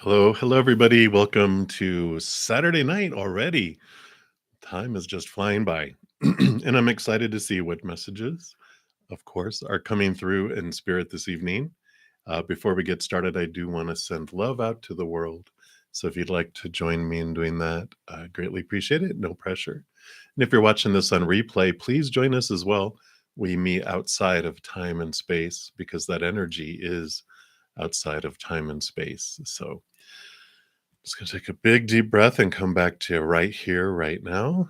Hello, hello, everybody. Welcome to Saturday night already. Time is just flying by. And I'm excited to see what messages, of course, are coming through in spirit this evening. Before we get started, I do want to send love out to the world. So if you'd like to join me in doing that, I greatly appreciate it. No pressure. And if you're watching this on replay, please join us as well. We meet outside of time and space because that energy is outside of time and space. So just going to take a big deep breath and come back to right here, right now.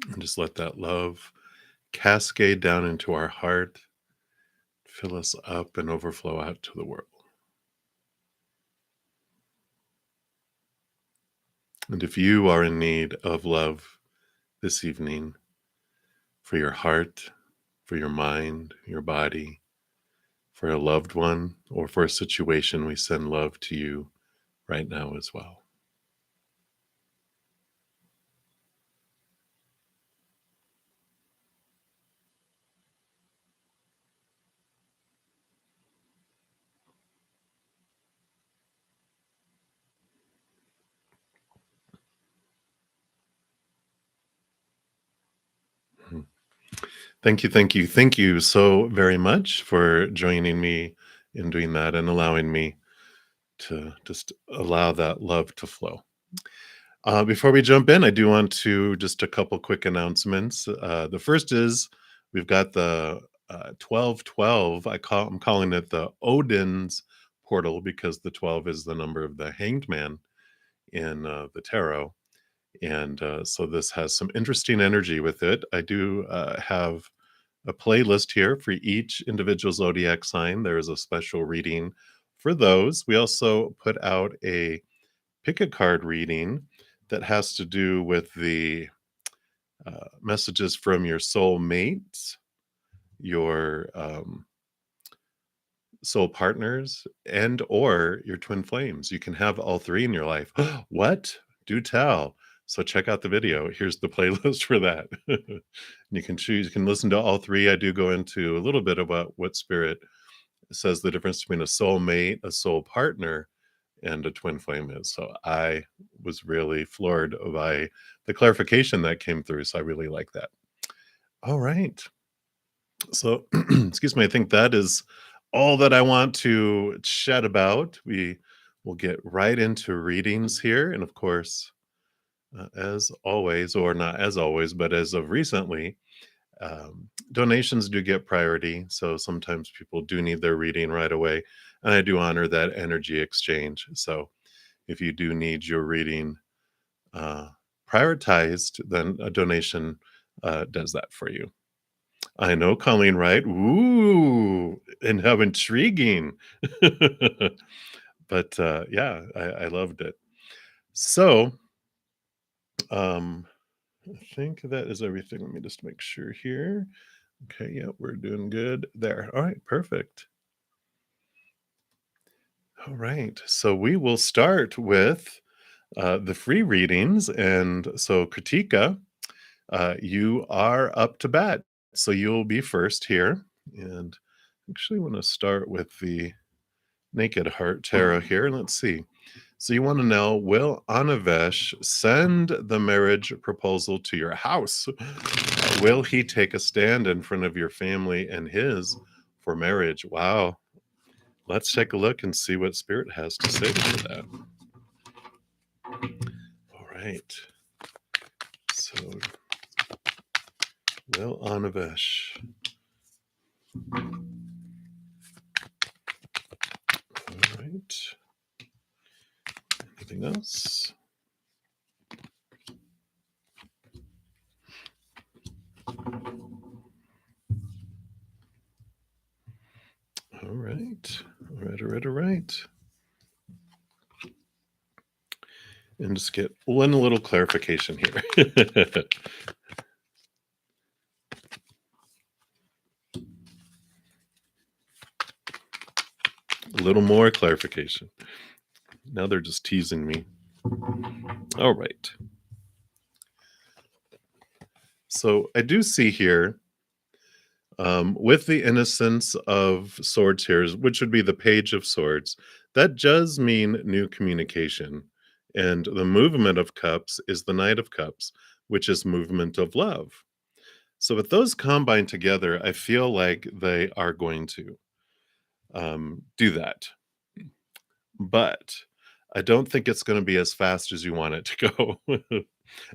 And just let that love cascade down into our heart, fill us up, and overflow out to the world. And if you are in need of love this evening for your heart, for your mind, your body, for a loved one, or for a situation, we send love to you right now as well. Mhm. Thank you so very much for joining me in doing that and allowing me to just allow that love to flow. Before we jump in, I do want to just a couple quick announcements. The first is we've got the 1212. I'm calling it the Odin's portal because the 12 is the number of the hanged man in the tarot. And so this has some interesting energy with it. I do have a playlist here for each individual zodiac sign. There is a special reading for those. We also put out a pick a card reading that has to do with the messages from your soul mates, your soul partners, and or your twin flames. You can have all three in your life. What? Do tell. So check out the video. Here's the playlist for that. You can choose, you can listen to all three. I do go into a little bit about what spirit says the difference between a soul mate, a soul partner, and a twin flame is. So I was really floored by the clarification that came through. So I really like that. All right. So, excuse me, I think that is all that I want to chat about. We will get right into readings here. And of course, as always, or not as always, but as of recently, donations do get priority. So sometimes people do need their reading right away. And I do honor that energy exchange. So if you do need your reading uh, prioritized, then a donation does that for you. I know, Colleen, right? Ooh, and how intriguing. But yeah, I loved it. So um, I think that is everything. Let me just make sure here. Okay, yeah, we're doing good there. All right, perfect. All right, so we will start with the free readings. And so, Kritika, you are up to bat. So you'll be first here. And actually want to start with the Naked Heart Tarot here. Let's see. So you want to know, will Anavesh send the marriage proposal to your house? Will he take a stand in front of your family and his for marriage? Wow. Let's take a look and see what Spirit has to say to that. All right. So, will Anavesh. All right. Anything else? All right. All right. And just get one little clarification here. A little more clarification. Now they're just teasing me. All right. So I do see here, with the innocence of swords here, which would be the page of swords, that does mean new communication. And the movement of cups is the knight of cups, which is movement of love. So with those combined together, I feel like they are going to do that. But I don't think it's going to be as fast as you want it to go.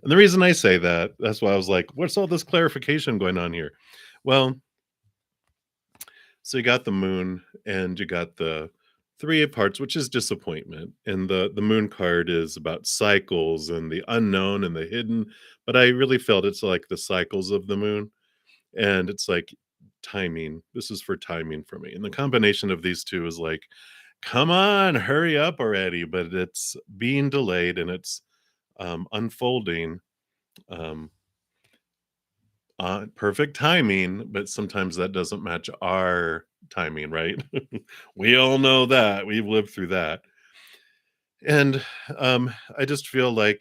And the reason I say that, that's why I was like, what's all this clarification going on here? Well, so you got the moon and you got the three of hearts, which is disappointment. And the moon card is about cycles and the unknown and the hidden. But I really felt it's like the cycles of the moon. And it's like timing. This is for timing for me. And the combination of these two is like, come on, hurry up already. But it's being delayed and it's unfolding um, on perfect timing, but sometimes that doesn't match our timing, right? We all know that. We've lived through that. And I just feel like,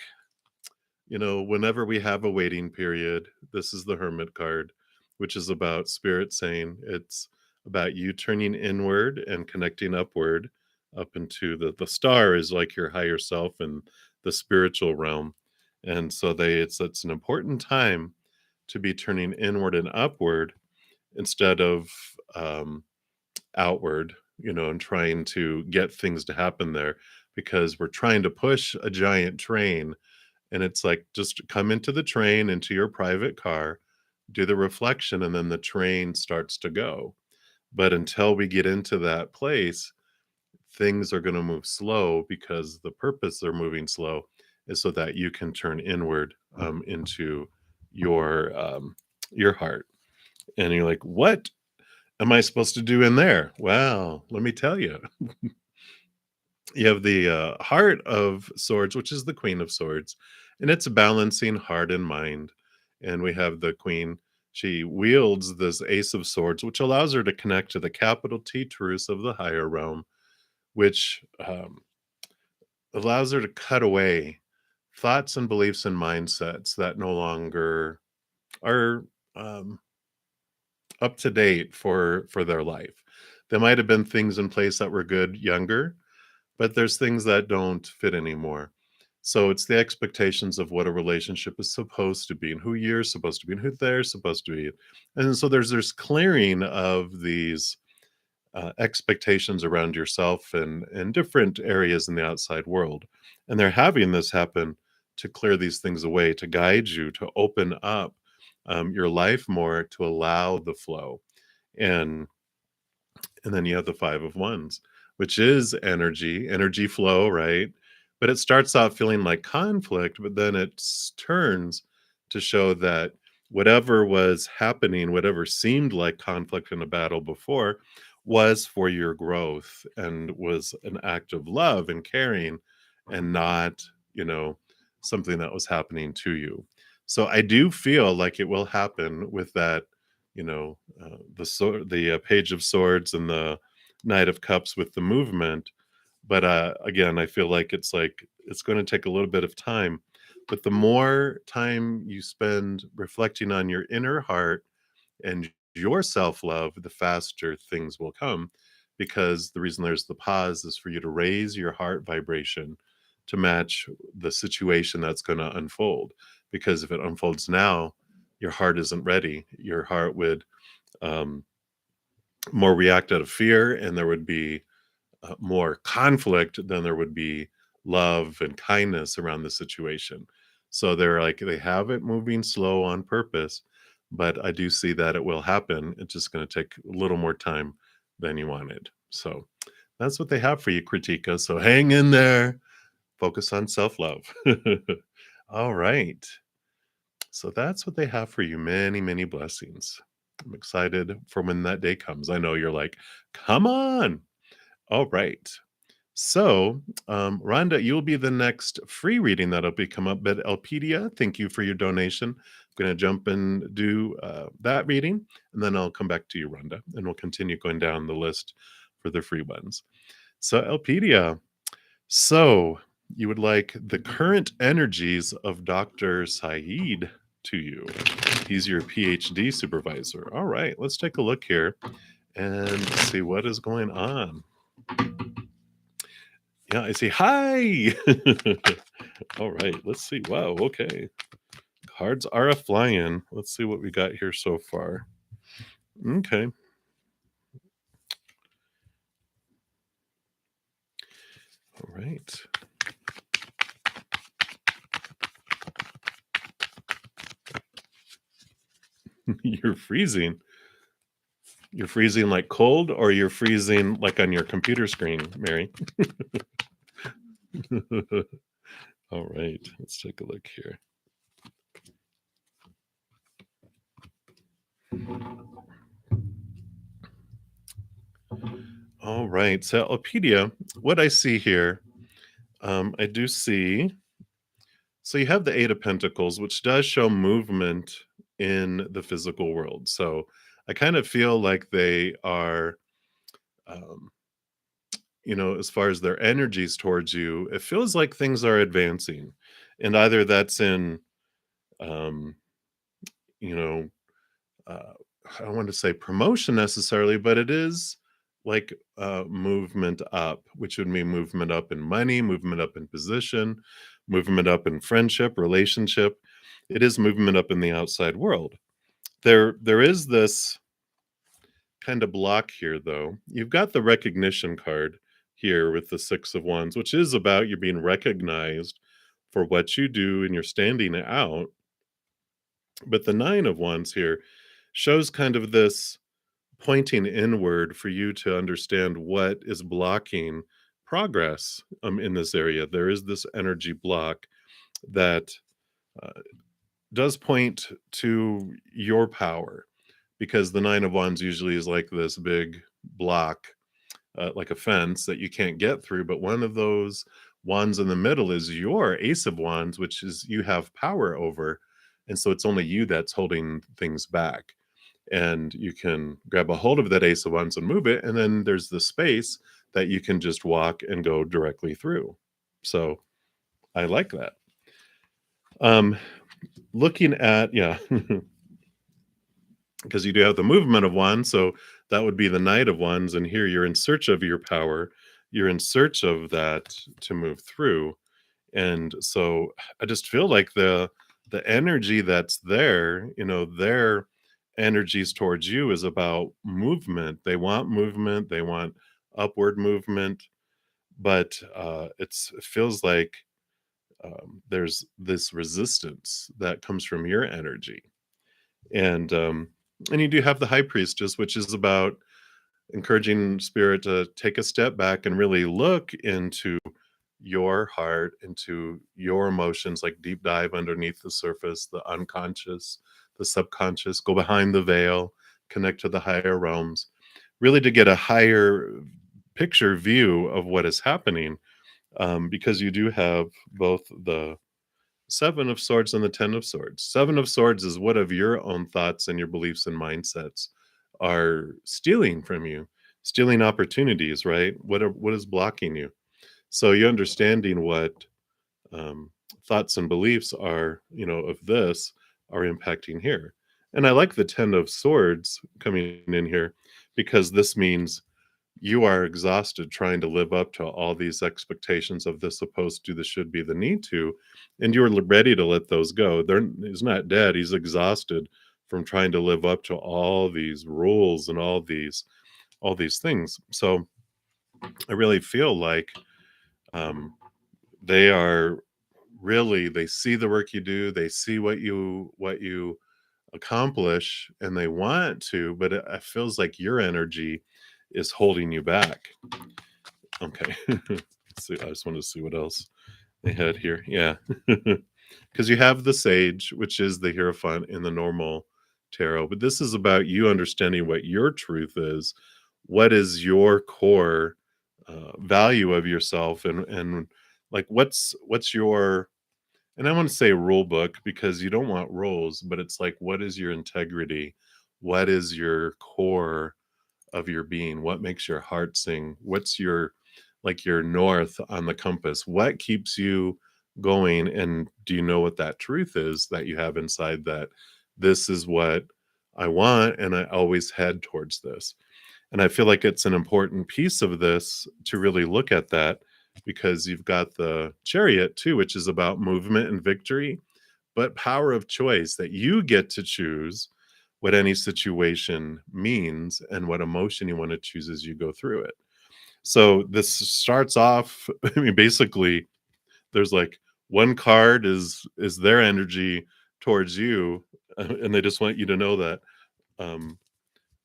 whenever we have a waiting period, this is the Hermit card, which is about spirit saying it's about you turning inward and connecting upward up into the star is like your higher self and the spiritual realm. And so it's an important time to be turning inward and upward instead of um, outward, and trying to get things to happen there because we're trying to push a giant train. And it's like, just come into the train, into your private car, do the reflection, and then the train starts to go. But until we get into that place, things are going to move slow because the purpose they're moving slow is so that you can turn inward into your heart. And you're like, what am I supposed to do in there? Well, let me tell you. You have the heart of swords, which is the queen of swords, and it's balancing heart and mind. And we have the queen. She wields this ace of swords, which allows her to connect to the capital T truths of the higher realm, which allows her to cut away thoughts and beliefs and mindsets that no longer are um, up to date for their life. There might have been things in place that were good younger, but there's things that don't fit anymore. So it's the expectations of what a relationship is supposed to be and who you're supposed to be and who they're supposed to be. And so there's clearing of these expectations around yourself and different areas in the outside world. And they're having this happen to clear these things away, to guide you, to open up your life more, to allow the flow. And and then you have the 5 of wands, which is energy flow, right? But it starts out feeling like conflict, but then turns to show that whatever was happening, whatever seemed like conflict in a battle before, was for your growth and was an act of love and caring and not, you know, something that was happening to you. So I do feel like it will happen with that, the page of swords and the knight of cups with the movement. But again, I feel like it's going to take a little bit of time. But the more time you spend reflecting on your inner heart and your self-love, the faster things will come, because the reason there's the pause is for you to raise your heart vibration to match the situation that's going to unfold. Because if it unfolds now, your heart isn't ready. Your heart would um, more react out of fear, and there would be more conflict than there would be love and kindness around the situation. So they have it moving slow on purpose, but I do see that it will happen. It's just going to take a little more time than you wanted. So that's what they have for you, Kritika. So hang in there, focus on self love. All right. So that's what they have for you. Many, many blessings. I'm excited for when that day comes. I know you're like, come on. All right. So, Rhonda, you'll be the next free reading that'll be come up. But Elpedia, thank you for your donation. I'm going to jump and do that reading, and then I'll come back to you, Rhonda, and we'll continue going down the list for the free ones. So, Elpedia, so you would like the current energies of Dr. Saeed. to you. He's your PhD supervisor. All right, let's take a look here and see what is going on. Yeah, I see. Hi. All right, let's see. Wow, okay. Cards are a flying. Let's see what we got here so far. Okay. All right. You're freezing. You're freezing like cold, or you're freezing like on your computer screen, Mary? All right, let's take a look here. All right, Salopedia, what I see here, I do see. So you have the Eight of Pentacles, which does show movement in the physical world. So I kind of feel like they are, um, as far as their energies towards you, it feels like things are advancing. And either that's in, um, you know, uh, I don't want to say promotion necessarily, but it is like movement up, which would mean movement up in money, movement up in position, movement up in friendship, relationship. It is movement up in the outside world. There is this kind of block here, though. You've got the recognition card here with the Six of Wands, which is about you being recognized for what you do and you're standing out. But the Nine of Wands here shows kind of this pointing inward for you to understand what is blocking progress in this area. There is this energy block that uh, does point to your power, because the Nine of Wands usually is like this big block, like a fence that you can't get through. But one of those wands in the middle is your Ace of Wands, which is you have power over. And so it's only you that's holding things back, and you can grab a hold of that Ace of Wands and move it, and then there's the space that you can just walk and go directly through. So I like that. Um, looking at, yeah, because you do have the movement of wands, so that would be the Knight of Wands, and here you're in search of your power. You're in search of that to move through. And so I just feel like the energy that's there, their energies towards you is about movement. They want movement, they want upward movement, but it feels like there's this resistance that comes from your energy. And you do have the High Priestess, which is about encouraging spirit to take a step back and really look into your heart, into your emotions, like deep dive underneath the surface, the unconscious, the subconscious, go behind the veil, connect to the higher realms, really to get a higher picture view of what is happening. Because you do have both the Seven of Swords and the Ten of Swords. Seven of Swords is what of your own thoughts and your beliefs and mindsets are stealing from you, stealing opportunities, right? What is blocking you? So you understanding what thoughts and beliefs are, of this are impacting here. And I like the Ten of Swords coming in here, because this means you are exhausted trying to live up to all these expectations of the supposed to, the should be, the need to, and you're ready to let those go. He's not dead. He's exhausted from trying to live up to all these rules and all these things. So I really feel like um, they are they see the work you do, they see what you accomplish, and they want to, but it feels like your energy is holding you back. Okay. See, I just wanted to see what else they had here. Yeah. Because you have the Sage, which is the Hierophant in the normal tarot, but this is about you understanding what your truth is. What is your core value of yourself, and like what's your, and I want to say rule book, because you don't want rules, but it's like, what is your integrity? What is your core of your being? What makes your heart sing? What's your, like, your north on the compass? What keeps you going, and do you know what that truth is that you have inside, that this is what I want and I always head towards this? And I feel like it's an important piece of this to really look at that, because you've got the chariot too, which is about movement and victory, but power of choice, that you get to choose what any situation means and what emotion you want to choose as you go through it. So this starts off, I mean, basically, there's like one card is their energy towards you, and they just want you to know that, um,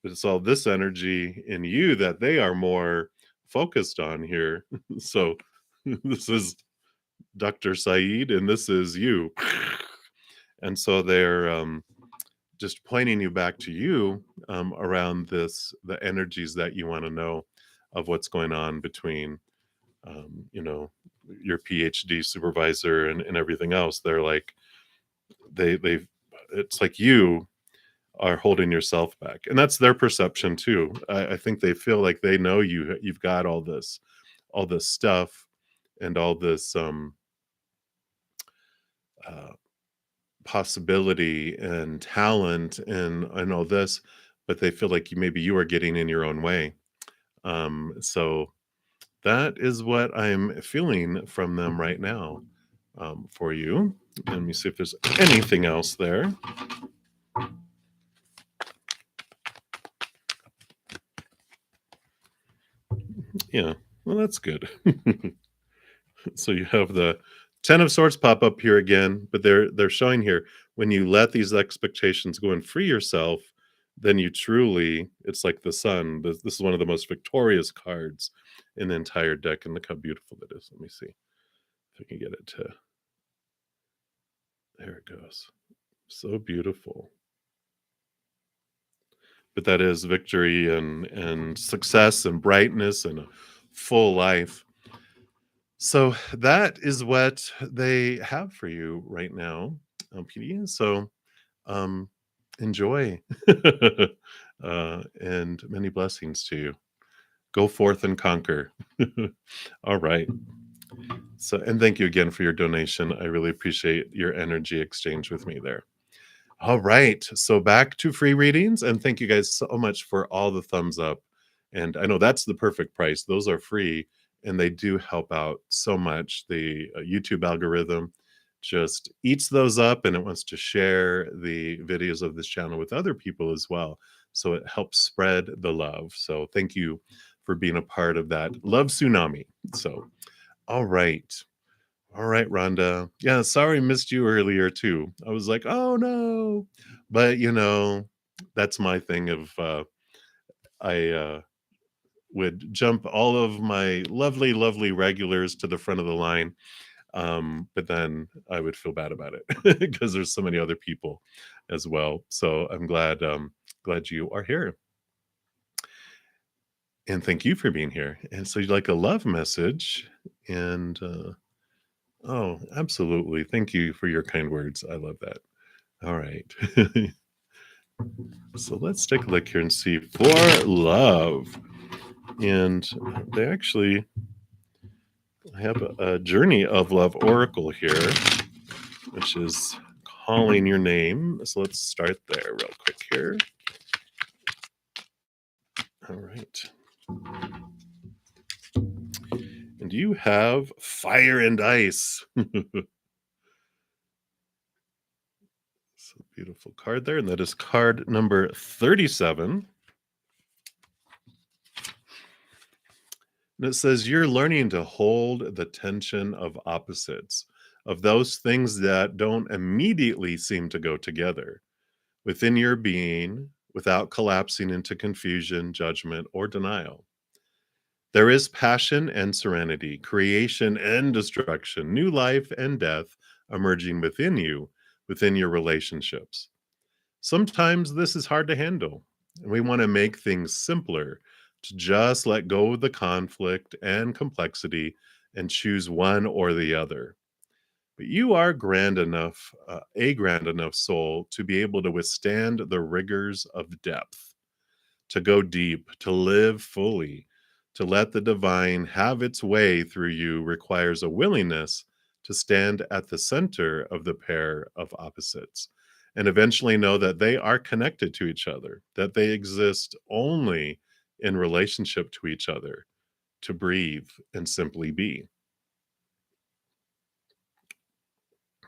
it's all this energy in you that they are more focused on here. So this is Dr. Saeed, and this is you. And so they're just pointing you back to you, around this, the energies that you want to know of what's going on between, you know, your PhD supervisor and everything else. They're like, they've, it's like you are holding yourself back, and that's their perception too. I think they feel like they know you've got all this stuff and all this uh, possibility and talent and all this, but they feel like maybe you are getting in your own way. So that is what I'm feeling from them right now, for you. Let me see if there's anything else there. Yeah, well, that's good. So you have the 10 of swords pop up here again, but they're showing here, when you let these expectations go and free yourself, then you truly, it's like the sun. This is one of the most victorious cards in the entire deck, and look how beautiful it is. Let me see if I can get it to, there it goes. So beautiful. But that is victory and success and brightness and a full life. So that is what they have for you right now, PD. So um, enjoy, and many blessings to you. Go forth and conquer. All right. So, and thank you again for your donation. I really appreciate your energy exchange with me there. All right. So back to free readings. And thank you guys so much for all the thumbs up. And I know that's the perfect price. Those are free and they do help out so much. The YouTube algorithm just eats those up and it wants to share the videos of this channel with other people as well. So it helps spread the love. So thank you for being a part of that love tsunami. So, all right. All right, Rhonda. Yeah, sorry missed you earlier too. I was like, "Oh no." But, that's my thing of I would jump all of my lovely, lovely regulars to the front of the line. But then I would feel bad about it because there's so many other people as well. So I'm glad you are here. And thank you for being here. And so you'd like a love message, and oh, absolutely. Thank you for your kind words. I love that. All right. So let's take a look here and see for love. And they actually have a Journey of Love Oracle here, which is calling your name. So let's start there real quick here. All right. And you have Fire and Ice. So beautiful card there. And that is card number 37. And it says, you're learning to hold the tension of opposites, of those things that don't immediately seem to go together within your being without collapsing into confusion, judgment, or denial. There is passion and serenity, creation and destruction, new life and death emerging within you, within your relationships. Sometimes this is hard to handle. And we want to make things simpler, to just let go of the conflict and complexity and choose one or the other. But you are grand enough, a grand enough soul to be able to withstand the rigors of depth, to go deep, to live fully, to let the divine have its way through you requires a willingness to stand at the center of the pair of opposites and eventually know that they are connected to each other, that they exist only in relationship to each other, to breathe and simply be.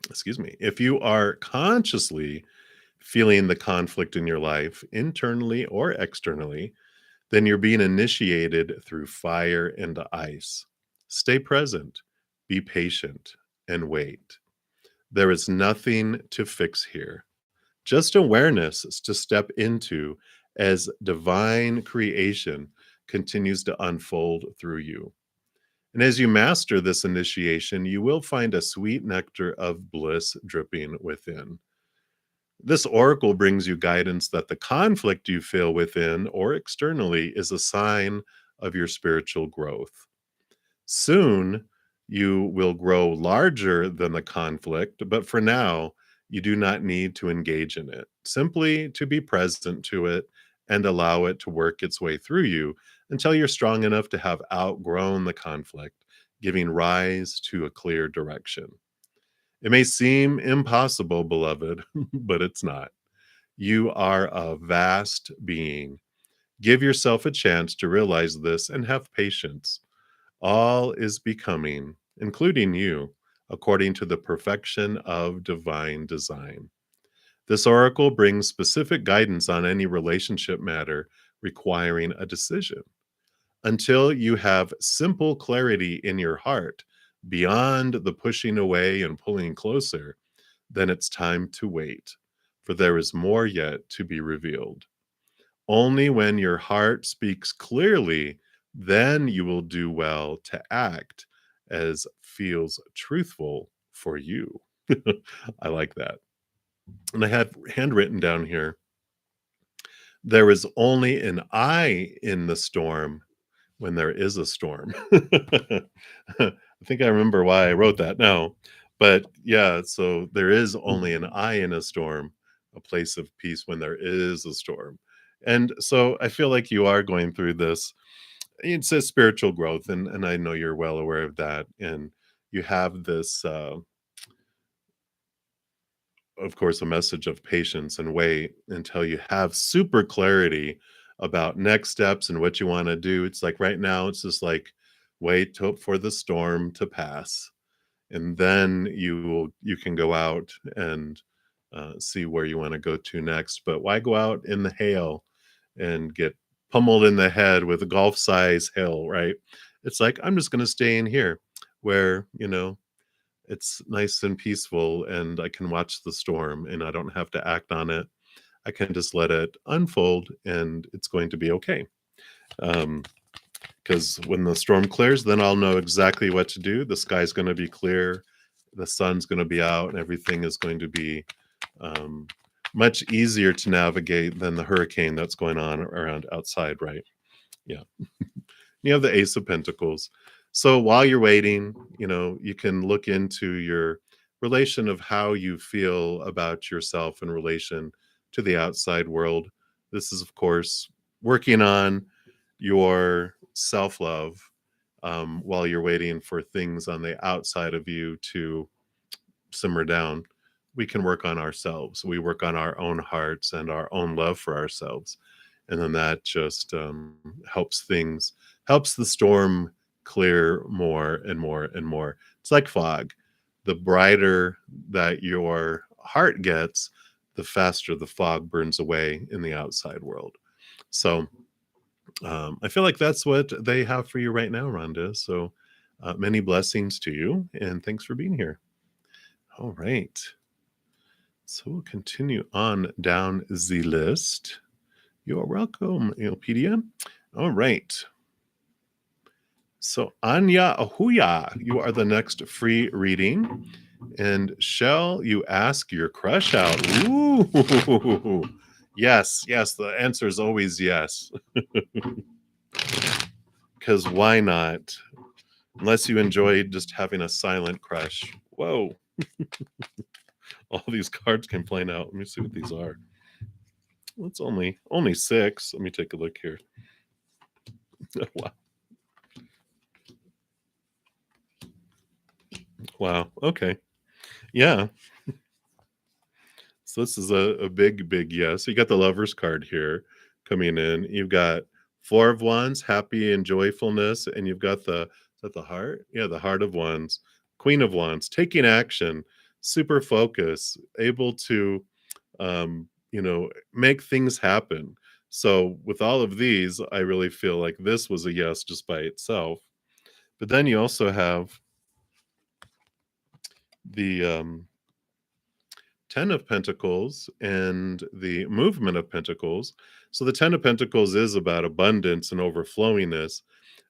Excuse me. If you are consciously feeling the conflict in your life, internally or externally, then you're being initiated through fire and ice. Stay present, be patient, and wait. There is nothing to fix here, just awareness to step into as divine creation continues to unfold through you. And as you master this initiation, you will find a sweet nectar of bliss dripping within. This oracle brings you guidance that the conflict you feel within or externally is a sign of your spiritual growth. Soon, you will grow larger than the conflict, but for now, you do not need to engage in it. Simply to be present to it and allow it to work its way through you until you're strong enough to have outgrown the conflict, giving rise to a clear direction. It may seem impossible, beloved, but it's not. You are a vast being. Give yourself a chance to realize this and have patience. All is becoming, including you, according to the perfection of divine design. This oracle brings specific guidance on any relationship matter requiring a decision. Until you have simple clarity in your heart, beyond the pushing away and pulling closer, then it's time to wait, for there is more yet to be revealed. Only when your heart speaks clearly, then you will do well to act as feels truthful for you. I like that. And I had handwritten down here, there is only an eye in the storm when there is a storm. I think I remember why I wrote that now. But yeah, so there is only an eye in a storm, a place of peace when there is a storm. And so I feel like you are going through this. It's a spiritual growth, and I know you're well aware of that. And you have this of course, a message of patience and wait until you have super clarity about next steps and what you want to do. It's like right now, it's just like for the storm to pass, and then you can go out and see where you want to go to next. But why go out in the hail and get pummeled in the head with a golf size hail, right? It's like I'm just going to stay in here where it's nice and peaceful, and I can watch the storm, and I don't have to act on it. I can just let it unfold, and it's going to be okay. Because when the storm clears, then I'll know exactly what to do. The sky's going to be clear, the sun's going to be out, and everything is going to be um, much easier to navigate than the hurricane that's going on around outside, right? Yeah. You have the Ace of Pentacles. So while you're waiting, you can look into your relation of how you feel about yourself in relation to the outside world. This is, of course, working on your self love while you're waiting for things on the outside of you to simmer down. We can work on ourselves. We work on our own hearts and our own love for ourselves. And then that just helps the storm clear more and more and more. It's like fog. The brighter that your heart gets, the faster the fog burns away in the outside world. So I feel like that's what they have for you right now, Rhonda. So many blessings to you, and thanks for being here. All right. So we'll continue on down the list. You're welcome, Ilpedia. All right. So Anya Ahuya, you are the next free reading. And shall you ask your crush out? Ooh, yes, the answer is always yes. Because why not? Unless you enjoy just having a silent crush. Whoa. All these cards came playing out. Let me see what these are. Well, it's only 6. Let me take a look here. Wow. Wow. Okay. Yeah. So this is a big, big yes. You got the Lovers card here coming in. You've got Four of Wands, happy and joyfulness, and you've got the is that the heart? Yeah, the Heart of Wands, Queen of Wands, taking action, super focus, able to make things happen. So with all of these, I really feel like this was a yes just by itself. But then you also have the 10 of Pentacles and the movement of Pentacles. So the 10 of Pentacles is about abundance and overflowingness.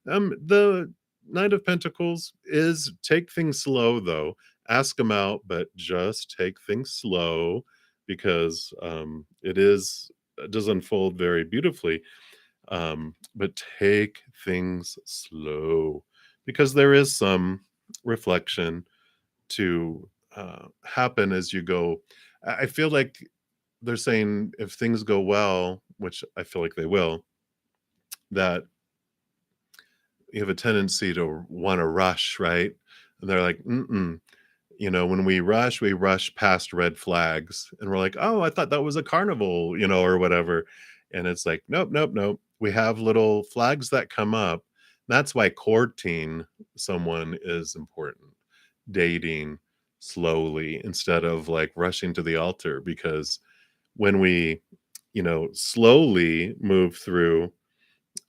The Knight of Pentacles is take things slow, though. Ask them out, but just take things slow because it does unfold very beautifully. But take things slow because there is some reflection to happen as you go. I feel like they're saying if things go well, which I feel like they will, that you have a tendency to want to rush, right? And they're like, mm-mm. When we rush past red flags and we're like, oh, I thought that was a carnival, or whatever. And it's like, nope, nope, nope. We have little flags that come up. That's why courting someone is important. Dating slowly instead of like rushing to the altar because when we slowly move through,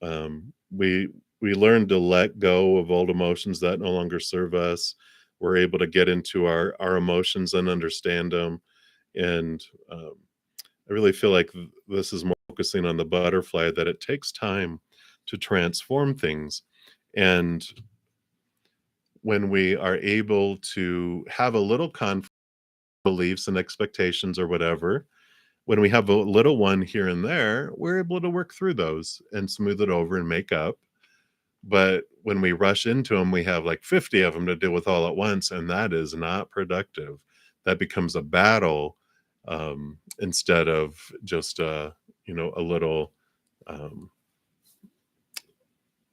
we learn to let go of old emotions that no longer serve us. We're able to get into our emotions and understand them. And I really feel like this is more focusing on the butterfly, that it takes time to transform things. And when we are able to have a little conflict, beliefs and expectations or whatever, when we have a little one here and there, we're able to work through those and smooth it over and make up. But when we rush into them, we have like 50 of them to deal with all at once, and that is not productive. That becomes a battle, instead of just a little um,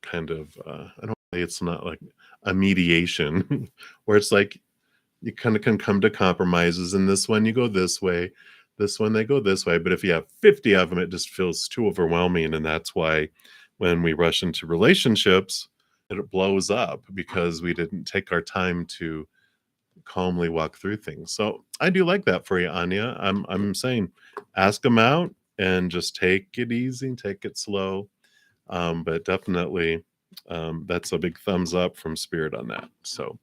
kind of I don't say it's not like a mediation where it's like you kind of can come to compromises. And this one you go this way, this one they go this way. But if you have 50 of them, it just feels too overwhelming. And that's why when we rush into relationships, it blows up because we didn't take our time to calmly walk through things. So I do like that for you, Anya. I'm saying ask them out and just take it easy, take it slow. But definitely, that's a big thumbs up from Spirit on that. So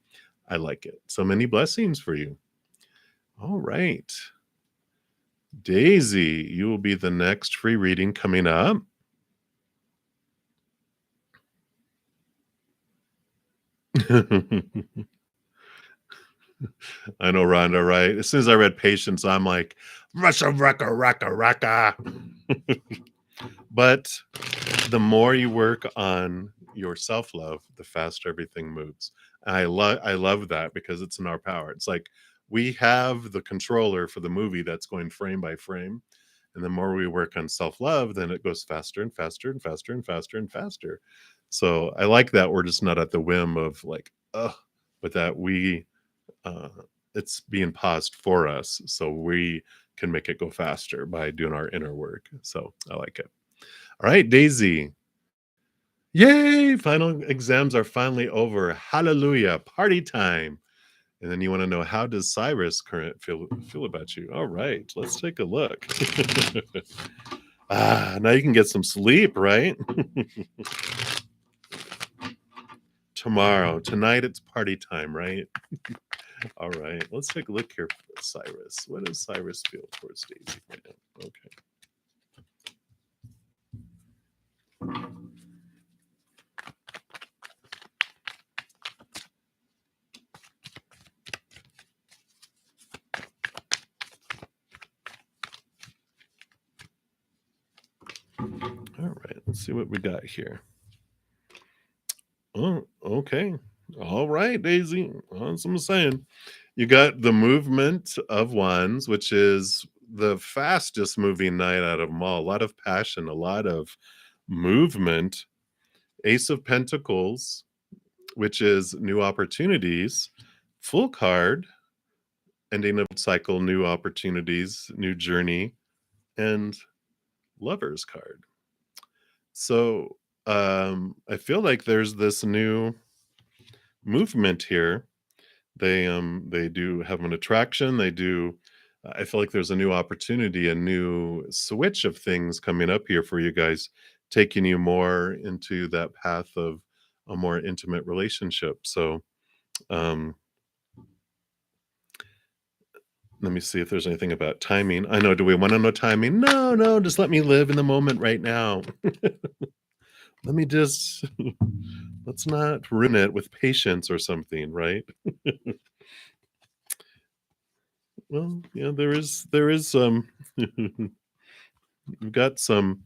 I like it. So many blessings for you. All right. Daisy, you will be the next free reading coming up. I know, Rhonda, right? As soon as I read Patience, I'm like, Russia, Rucka, Rucka, Rucka. But the more you work on your self-love, the faster everything moves. I love that because it's in our power. It's like we have the controller for the movie that's going frame by frame. And the more we work on self-love, then it goes faster and faster and faster and faster and faster. So I like that we're just not at the whim of like, but that uh it's being paused for us so we can make it go faster by doing our inner work. So I like it. All right, Daisy. Yay! Final exams are finally over. Hallelujah. Party time. And then you want to know, how does Cyrus current feel about you? All right, let's take a look. Now you can get some sleep, right? Tomorrow. Tonight it's party time, right? All right, let's take a look here for Cyrus. What does Cyrus feel towards Daisy right now? Okay. All right, let's see what we got here. Oh, okay. All right, Daisy. That's what I'm saying. You got the movement of wands, which is the fastest moving knight out of them all. A lot of passion, a lot of movement. Ace of Pentacles, which is new opportunities Full card, ending of cycle, new opportunities, new journey, and Lover's card. So, I feel like there's this new movement here. They do have an attraction, they do I feel like there's a new opportunity, a new switch of things coming up here for you guys, taking you more into that path of a more intimate relationship. So, um, let me see if there's anything about timing. I know, do we wanna know timing? No, no, just let me live in the moment right now. Let me just let's not ruin it with patience or something, right? Well, yeah, there is some we've got some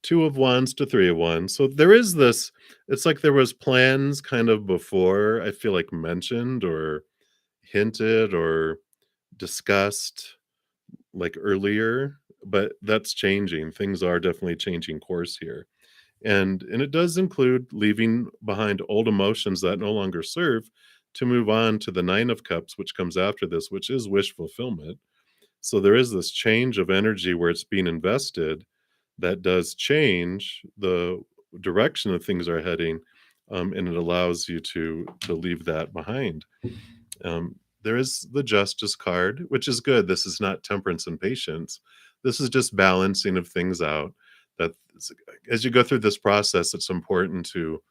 2 of wands to 3 of wands. So there is this it's like there was plans kind of before, I feel like mentioned or hinted or discussed, like, earlier, but that's changing. Things are definitely changing course here. And it does include leaving behind old emotions that no longer serve to move on to the 9 of cups, which comes after this, which is wish fulfillment. So there is this change of energy where it's being invested that does change the direction that things are heading, and it allows you to leave that behind. There is the Justice card, which is good. This is not temperance and patience. This is just balancing of things out. That as you go through this process, it's important to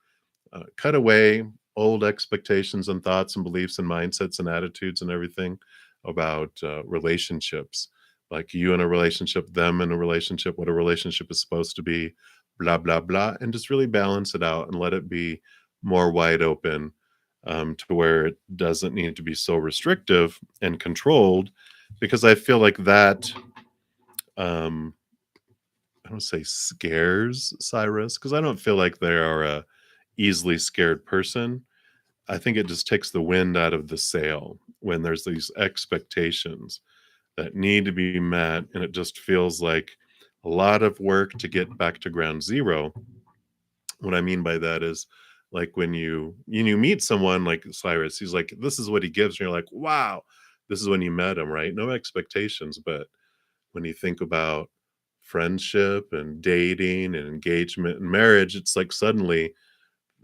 cut away old expectations and thoughts and beliefs and mindsets and attitudes and everything about relationships, like you in a relationship, them in a relationship, what a relationship is supposed to be, blah blah blah, and just really balance it out and let it be more wide open, to where it doesn't need to be so restrictive and controlled, because I feel like that um I don't say scares Cyrus, because I don't feel like they are a easily scared person. I think it just takes the wind out of the sail when there's these expectations that need to be met, and it just feels like a lot of work to get back to ground zero. What I mean by that is, like, when you meet someone like Cyrus, he's like, "This is what he gives," and you're like, "Wow." This is when you met him, right? No expectations, but when you think about friendship and dating and engagement and marriage, it's like suddenly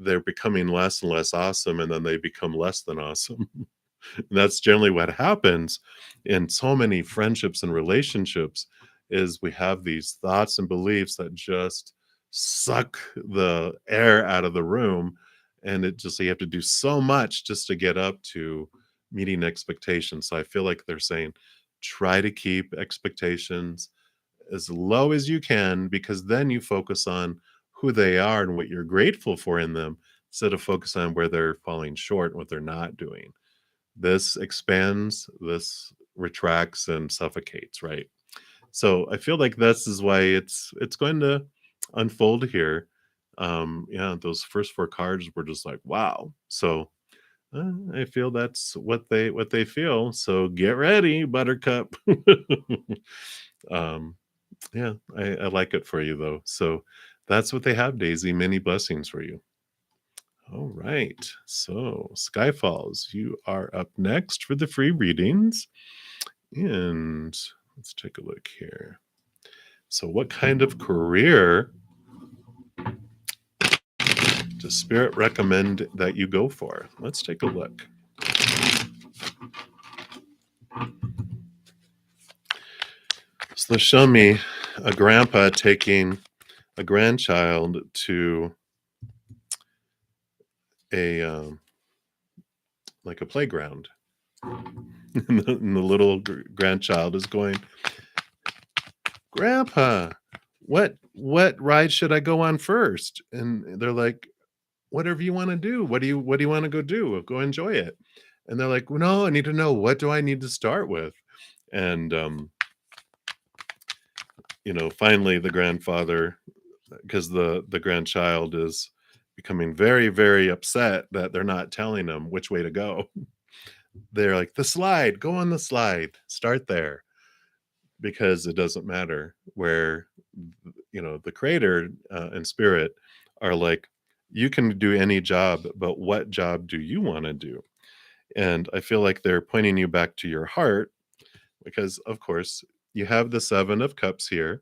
they're becoming less and less awesome, and then they become less than awesome. And that's generally what happens in so many friendships and relationships is we have these thoughts and beliefs that just suck the air out of the room, and it just you have to do so much just to get up to meeting expectations. So I feel like they're saying try to keep expectations as low as you can, because then you focus on who they are and what you're grateful for in them instead of focus on where they're falling short and what they're not doing. This expands, this retracts and suffocates, right? So I feel like this is why it's going to unfold here. Yeah, those first 4 cards were just like, wow. So I feel that's what they feel. So get ready, Buttercup. um, yeah, I like it for you though. So that's what they have, Daisy. Many blessings for you. All right. So, Skyfalls, you are up next for the free readings. And let's take a look here. So, what kind of career does Spirit recommend that you go for? Let's take a look. So, they show me a grandpa taking a grandchild to a like a playground, and the little grandchild is going, "Grandpa, what ride should I go on first?" And they're like, "Whatever you want to do. What do you want to go do? Go enjoy it." And they're like, well, "No, I need to know, what do I need to start with?" And finally the grandfather, because the grandchild is becoming very, very upset that they're not telling him which way to go. They're like, "The slide, go on the slide. Start there." Because it doesn't matter where, the creator and spirit are like, you can do any job, but what job do you want to do? And I feel like they're pointing you back to your heart because, of course, you have the 7 of cups here,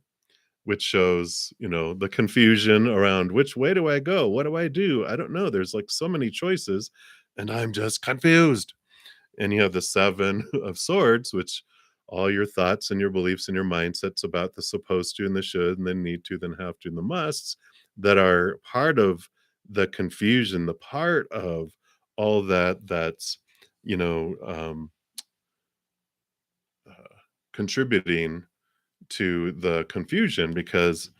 which shows, the confusion around which way do I go? What do I do? I don't know. There's like so many choices and I'm just confused. And you have the 7 of swords, which all your thoughts and your beliefs and your mindsets about the supposed to and the should and the need to, then have to, and the musts that are part of the confusion, the part of all that's, you know, um, uh, contributing to the confusion because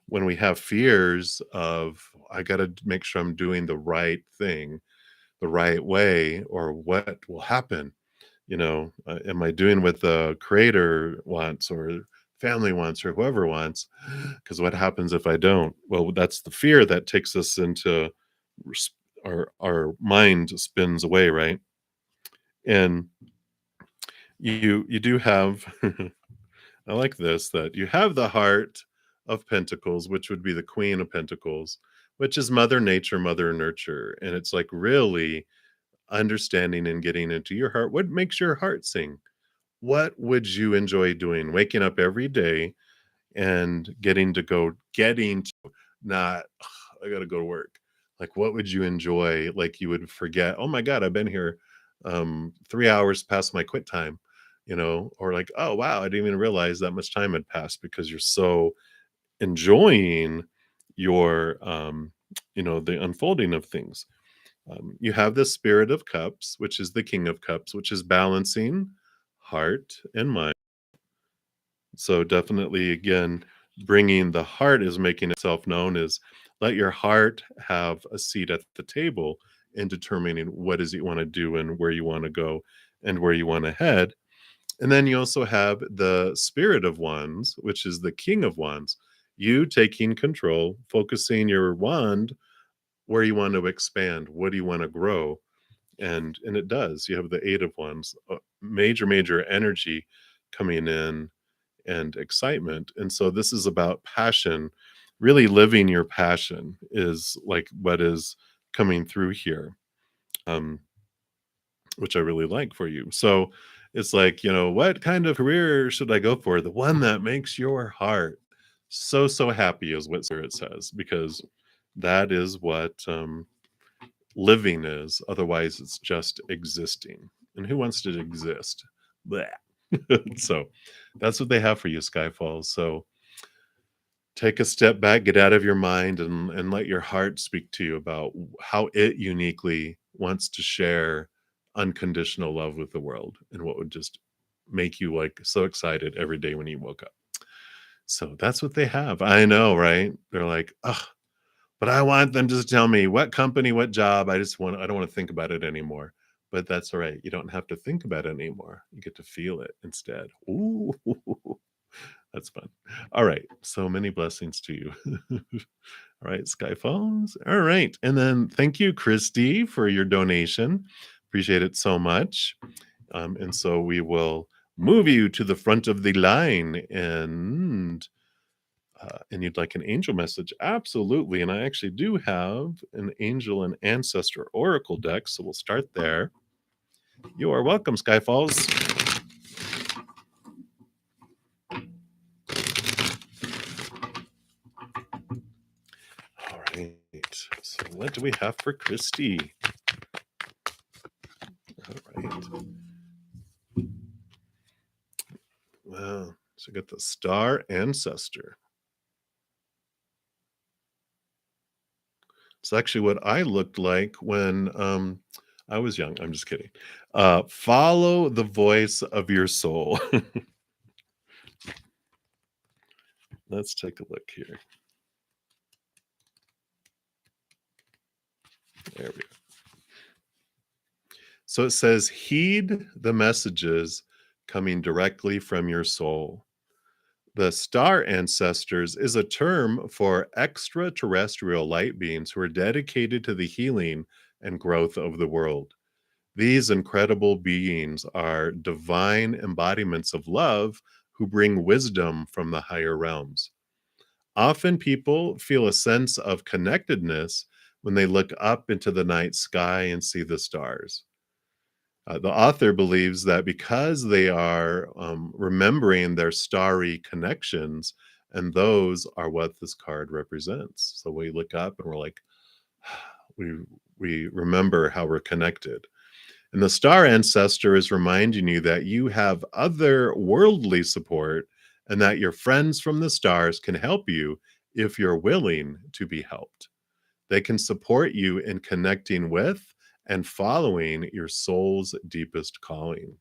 when we have fears of, I got to make sure I'm doing the right thing the right way, or what will happen? Am I doing what the creator wants or family wants or whoever wants? Because what happens if I don't? Well, that's the fear that takes us into our mind spins away, right? And you do have I like this, that you have the heart of pentacles, which would be the queen of pentacles, which is mother nature, mother nurture. And it's like really understanding and getting into your heart. What makes your heart sing? What would you enjoy doing? Waking up every day and getting to not, "Ugh, I got to go to work." Like, what would you enjoy? Like, you would forget, oh my God, I've been here 3 hours past my quit time, or like, oh wow, I didn't even realize that much time had passed because you're so enjoying your, the unfolding of things. You have the Spirit of Cups, which is the King of Cups, which is balancing heart and mind. So, definitely, again, bringing the heart is making itself known is let your heart have a seat at the table in determining what is it you want to do and where you want to go and where you want to head. And then you also have the Spirit of Wands, which is the King of Wands. You taking control, focusing your wand where you want to expand, what do you want to grow, and it does. You have the 8 of Wands, major energy coming in and excitement. And so this is about passion. Really living your passion is like what is coming through here. Um, which I really like for you. So it's like, what kind of career should I go for? The one that makes your heart so happy is what Spirit says, because that is what living is. Otherwise, it's just existing. And who wants to exist? Bleh. So that's what they have for you, Skyfalls. So take a step back, get out of your mind, and let your heart speak to you about how it uniquely wants to share unconditional love with the world and what would just make you like so excited every day when you woke up. So that's what they have. I know, right? They're like, oh, but I want them to just tell me what company, what job. I don't want to think about it anymore. But that's all right. You don't have to think about it anymore. You get to feel it instead. Ooh, that's fun. All right. So many blessings to you. All right, Skyphones. All right. And then thank you, Christy, for your donation. Appreciate it so much. And so we will move you to the front of the line and you'd like an angel message? Absolutely. And I actually do have an angel and ancestor oracle deck. So we'll start there. You are welcome, Skyfalls. All right. So what do we have for Christy? All right. Well, so we got the star ancestor. It's actually what I looked like when I was young. I'm just kidding. Follow the voice of your soul. Let's take a look here. There we go. So it says, heed the messages coming directly from your soul. The star ancestors is a term for extraterrestrial light beings who are dedicated to the healing and growth of the world. These incredible beings are divine embodiments of love who bring wisdom from the higher realms. Often people feel a sense of connectedness when they look up into the night sky and see the stars. The author believes that because they are remembering their starry connections, and those are what this card represents. So we look up and we're like, we we remember how we're connected. And the star ancestor is reminding you that you have other worldly support and that your friends from the stars can help you if you're willing to be helped. They can support you in connecting with and following your soul's deepest calling.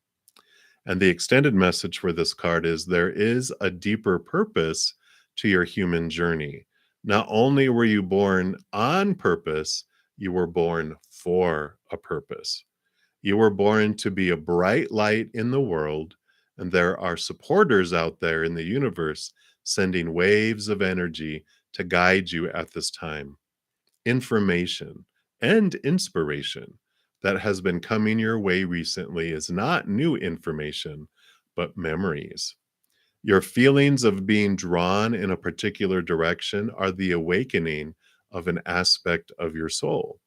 And the extended message for this card is there is a deeper purpose to your human journey. Not only were you born on purpose, you were born for a purpose. You were born to be a bright light in the world, and there are supporters out there in the universe sending waves of energy to guide you at this time. Information and inspiration that has been coming your way recently is not new information, but memories. Your feelings of being drawn in a particular direction are the awakening of an aspect of your soul.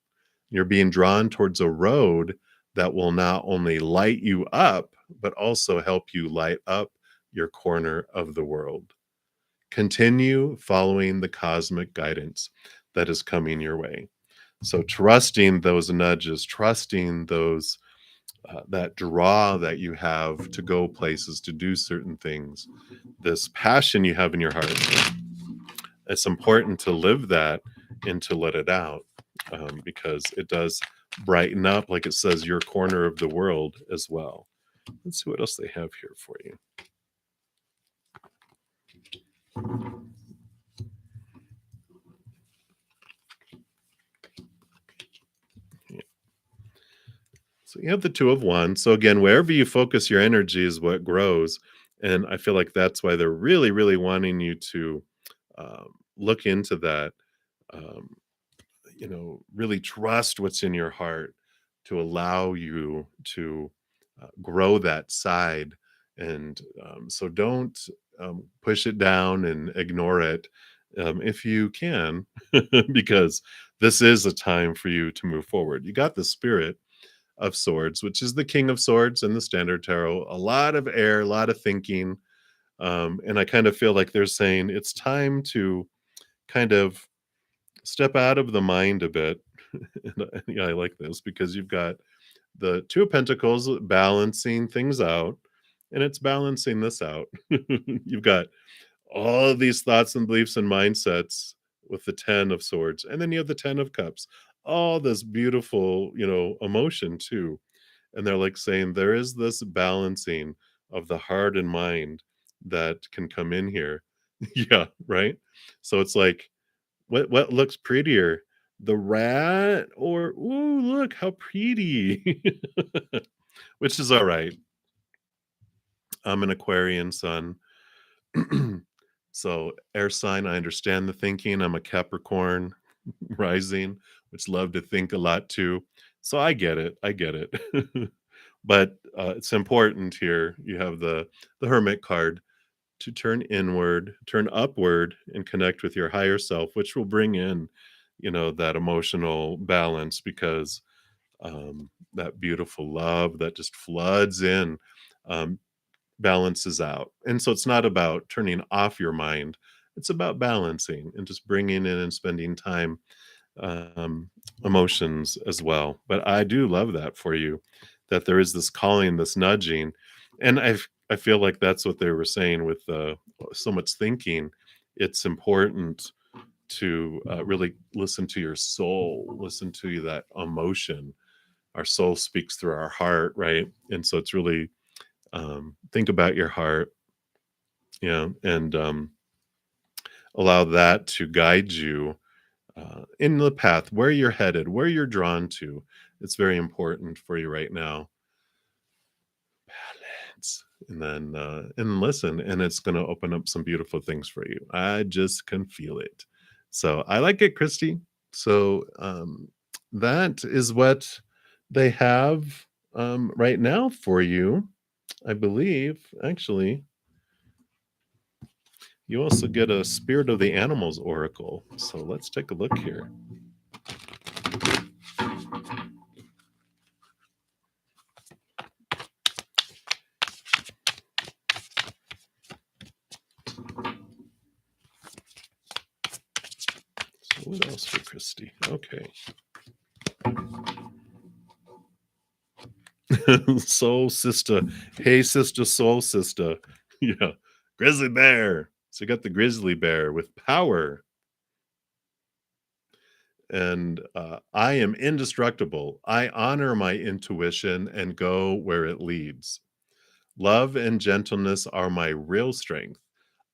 You're being drawn towards a road that will not only light you up, but also help you light up your corner of the world. Continue following the cosmic guidance that is coming your way. So trusting those nudges, trusting those that draw that you have to go places, to do certain things, this passion you have in your heart, it's important to live that and to let it out, because it does brighten up, like it says, your corner of the world as well. Let's see what else they have here for you. Yeah. So you have the Two of Wands. So again, wherever you focus your energy is what grows. And I feel like that's why they're really, really wanting you to look into that. Um, really trust what's in your heart to allow you to grow that side. And so don't push it down and ignore it, if you can, because this is a time for you to move forward. You got the Spirit of Swords, which is the King of Swords in the Standard Tarot. A lot of air, a lot of thinking. And I kind of feel like they're saying it's time to kind of step out of the mind a bit. Yeah, I like this because you've got the Two of Pentacles balancing things out, and it's balancing this out. You've got all of these thoughts and beliefs and mindsets with the 10 of Swords, and then you have the 10 of Cups. All this beautiful, emotion too. And they're like saying there is this balancing of the heart and mind that can come in here. Yeah, right. So it's like, what looks prettier, the rat or ooh, look how pretty? Which is all right. I'm an Aquarian sun. So air sign, I understand the thinking. I'm a Capricorn rising, which love to think a lot too. So I get it. I get it. But it's important here. You have the Hermit card to turn inward, turn upward, and connect with your higher self, which will bring in, that emotional balance because that beautiful love that just floods in, um, balances out. And so it's not about turning off your mind, it's about balancing and just bringing in and spending time, um, emotions as well. But I do love that for you, that there is this calling, this nudging, and I feel like that's what they were saying with so much thinking. It's important to really listen to your soul, listen to that emotion. Our soul speaks through our heart, right? And so it's really think about your heart, and allow that to guide you in the path where you're headed, where you're drawn to. It's very important for you right now. Balance. And listen, and it's going to open up some beautiful things for you. I just can feel it. So I like it, Christy. So that is what they have right now for you, I believe. Actually, you also get a Spirit of the Animals Oracle. So let's take a look here. What else for Christy? Okay. Soul sister. Hey, sister, soul sister. Yeah. Grizzly bear. So you got the grizzly bear with power. And I am indestructible. I honor my intuition and go where it leads. Love and gentleness are my real strength.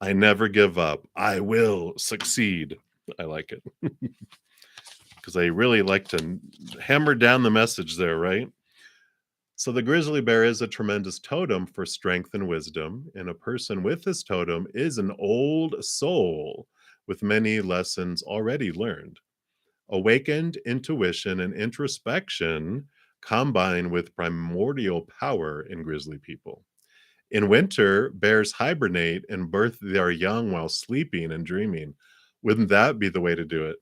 I never give up. I will succeed. I like it because I really like to hammer down the message there, right? So the grizzly bear is a tremendous totem for strength and wisdom, and a person with this totem is an old soul with many lessons already learned. Awakened intuition and introspection combine with primordial power in grizzly people. In winter, bears hibernate and birth their young while sleeping and dreaming. Wouldn't that be the way to do it?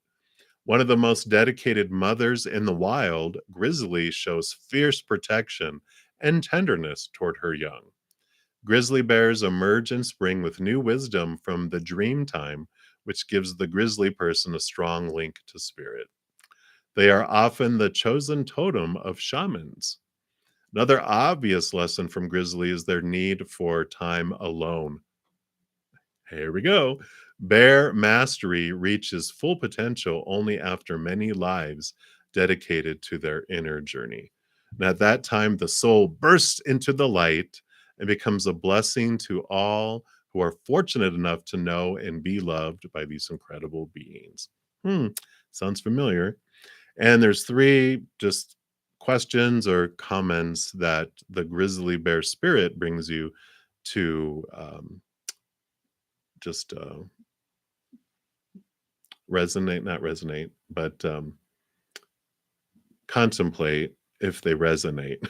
One of the most dedicated mothers in the wild, Grizzly shows fierce protection and tenderness toward her young. Grizzly bears emerge in spring with new wisdom from the dream time, which gives the grizzly person a strong link to spirit. They are often the chosen totem of shamans. Another obvious lesson from grizzly is their need for time alone. Here we go. Bear mastery reaches full potential only after many lives dedicated to their inner journey. And at that time, the soul bursts into the light and becomes a blessing to all who are fortunate enough to know and be loved by these incredible beings. Sounds familiar. And there's three just questions or comments that the grizzly bear spirit brings you to just resonate, not resonate, but contemplate if they resonate.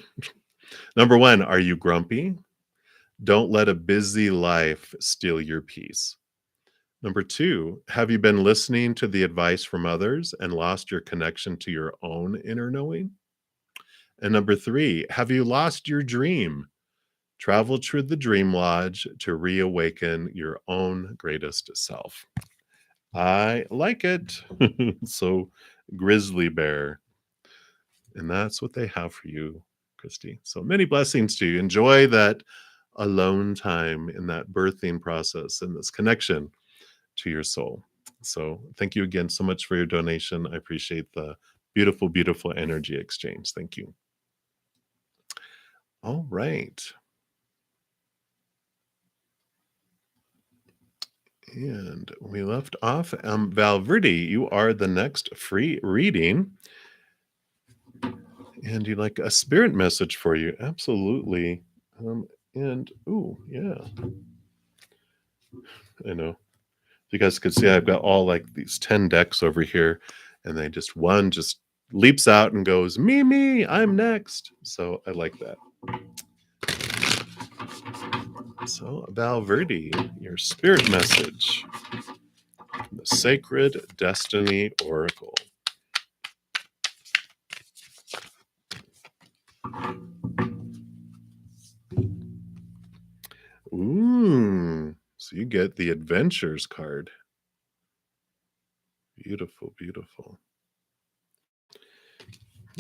Number one, are you grumpy? Don't let a busy life steal your peace. Number two, have you been listening to the advice from others and lost your connection to your own inner knowing? And number three, have you lost your dream? Travel through the dream lodge to reawaken your own greatest self. I like it. So, grizzly bear. And that's what they have for you, Christy. So many blessings to you. Enjoy that alone time in that birthing process and this connection to your soul. So, thank you again so much for your donation. I appreciate the beautiful, beautiful energy exchange. Thank you. All right. And we left off. Valverde, you are the next free reading. And you'd like a spirit message for you. Absolutely. And, oh, yeah. I know. You guys could see I've got all like these 10 decks over here. And they just, one just leaps out and goes, me, I'm next. So I like that. So, Valverde, your spirit message, the Sacred Destiny Oracle. Ooh, so you get the Adventures card. Beautiful, beautiful.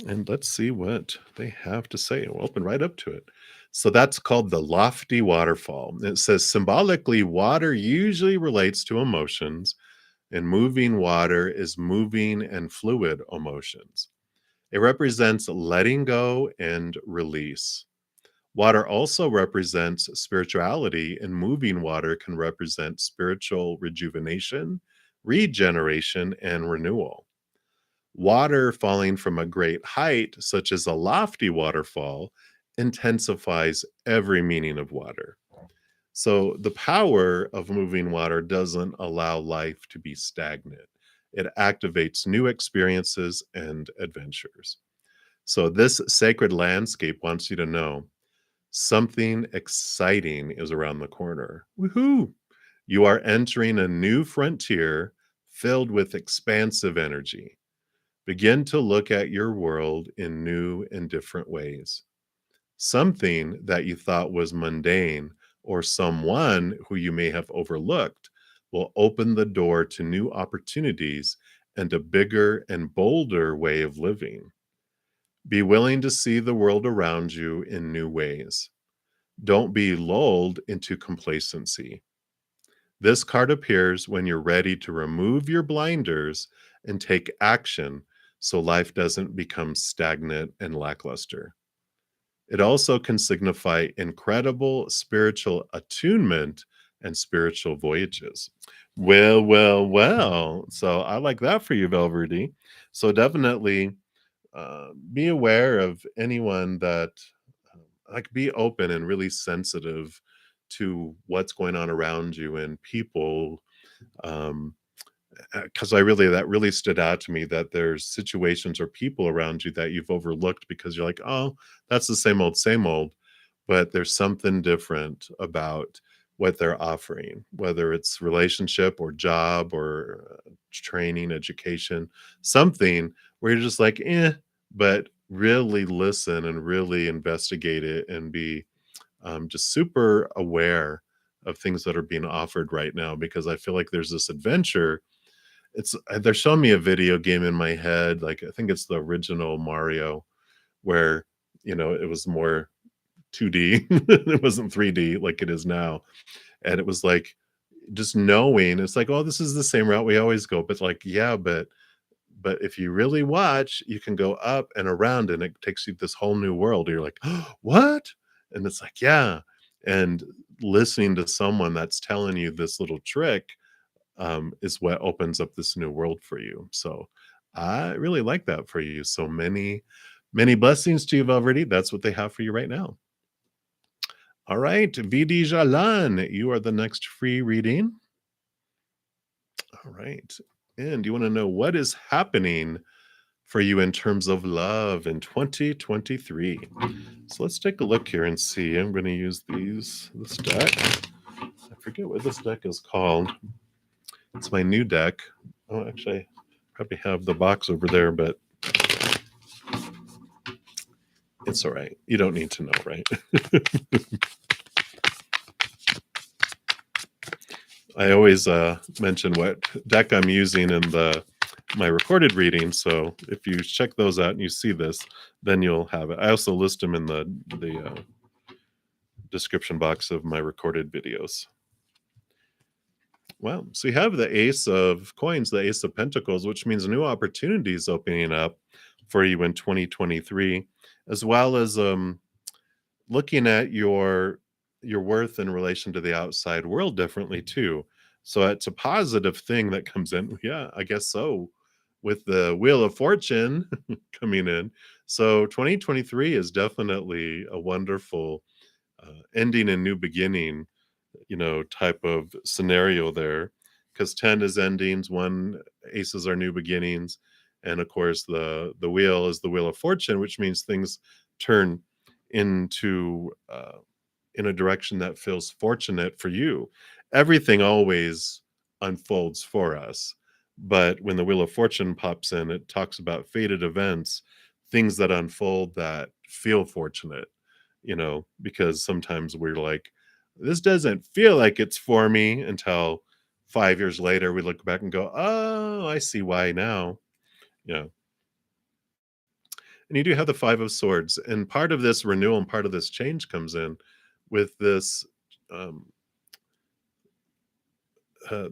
And let's see what they have to say. We'll open right up to it. So that's called the Lofty Waterfall. It says symbolically, water usually relates to emotions, and moving water is moving and fluid emotions. It represents letting go and release. Water also represents spirituality, and moving water can represent spiritual rejuvenation, regeneration, and renewal. Water falling from a great height, such as a lofty waterfall, intensifies every meaning of water. So, the power of moving water doesn't allow life to be stagnant. It activates new experiences and adventures. So, this sacred landscape wants you to know something exciting is around the corner. Woohoo! You are entering a new frontier filled with expansive energy. Begin to look at your world in new and different ways. Something that you thought was mundane or someone who you may have overlooked will open the door to new opportunities and a bigger and bolder way of living. Be willing to see the world around you in new ways. Don't be lulled into complacency. This card appears when you're ready to remove your blinders and take action so life doesn't become stagnant and lackluster. It also can signify incredible spiritual attunement and spiritual voyages. Well, well, well. So I like that for you, Velvety. So definitely be aware of anyone that, like, be open and really sensitive to what's going on around you and people. Um, because that really stood out to me that there's situations or people around you that you've overlooked because you're like, oh, that's the same old. But there's something different about what they're offering, whether it's relationship or job or training, education, something where you're just like, but really listen and really investigate it and be just super aware of things that are being offered right now because I feel like there's this adventure. They're showing me a video game in my head, like, I think it's the original Mario where, it was more 2D. It wasn't 3D like it is now, and it was, like, just knowing it's like, "Oh, this is the same route we always go," but, like, yeah, but if you really watch, you can go up and around, and it takes you this whole new world. You're like, "What?" And it's like, "Yeah." And listening to someone that's telling you this little trick is what opens up this new world for you. So I really like that for you. So many blessings to you, Valverde. That's what they have for you right now. All right, VD Jalan, you are the next free reading. All right. And you want to know what is happening for you in terms of love in 2023. So let's take a look here and see. I'm going to use this deck. I forget what this deck is called. It's my new deck. Oh, actually, I probably have the box over there, but it's all right. You don't need to know, right? I always mention what deck I'm using in my recorded reading. So if you check those out and you see this, then you'll have it. I also list them in the description box of my recorded videos. Well, so you have the Ace of Coins, the Ace of Pentacles, which means new opportunities opening up for you in 2023, as well as looking at your worth in relation to the outside world differently too. So it's a positive thing that comes in. Yeah, I guess so. With the Wheel of Fortune coming in. So 2023 is definitely a wonderful ending and new beginning, type of scenario there. Because 10 is endings, one aces are new beginnings, and of course the wheel is the Wheel of Fortune, which means things turn into in a direction that feels fortunate for you. Everything always unfolds for us, but when the Wheel of Fortune pops in, it talks about fated events, things that unfold that feel fortunate, because sometimes we're like, this doesn't feel like it's for me until 5 years later we look back and go, oh, I see why now. Yeah. And you do have the Five of Swords, and part of this renewal and part of this change comes in with um,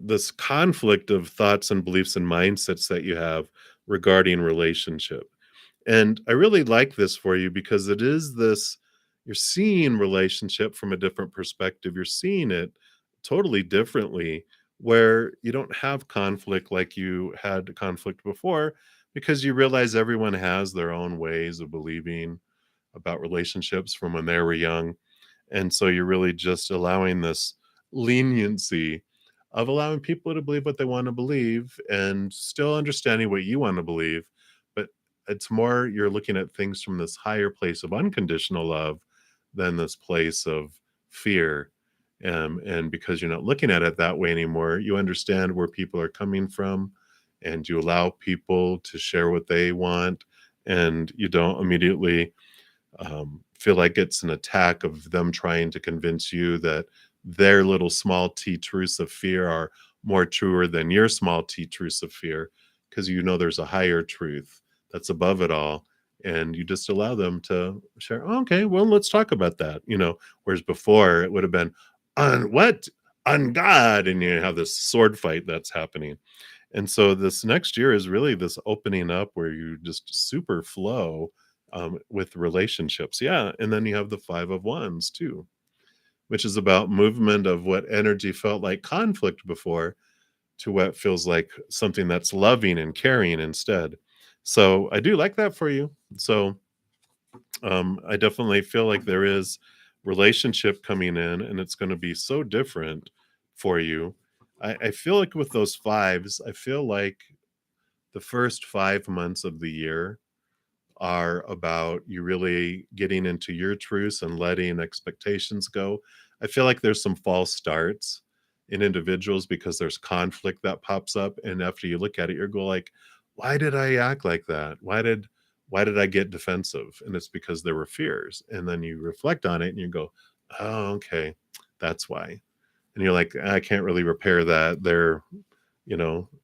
this conflict of thoughts and beliefs and mindsets that you have regarding relationship. And I really like this for you because it is this, you're seeing relationship from a different perspective. You're seeing it totally differently, where you don't have conflict like you had conflict before because you realize everyone has their own ways of believing about relationships from when they were young. And so you're really just allowing this leniency of allowing people to believe what they want to believe and still understanding what you want to believe. But it's more, you're looking at things from this higher place of unconditional love than this place of fear. And because you're not looking at it that way anymore, you understand where people are coming from and you allow people to share what they want. And you don't immediately feel like it's an attack of them trying to convince you that their little small t truths of fear are more truer than your small t truths of fear. because you know there's a higher truth that's above it all, and you just allow them to share. "Oh, okay, well, let's talk about that." Whereas before it would have been on what on God, and you have this sword fight that's happening. And so this next year is really this opening up where you just super flow with relationships. Yeah. And then you have the Five of Wands too, which is about movement of what energy felt like conflict before to what feels like something that's loving and caring instead. So I do like that for you. So I definitely feel like there is relationship coming in, and it's going to be so different for you. I feel like with those fives, I feel like the first 5 months of the year are about you really getting into your truths and letting expectations go. I feel like there's some false starts in individuals because there's conflict that pops up, and after you look at it, you're go like, "Why did I act like that? Why did I get defensive?" And it's because there were fears. And then you reflect on it and you go, "Oh, okay, that's why." And you're like, "I can't really repair that.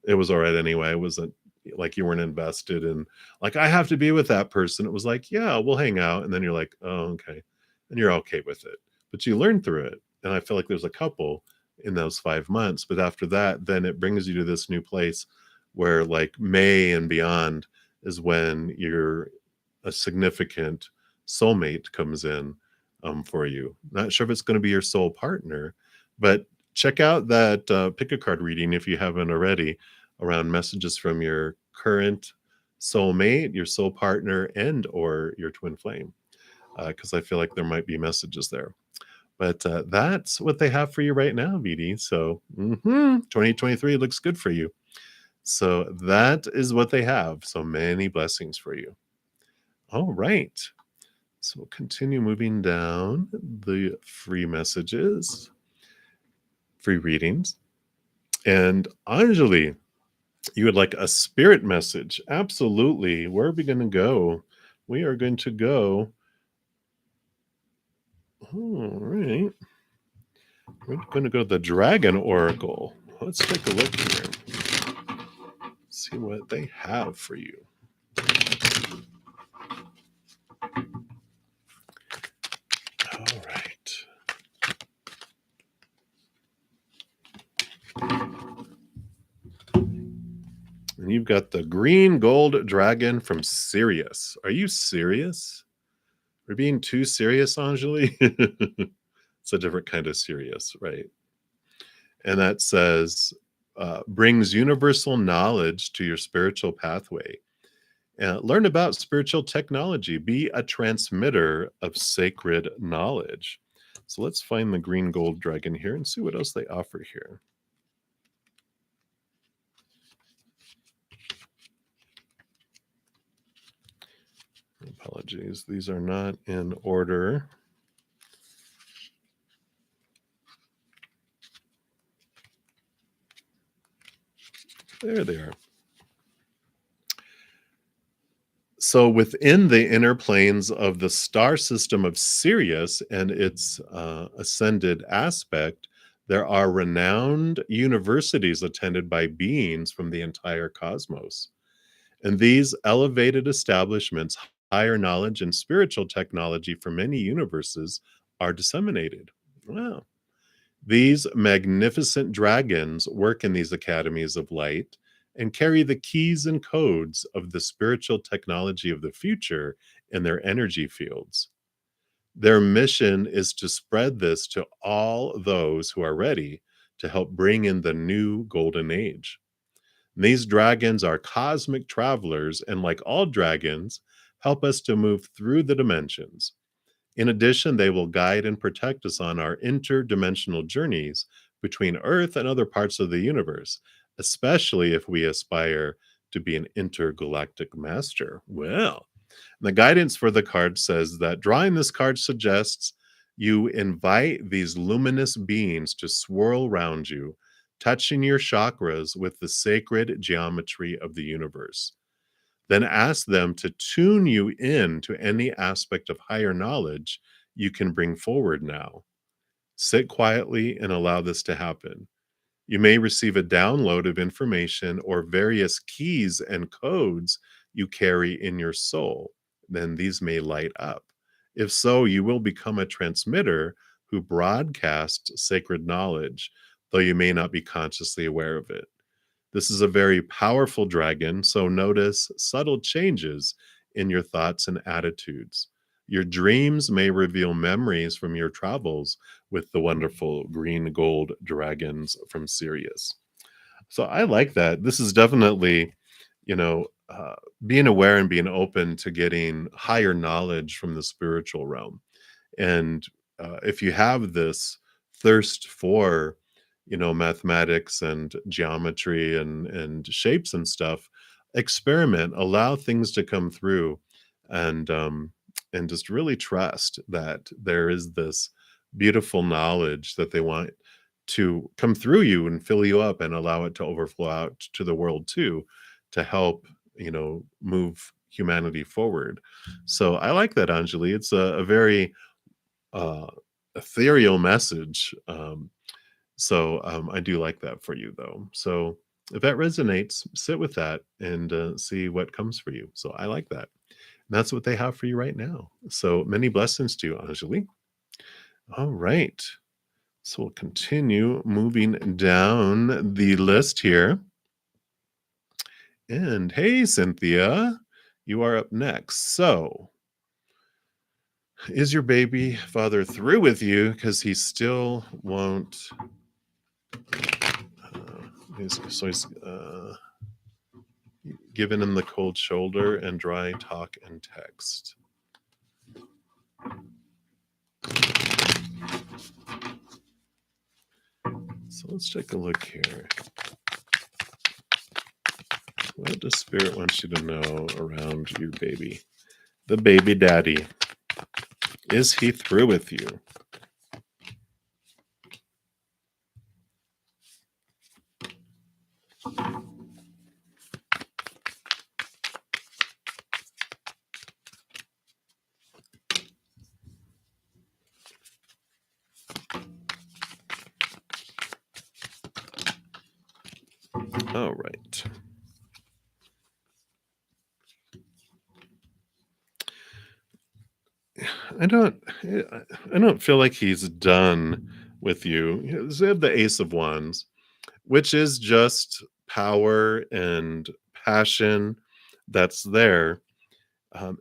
It was all right anyway. It wasn't like you weren't invested in, like, I have to be with that person." It was like, "Yeah, we'll hang out." And then you're like, "Oh, okay." And you're okay with it. But you learn through it. And I feel like there's a couple in those 5 months. But after that, then it brings you to this new place where, like, May and beyond is when you're a significant soulmate comes in for you. Not sure if it's going to be your soul partner, but check out that pick a card reading if you haven't already, around messages from your current soulmate, your soul partner, and or your twin flame, because I feel like there might be messages there. But that's what they have for you right now, VD. So 2023 looks good for you. So that is what they have. So many blessings for you. All right. So we'll continue moving down the free messages, free readings. And Anjali, you would like a spirit message? Absolutely. Where are we going to go? We are going to go. All right. We're going to go to the Dragon Oracle. Let's take a look here. See what they have for you. All right. And you've got the green gold dragon from Sirius. Are you serious? We're being too serious, Anjali? It's a different kind of serious, right? And that says, brings universal knowledge to your spiritual pathway. Learn about spiritual technology. Be a transmitter of sacred knowledge. So let's find the green gold dragon here and see what else they offer here. Apologies, these are not in order. There they are. So within the inner planes of the star system of Sirius and its ascended aspect, there are renowned universities attended by beings from the entire cosmos. And these elevated establishments, higher knowledge and spiritual technology for many universes are disseminated. Wow. These magnificent dragons work in these academies of light and carry the keys and codes of the spiritual technology of the future in their energy fields. Their mission is to spread this to all those who are ready to help bring in the new golden age. These dragons are cosmic travelers, and like all dragons, help us to move through the dimensions. In addition, they will guide and protect us on our interdimensional journeys between Earth and other parts of the universe, especially if we aspire to be an intergalactic master. Well, the guidance for the card says that drawing this card suggests you invite these luminous beings to swirl around you, touching your chakras with the sacred geometry of the universe. Then ask them to tune you in to any aspect of higher knowledge you can bring forward now. Sit quietly and allow this to happen. You may receive a download of information or various keys and codes you carry in your soul. Then these may light up. If so, you will become a transmitter who broadcasts sacred knowledge, though you may not be consciously aware of it. This is a very powerful dragon, so notice subtle changes in your thoughts and attitudes. Your dreams may reveal memories from your travels with the wonderful green gold dragons from Sirius. So I like that. This is definitely, you know, being aware and being open to getting higher knowledge from the spiritual realm. And if you have this thirst for, mathematics and geometry and shapes and stuff, experiment, allow things to come through, and just really trust that there is this beautiful knowledge that they want to come through you and fill you up and allow it to overflow out to the world too, to help move humanity forward. So I like that, Anjali. It's a very uh, ethereal message. I do like that for you, though. So if that resonates, sit with that and see what comes for you. So I like that. And that's what they have for you right now. So many blessings to you, Anjali. All right. So we'll continue moving down the list here. And hey, Cynthia, you are up next. So, is your baby father through with you because he still won't he's giving him the cold shoulder and dry talk and text. So let's take a look here. What does Spirit want you to know around your baby? The baby daddy. Is he through with you? All right. I don't I don't feel like he's done with you. They have the Ace of Wands, which is just power and passion that's there.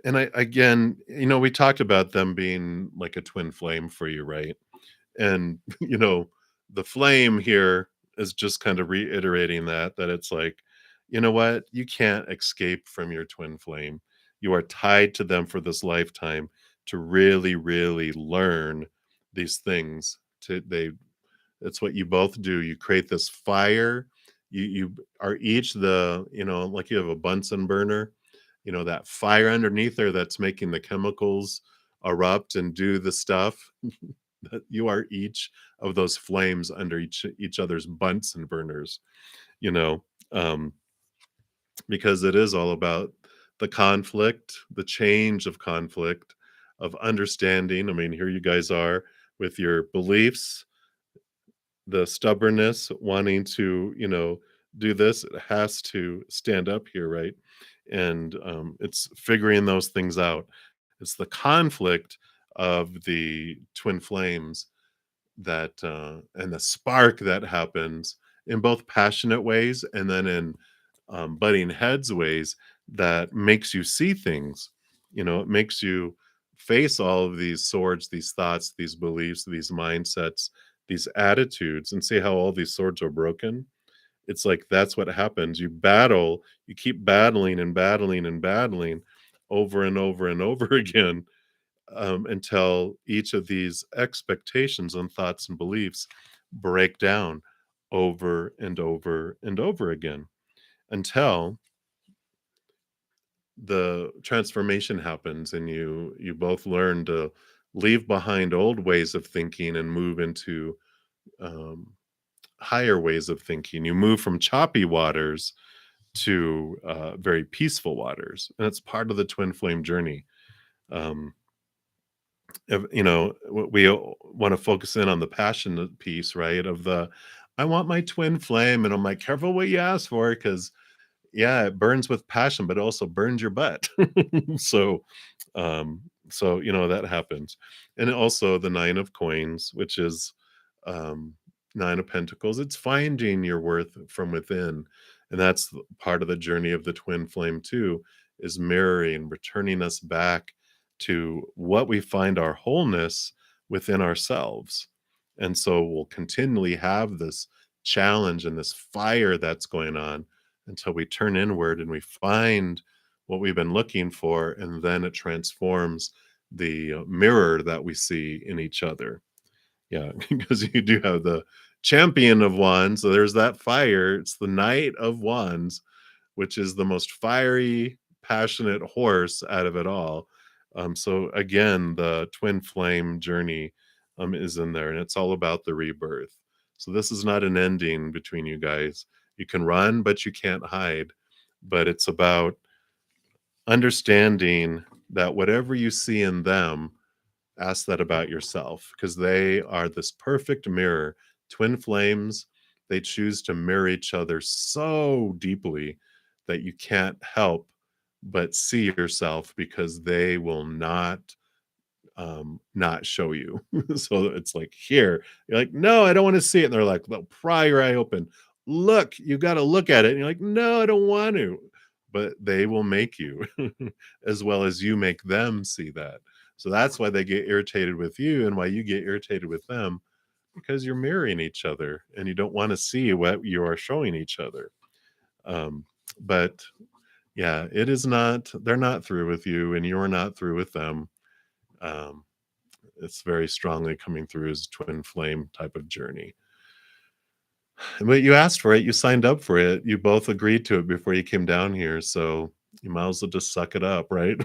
And I again, we talked about them being like a twin flame for you, right? And the flame here is just kind of reiterating that it's like, you know what, you can't escape from your twin flame. You are tied to them for this lifetime to really really learn these things. To they It's what you both do. You create this fire. You are each like you have a Bunsen burner, that fire underneath there that's making the chemicals erupt and do the stuff. That you are each of those flames under each other's Bunsen burners, you know, um, because it is all about the conflict, the change of conflict, of understanding. I mean, here you guys are with your beliefs, the stubbornness, wanting to, do this. It has to stand up here, right? And it's figuring those things out. It's the conflict of the twin flames that and the spark that happens in both passionate ways and then in butting heads ways that makes you see things. It makes you face all of these swords, these thoughts, these beliefs, these mindsets, these attitudes, and see how all these swords are broken. It's like that's what happens. You battle, you keep battling and battling and battling over and over and over again, until each of these expectations and thoughts and beliefs break down over and over and over again until the transformation happens and you both learn to leave behind old ways of thinking and move into um, higher ways of thinking. You move from choppy waters to very peaceful waters, and it's part of the twin flame journey. um, we want to focus in on the passion piece, right, of the I want my twin flame. And I'm like, careful what you ask for, because yeah, it burns with passion, but it also burns your butt. So, that happens. And also the 9 of coins, which is, um, 9 of pentacles. It's finding your worth from within, and that's part of the journey of the twin flame too, is mirroring, returning us back to what we find our wholeness within ourselves. And so we'll continually have this challenge and this fire that's going on until we turn inward and we find what we've been looking for, and then it transforms the mirror that we see in each other. Yeah, because you do have the champion of wands, so there's that fire. It's the knight of wands, which is the most fiery, passionate horse out of it all. So again, the twin flame journey is in there, and it's all about the rebirth. So this is not an ending between you guys. You can run, but you can't hide. But it's about understanding that whatever you see in them, ask that about yourself, because they are this perfect mirror. Twin flames, they choose to mirror each other so deeply that you can't help but see yourself, because they will not show you. So it's like, here, you're like, no, I don't want to see it. And they're like, they'll pry your eye open. Look, you got to look at it. And you're like, no, I don't want to. But they will make you, as well as you make them see that. So that's why they get irritated with you and why you get irritated with them, because you're mirroring each other and you don't want to see what you are showing each other. Um, but yeah, it is not, they're not through with you and you're not through with them. Um, it's very strongly coming through as twin flame type of journey. But you asked for it, you signed up for it, you both agreed to it before you came down here, so you might as well just suck it up, right?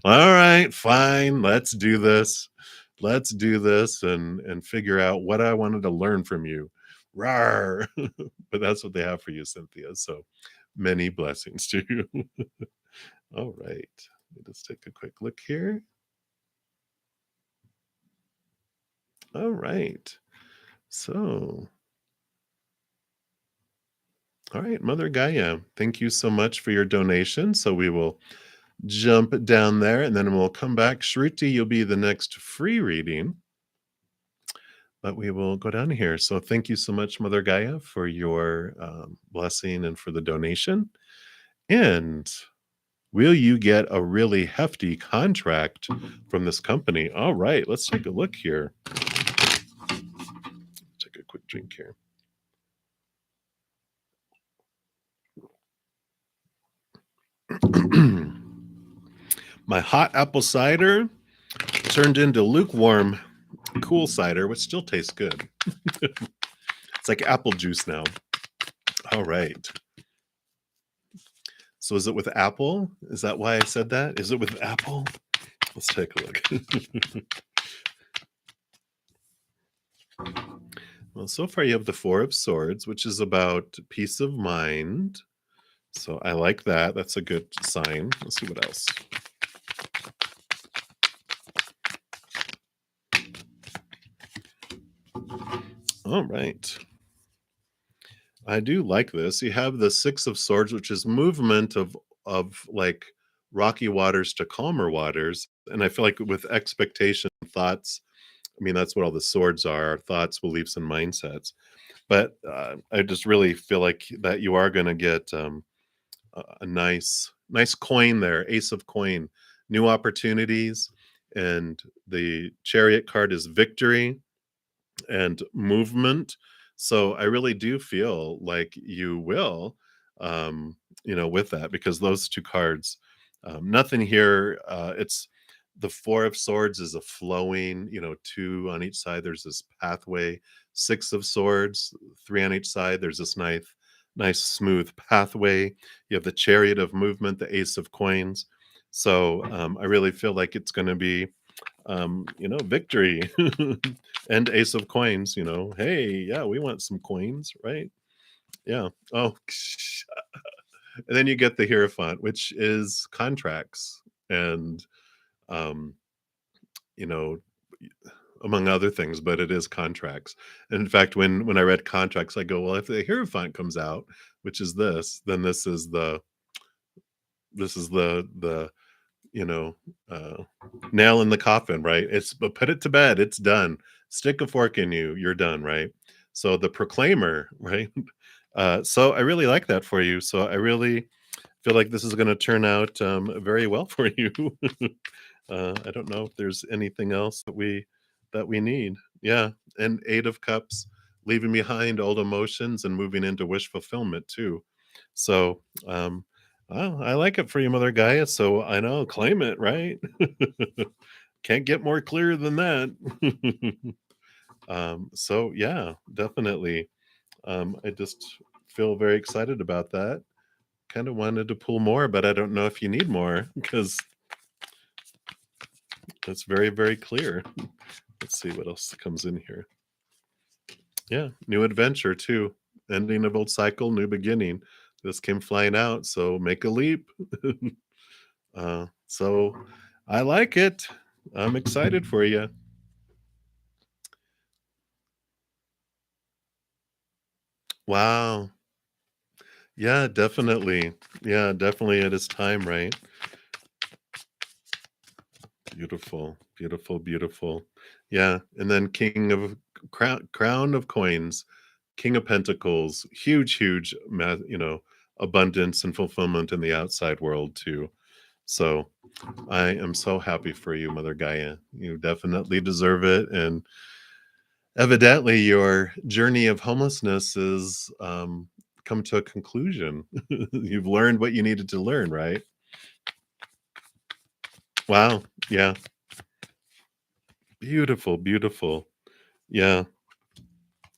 All right, fine, let's do this. Let's do this and figure out what I wanted to learn from you. Rawr. But that's what they have for you, Cynthia. So many blessings to you. All right. Let me just take a quick look here. All right. So, all right, Mother Gaia, thank you so much for your donation. So we will jump down there and then we'll come back. Shruti, you'll be the next free reading, but we will go down here. So thank you so much, Mother Gaia, for your blessing and for the donation. And will you get a really hefty contract from this company? All right, let's take a look here. Take a quick drink here. My hot apple cider turned into lukewarm, cool cider, which still tastes good. It's like apple juice now. All right. So is it with apple? Is that why I said that? Is it with apple? Let's take a look. Well, so far you have the Four of Swords, which is about peace of mind. So I like that. That's a good sign. Let's see what else. All right. I do like this. You have the Six of Swords, which is movement of like rocky waters to calmer waters. And I feel like with expectation, thoughts, I mean, that's what all the swords are, thoughts, beliefs, and mindsets. But I just really feel like that you are going to get a nice coin there, ace of coin, new opportunities. And the chariot card is victory and movement. So I really do feel like you will, with that, because those two cards, nothing here. It's the Four of Swords is a flowing, two on each side. There's this pathway. Six of Swords, three on each side. There's this nice smooth pathway. You have the Chariot of movement, the Ace of coins. So I really feel like it's going to be victory and ace of coins, hey, yeah, we want some coins, right? Yeah. Oh, and then you get the Hierophant, which is contracts and, um, you know, among other things, but it is contracts. And in fact, when I read contracts, I go, well, if the Hierophant comes out, which is this, then this is the you know uh, nail in the coffin, right? It's but put it to bed. It's done. Stick a fork in you. You're done, right? So the Proclaimer, right? So I really like that for you. So I really feel like this is going to turn out very well for you. I don't know if there's anything else that we need. Yeah, and Eight of Cups, leaving behind old emotions and moving into wish fulfillment too. So, well, I like it for you, Mother Gaia. So I know, claim it, right? Can't get more clear than that. So yeah, definitely. I just feel very excited about that. Kind of wanted to pull more, but I don't know if you need more because it's very, very clear. Let's see what else comes in here. Yeah, new adventure too. Ending of old cycle, new beginning. This came flying out, so make a leap. So I like it. I'm excited for you. Wow. Yeah, definitely. Yeah, definitely it is time, right? Beautiful, beautiful, beautiful. Yeah, and then King of Crown of Coins, King of Pentacles, huge, huge, abundance and fulfillment in the outside world too. So I am so happy for you, Mother Gaia. You definitely deserve it, and evidently your journey of homelessness is come to a conclusion. You've learned what you needed to learn, right? Wow. Yeah. Beautiful, beautiful. Yeah.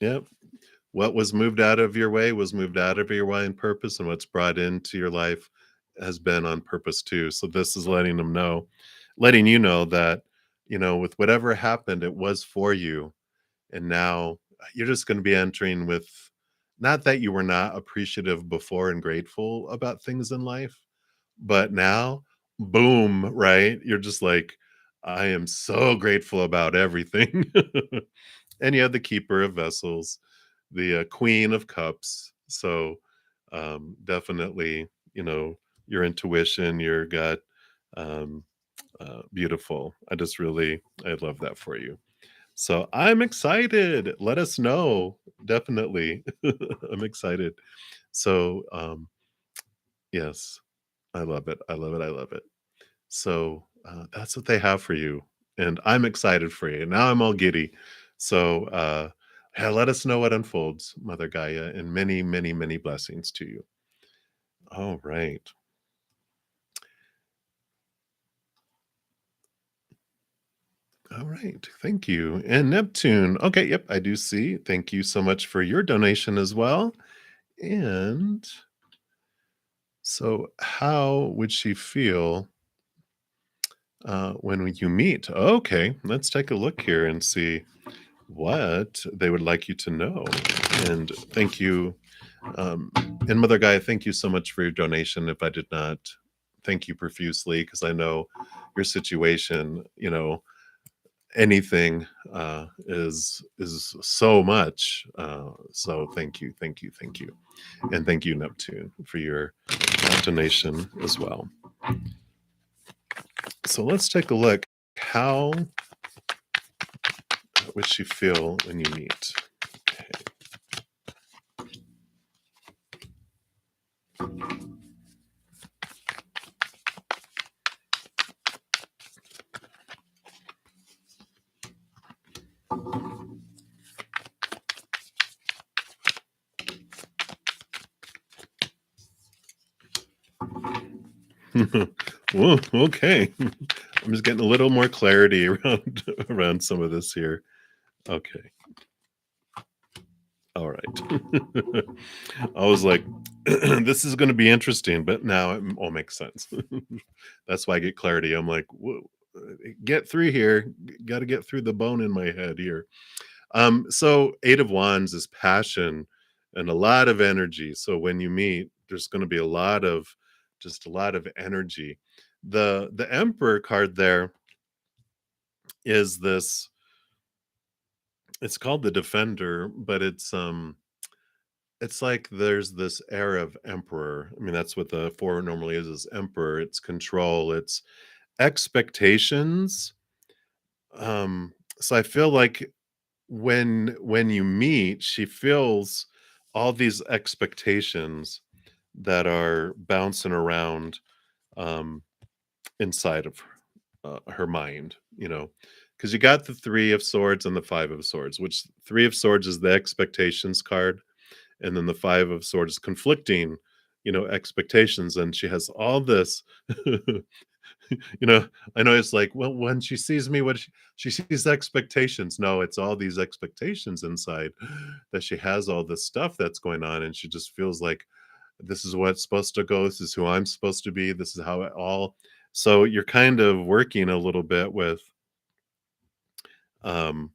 Yep. What was moved out of your way was moved out of your way on purpose, and what's brought into your life has been on purpose too. So this is letting you know that, with whatever happened, it was for you. And now you're just going to be entering with, not that you were not appreciative before and grateful about things in life, but now, boom, right? You're just like, I am so grateful about everything. And you have the Keeper of Vessels, the Queen of Cups. So definitely, your intuition, your gut, um, beautiful. I love that for you. So I'm excited. Let us know. Definitely. I'm excited. So yes, I love it. I love it. I love it. So that's what they have for you. And I'm excited for you. Now I'm all giddy. So yeah, let us know what unfolds, Mother Gaia, and many, many, many blessings to you. All right. All right. Thank you. And Neptune. Okay. Yep. I do see. Thank you so much for your donation as well. And so, how would she feel when you meet? Okay. Let's take a look here and see what they would like you to know. And thank you. And Mother Guy, thank you so much for your donation. If I did not thank you profusely, because I know your situation, anything is so much. So thank you, thank you, thank you. And thank you, Neptune, for your donation as well. So let's take a look. How would she feel when you meet? Well, okay. I'm just getting a little more clarity around some of this here. Okay. All right. I was like, this is going to be interesting, but now it all makes sense. That's why I get clarity. I'm like, whoa, get through here. Got to get through the bone in my head here. So Eight of Wands is passion and a lot of energy. So when you meet, there's going to be just a lot of energy. The Emperor card there is this. It's called the Defender, but it's like there's this air of emperor. I mean, that's what the 4 normally is emperor. It's control, it's expectations. So I feel like when you meet, she feels all these expectations that are bouncing around, um, inside of her mind, because you got the 3 of swords and the 5 of swords, which 3 of swords is the expectations card, and then the 5 of swords is conflicting, expectations, and she has all this. You know, I know it's like, well, when she sees me, she sees expectations. No, it's all these expectations inside that she has all this stuff that's going on, and she just feels like this is what's supposed to go. This is who I'm supposed to be. This is how it all. So you're kind of working a little bit with um,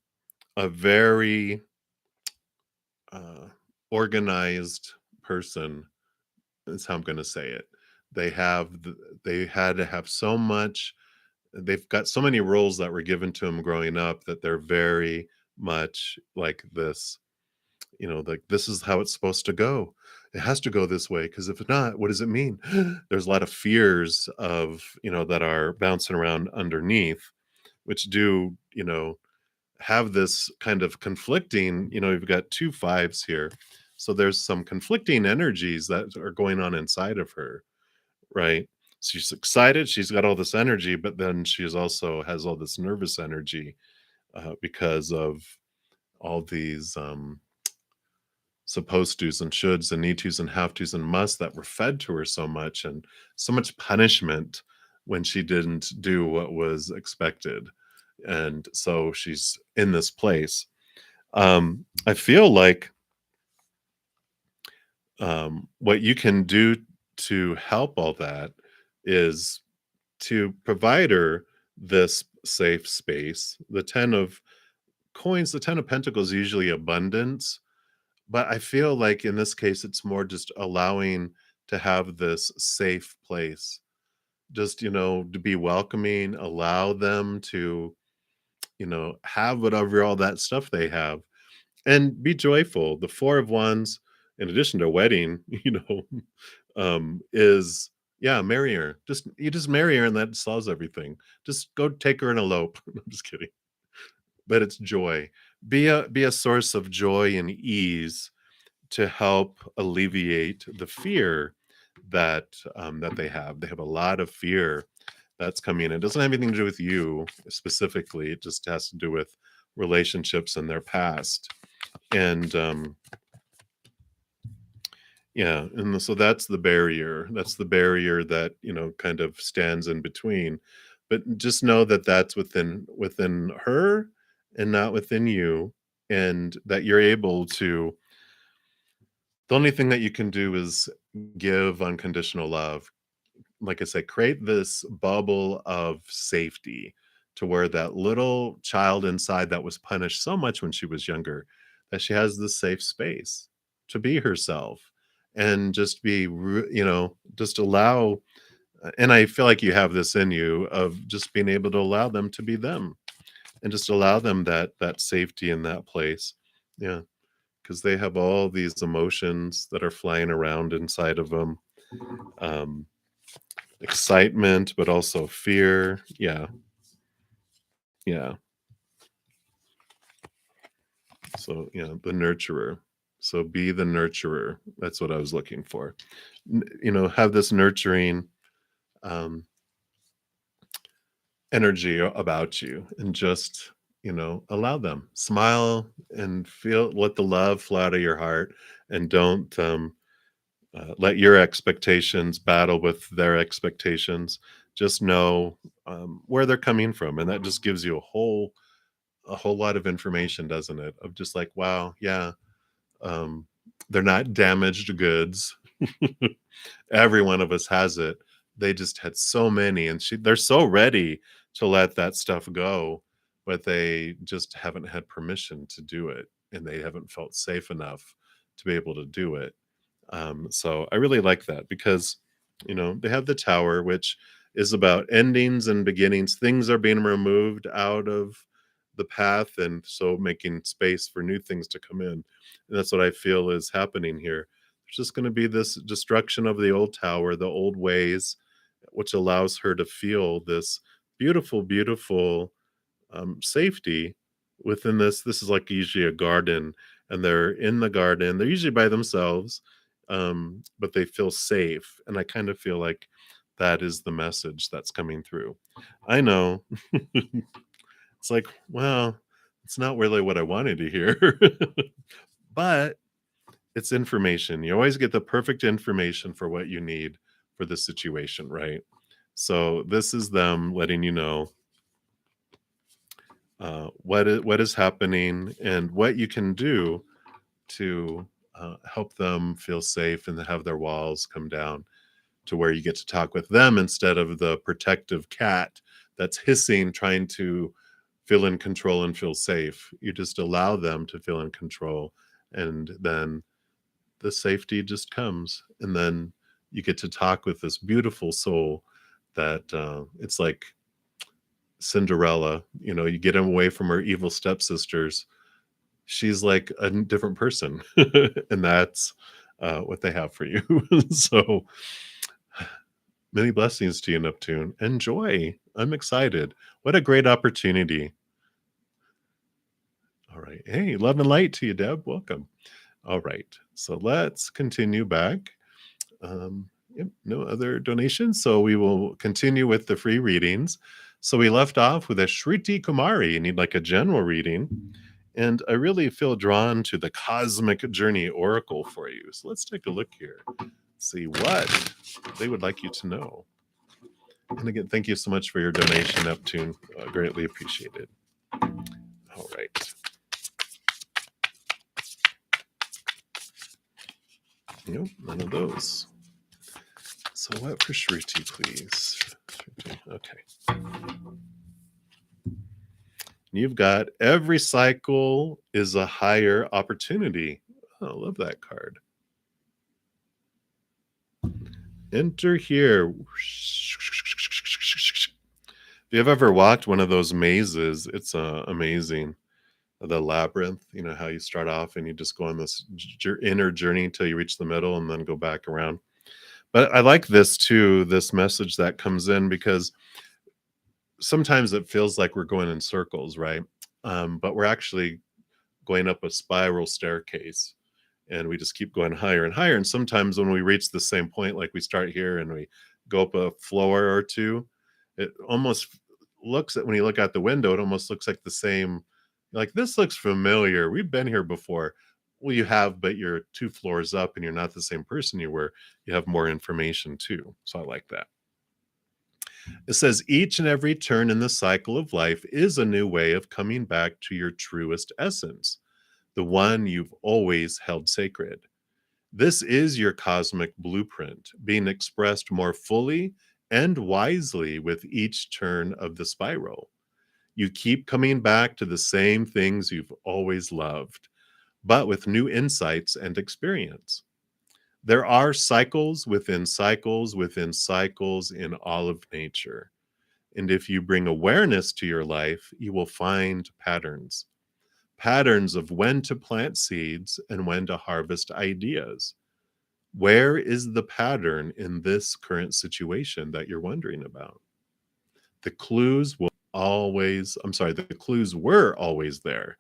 a very uh, organized person. Is how I'm going to say it. They have they had to have so much. They've got so many roles that were given to them growing up that they're very much like this. Like this is how it's supposed to go. It has to go this way because if not, what does it mean? There's a lot of fears of that are bouncing around underneath, which do have this kind of conflicting. You've got two fives here, so there's some conflicting energies that are going on inside of her, right? She's excited, she's got all this energy, but then she's also has all this nervous energy because of all these supposed tos and shoulds and need tos and have tos and musts that were fed to her so much, and so much punishment when she didn't do what was expected. And so she's in this place. I feel like what you can do to help all that is to provide her this safe space. The 10 of coins, the 10 of pentacles, usually abundance. But I feel like in this case, it's more just allowing to have this safe place. Just, to be welcoming, allow them to, have whatever all that stuff they have and be joyful. The 4 of wands, in addition to wedding, is yeah, marry her. You just marry her and that solves everything. Just go take her and elope. I'm just kidding. But it's joy. Be a source of joy and ease to help alleviate the fear that they have. They have a lot of fear that's coming in. It doesn't have anything to do with you specifically. It just has to do with relationships in their past. And yeah, and so that's the barrier. That's the barrier that, kind of stands in between. But just know that that's within her and not within you, and that you're able to the only thing that you can do is give unconditional love. Like I said, create this bubble of safety to where that little child inside that was punished so much when she was younger, that she has this safe space to be herself and just just allow. And I feel like you have this in you of just being able to allow them to be them and just allow them that safety in that place. Yeah, because they have all these emotions that are flying around inside of them. Um, Excitement, but also fear. Yeah, yeah. So, the nurturer. So be the nurturer. That's what I was looking for. Have this nurturing um, energy about you and just, allow them. Smile and feel, let the love flow out of your heart, and don't let your expectations battle with their expectations. Just know where they're coming from, and that just gives you a whole lot of information, doesn't it? Of just like, wow, yeah, um, they're not damaged goods. Every one of us has it. They just had so many, and they're so ready to let that stuff go, but they just haven't had permission to do it, and they haven't felt safe enough to be able to do it. So I really like that because, they have the tower, which is about endings and beginnings. Things are being removed out of the path, and so making space for new things to come in. And that's what I feel is happening here. There's just going to be this destruction of the old tower, the old ways, which allows her to feel this beautiful, beautiful safety within this. This is like usually a garden, and they're in the garden. They're usually by themselves, but they feel safe. And I kind of feel like that is the message that's coming through. I know. It's like, well, it's not really what I wanted to hear, but it's information. You always get the perfect information for what you need for the situation, right? So this is them letting you know what is happening and what you can do to help them feel safe and have their walls come down to where you get to talk with them instead of the protective cat that's hissing, trying to feel in control and feel safe. You just allow them to feel in control, and then the safety just comes. And then you get to talk with this beautiful soul that it's like Cinderella. You know, you get him away from her evil stepsisters. She's like a different person, and that's what they have for you. So many blessings to you, Neptune. Enjoy. I'm excited. What a great opportunity. All right. Hey, love and light to you, Deb. Welcome. All right. So let's continue back. Yep, no other donations. So we will continue with the free readings. So we left off with a Shriti Kumari. You need like a general reading. And I really feel drawn to the Cosmic Journey Oracle for you. So let's take a look here. See what they would like you to know. And again, thank you so much for your donation, Neptune. Greatly appreciated. All right. Nope, none of those. So what for Shruti, please? Shruti, okay. You've got every cycle is a higher opportunity. Oh, I love that card. Enter here. If you've ever walked one of those mazes, it's amazing. The labyrinth, you know, how you start off and you just go on this inner journey until you reach the middle and then go back around. But I like this too, this message that comes in, because sometimes it feels like we're going in circles, right? But we're actually going up a spiral staircase, and we just keep going higher and higher. And sometimes when we reach the same point, like we start here and we go up a floor or two, it almost looks at, when you look out the window, it almost looks like the same. Like, this looks familiar. We've been here before. Well, you have, but you're 2 floors up and you're not the same person you were. You have more information too. So I like that. It says each and every turn in the cycle of life is a new way of coming back to your truest essence, the one you've always held sacred. This is your cosmic blueprint, being expressed more fully and wisely with each turn of the spiral. You keep coming back to the same things you've always loved, but with new insights and experience. There are cycles within cycles within cycles in all of nature. And if you bring awareness to your life, you will find patterns of when to plant seeds and when to harvest ideas. Where is the pattern in this current situation that you're wondering about? The clues will always, the clues were always there.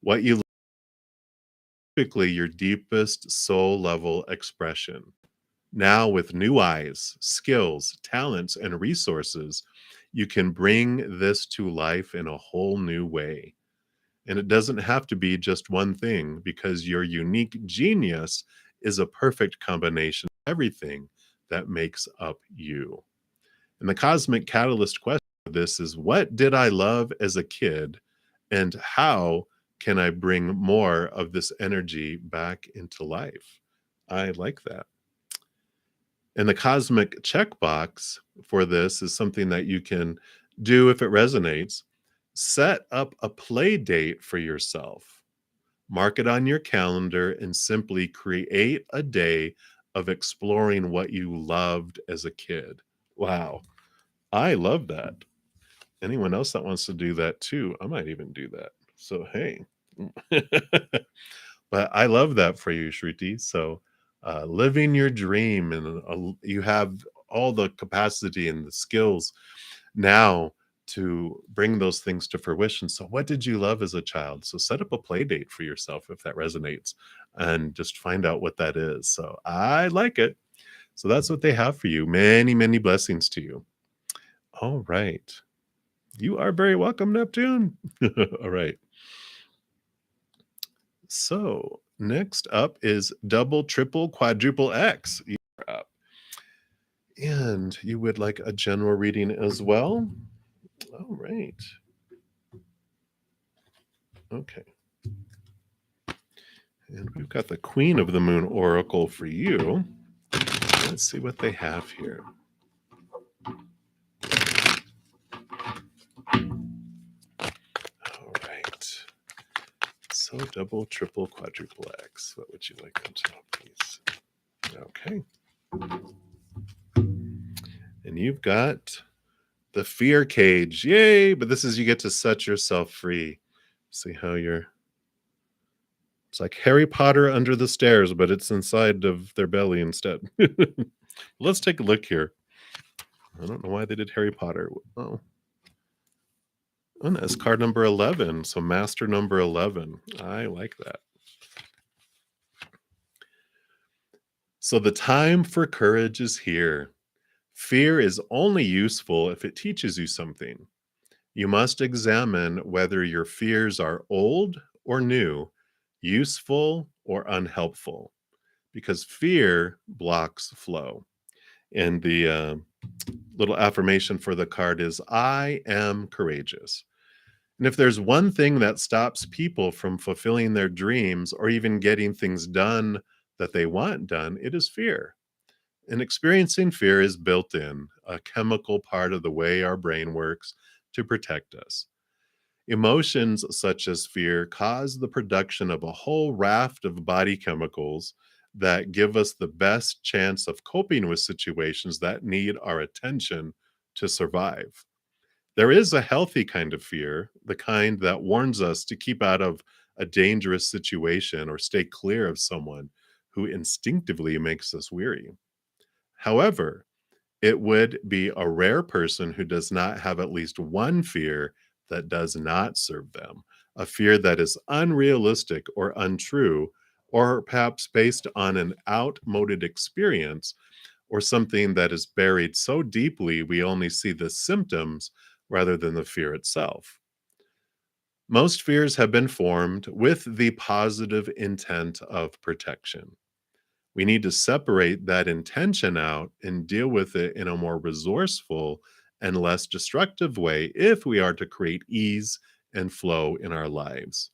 What you typically your deepest soul level expression. Now, with new eyes, skills, talents, and resources, you can bring this to life in a whole new way. And it doesn't have to be just one thing, because your unique genius is a perfect combination of everything that makes up you. And the cosmic catalyst question of this is, what did I love as a kid? And how can I bring more of this energy back into life? I like that. And the cosmic checkbox for this is something that you can do if it resonates. Set up a play date for yourself. Mark it on your calendar and simply create a day of exploring what you loved as a kid. Wow. I love that. Anyone else that wants to do that too, I might even do that. So, hey. But I love that for you, Shruti. So, living your dream, and you have all the capacity and the skills now to bring those things to fruition. So, what did you love as a child? So, set up a play date for yourself if that resonates and just find out what that is. So, I like it. So, that's what they have for you. Many, many blessings to you. All right. You are very welcome, Neptune. All right. So, next up is double, triple, quadruple X. You're up. And you would like a general reading as well? All right. Okay. And we've got the Queen of the Moon Oracle for you. Let's see what they have here. All right. So double, triple, quadruple X. What would you like them to know, please? Okay. And you've got the fear cage. Yay! But this is you get to set yourself free. See how you're... It's like Harry Potter under the stairs, but it's inside of their belly instead. Let's take a look here. I don't know why they did Harry Potter. Oh, and that's card number 11. So master number 11. I like that. So the time for courage is here. Fear is only useful if it teaches you something. You must examine whether your fears are old or new, useful or unhelpful, because fear blocks flow. And the little affirmation for the card is, I am courageous. And if there's one thing that stops people from fulfilling their dreams or even getting things done that they want done, it is fear. And experiencing fear is built in, a chemical part of the way our brain works to protect us. Emotions such as fear cause the production of a whole raft of body chemicals that give us the best chance of coping with situations that need our attention to survive. There is a healthy kind of fear, the kind that warns us to keep out of a dangerous situation or stay clear of someone who instinctively makes us weary. However, it would be a rare person who does not have at least one fear that does not serve them, a fear that is unrealistic or untrue, or perhaps based on an outmoded experience or something that is buried so deeply we only see the symptoms rather than the fear itself. Most fears have been formed with the positive intent of protection. We need to separate that intention out and deal with it in a more resourceful and less destructive way if we are to create ease and flow in our lives.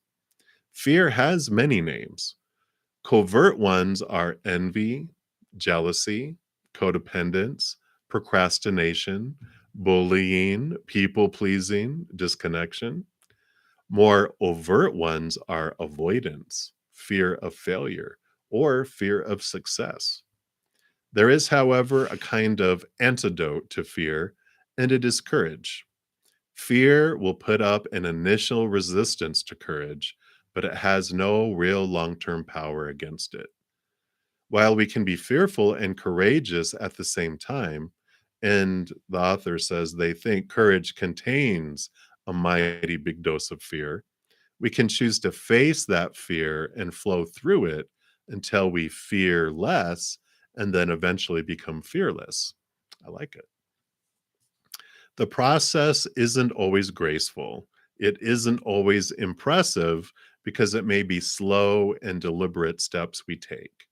Fear has many names. Covert ones are envy, jealousy, codependence, procrastination, bullying, people pleasing, disconnection. More overt ones are avoidance, fear of failure, or fear of success. There is, however, a kind of antidote to fear, and it is courage. Fear will put up an initial resistance to courage, but it has no real long term power against it. While we can be fearful and courageous at the same time, and the author says they think courage contains a mighty big dose of fear, we can choose to face that fear and flow through it until we fear less and then eventually become fearless. I like it. The process isn't always graceful. It isn't always impressive because it may be slow and deliberate steps we take.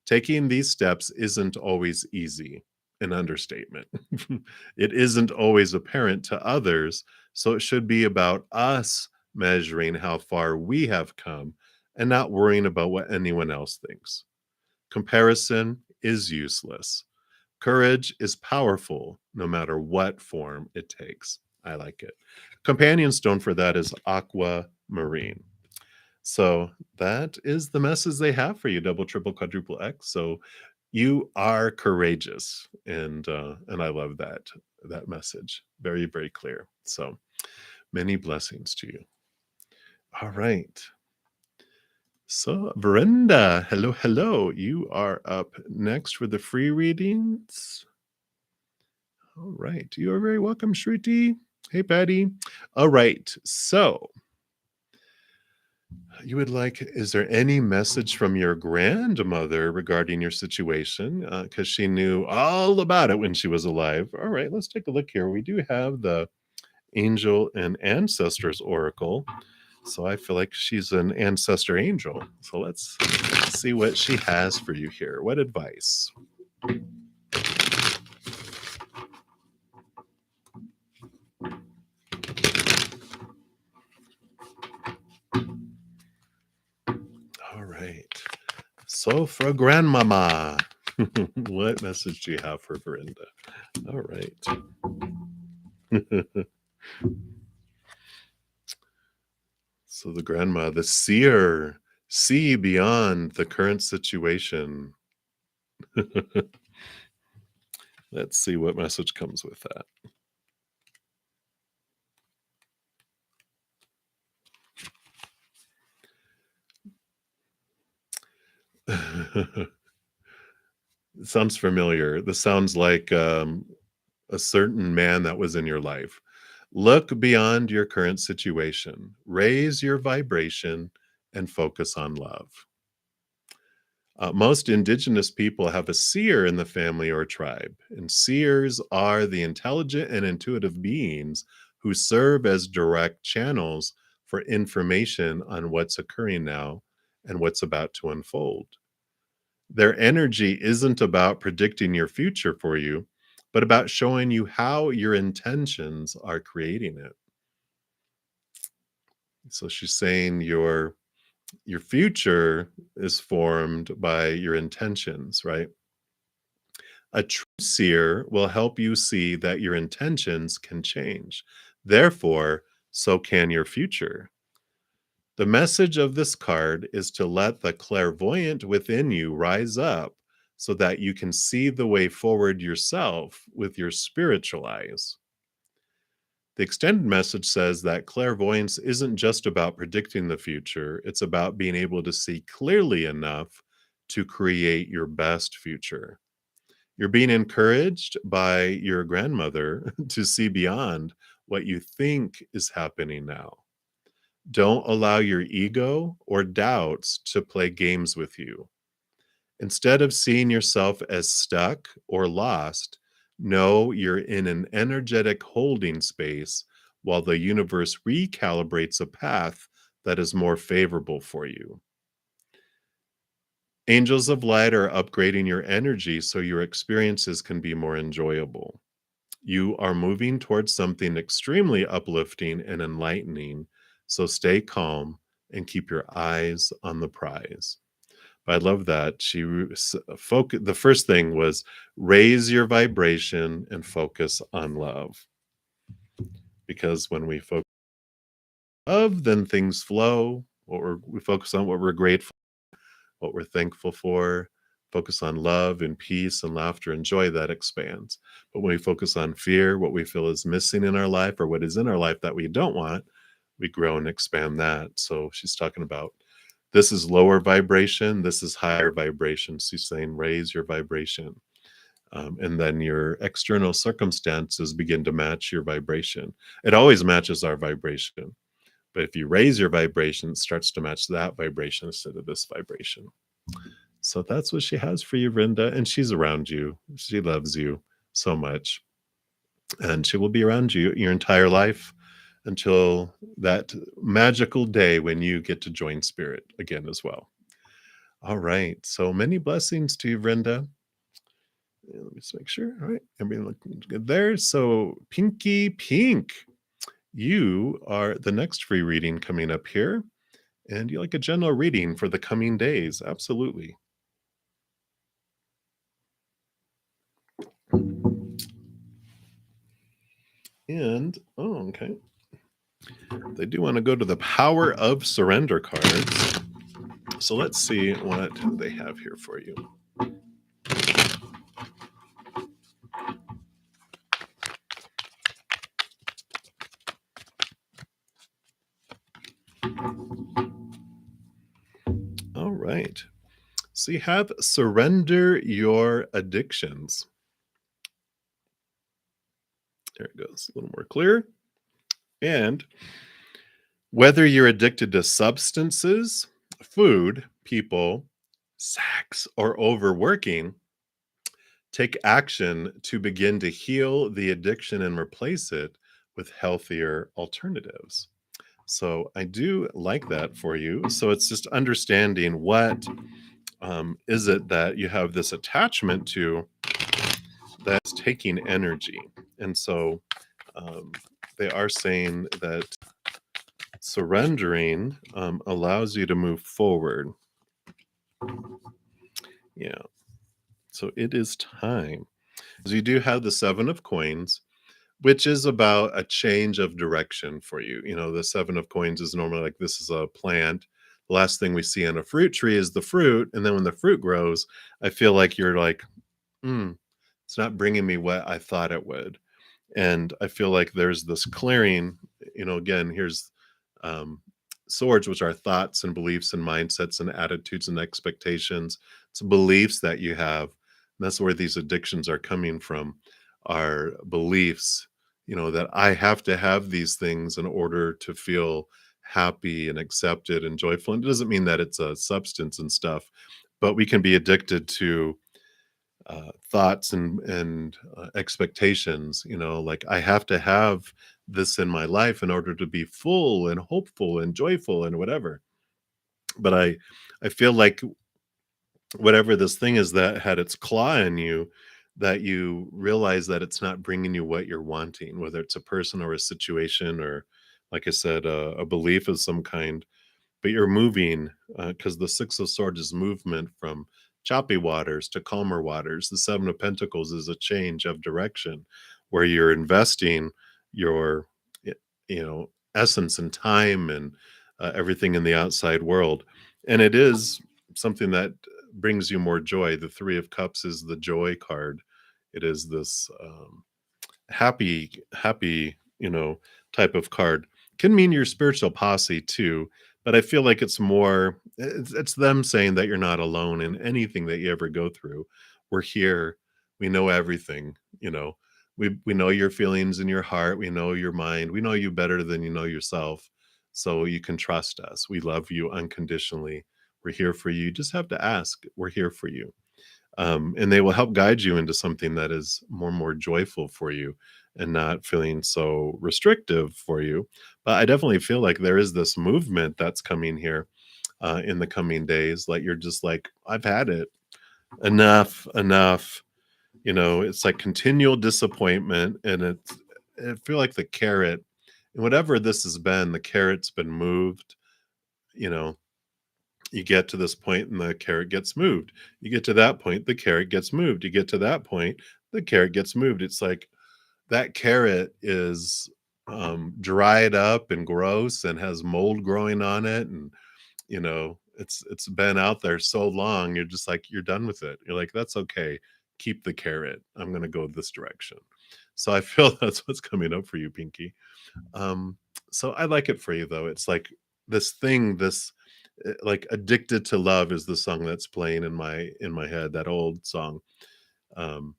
Taking these steps isn't always easy, an understatement. It isn't always apparent to others, so it should be about us measuring how far we have come and not worrying about what anyone else thinks. Comparison is useless. Courage is powerful no matter what form it takes. I like it. Companion stone for that is aquamarine. So that is the message they have for you, double, triple, quadruple X. So You are courageous, and I love that message. Very, very clear. So many blessings to you. All right. So, Brenda, hello, hello. You are up next for the free readings. All right. You are very welcome, Shruti. Hey, Patty. All right. So, you would like, is there any message from your grandmother regarding your situation? Because she knew all about it when she was alive. All right. Let's take a look here. We do have the Angel and Ancestors Oracle. So I feel like she's an ancestor angel. So let's see what she has for you here. What advice? All right. So for grandmama, what message do you have for Verinda? All right. So the grandma, the seer, see beyond the current situation. Let's see what message comes with that. It sounds familiar. This sounds like a certain man that was in your life. Look beyond your current situation, raise your vibration, and focus on love. Most indigenous people have a seer in the family or tribe, and seers are the intelligent and intuitive beings who serve as direct channels for information on what's occurring now and what's about to unfold. Their energy isn't about predicting your future for you, but about showing you how your intentions are creating it. So she's saying your future is formed by your intentions, right? A true seer will help you see that your intentions can change. Therefore, so can your future. The message of this card is to let the clairvoyant within you rise up so that you can see the way forward yourself with your spiritual eyes. The extended message says that clairvoyance isn't just about predicting the future, it's about being able to see clearly enough to create your best future. You're being encouraged by your grandmother to see beyond what you think is happening now. Don't allow your ego or doubts to play games with you. Instead of seeing yourself as stuck or lost, know you're in an energetic holding space while the universe recalibrates a path that is more favorable for you. Angels of light are upgrading your energy so your experiences can be more enjoyable. You are moving towards something extremely uplifting and enlightening, so stay calm and keep your eyes on the prize. I love that. The first thing was raise your vibration and focus on love. Because when we focus on love, then things flow. We focus on what we're grateful, what we're thankful for, focus on love and peace and laughter and joy, that expands. But when we focus on fear, what we feel is missing in our life or what is in our life that we don't want, we grow and expand that. So she's talking about this is lower vibration, this is higher vibration. She's saying raise your vibration. And then your external circumstances begin to match your vibration. It always matches our vibration. But if you raise your vibration, it starts to match that vibration instead of this vibration. So that's what she has for you, Brenda. And she's around you. She loves you so much. And she will be around you your entire life until that magical day when you get to join spirit again as well. All right. So many blessings to you, Brenda. Let me just make sure. All right. Everybody looking good there. So, Pinky Pink, you are the next free reading coming up here. And you like a general reading for the coming days. Absolutely. And, oh, okay. They do want to go to the Power of Surrender cards. So let's see what they have here for you. right. So you have surrender your addictions. There it goes, a little more clear. And whether you're addicted to substances, food, people, sex, or overworking, take action to begin to heal the addiction and replace it with healthier alternatives. So I do like that for you. So it's just understanding what is it that you have this attachment to that's taking energy. And so um, they are saying that surrendering allows you to move forward. Yeah. So it is time. So you do have the Seven of Coins, which is about a change of direction for you. You know, the Seven of Coins is normally like this is a plant. The last thing we see on a fruit tree is the fruit. And then when the fruit grows, I feel like you're like, hmm, it's not bringing me what I thought it would. And I feel like there's this clearing, you know, again, here's um, swords, which are thoughts and beliefs and mindsets and attitudes and expectations. It's beliefs that you have. And that's where these addictions are coming from, are beliefs, you know, that I have to have these things in order to feel happy and accepted and joyful. And it doesn't mean that it's a substance and stuff, but we can be addicted to thoughts and expectations. You know, like I have to have this in my life in order to be full and hopeful and joyful and whatever. But I feel like whatever this thing is that had its claw in you, that you realize that it's not bringing you what you're wanting, whether it's a person or a situation or, like I said, a belief of some kind, but you're moving because the Six of Swords is movement from choppy waters to calmer waters. The Seven of Pentacles is a change of direction where you're investing your, y- you know, essence and time and everything in the outside world. And it is something that brings you more joy. The Three of Cups is the joy card. It is this happy, you know, type of card. Can mean your spiritual posse too, but I feel like it's more it's them saying that you're not alone in anything that you ever go through. We're here. We know everything, you know. We know your feelings in your heart, we know your mind. We know you better than you know yourself. So you can trust us. We love you unconditionally. We're here for you. You just have to ask. We're here for you, and they will help guide you into something that is more joyful for you and not feeling so restrictive for you. But I definitely feel like there is this movement that's coming here in the coming days. Like you're just like, I've had it, enough. You know, it's like continual disappointment, and I feel like the carrot, and whatever this has been, the carrot's been moved. You know, you get to this point and the carrot gets moved. You get to that point, the carrot gets moved. You get to that point, the carrot gets moved. It's like that carrot is dried up and gross and has mold growing on it. And, you know, it's been out there so long, you're just like, you're done with it. You're like, that's okay. Keep the carrot. I'm going to go this direction. So I feel that's what's coming up for you, Pinky. Um, so I like it for you though. It's like this thing, this like "Addicted to Love" is the song that's playing in my head, that old song. Um,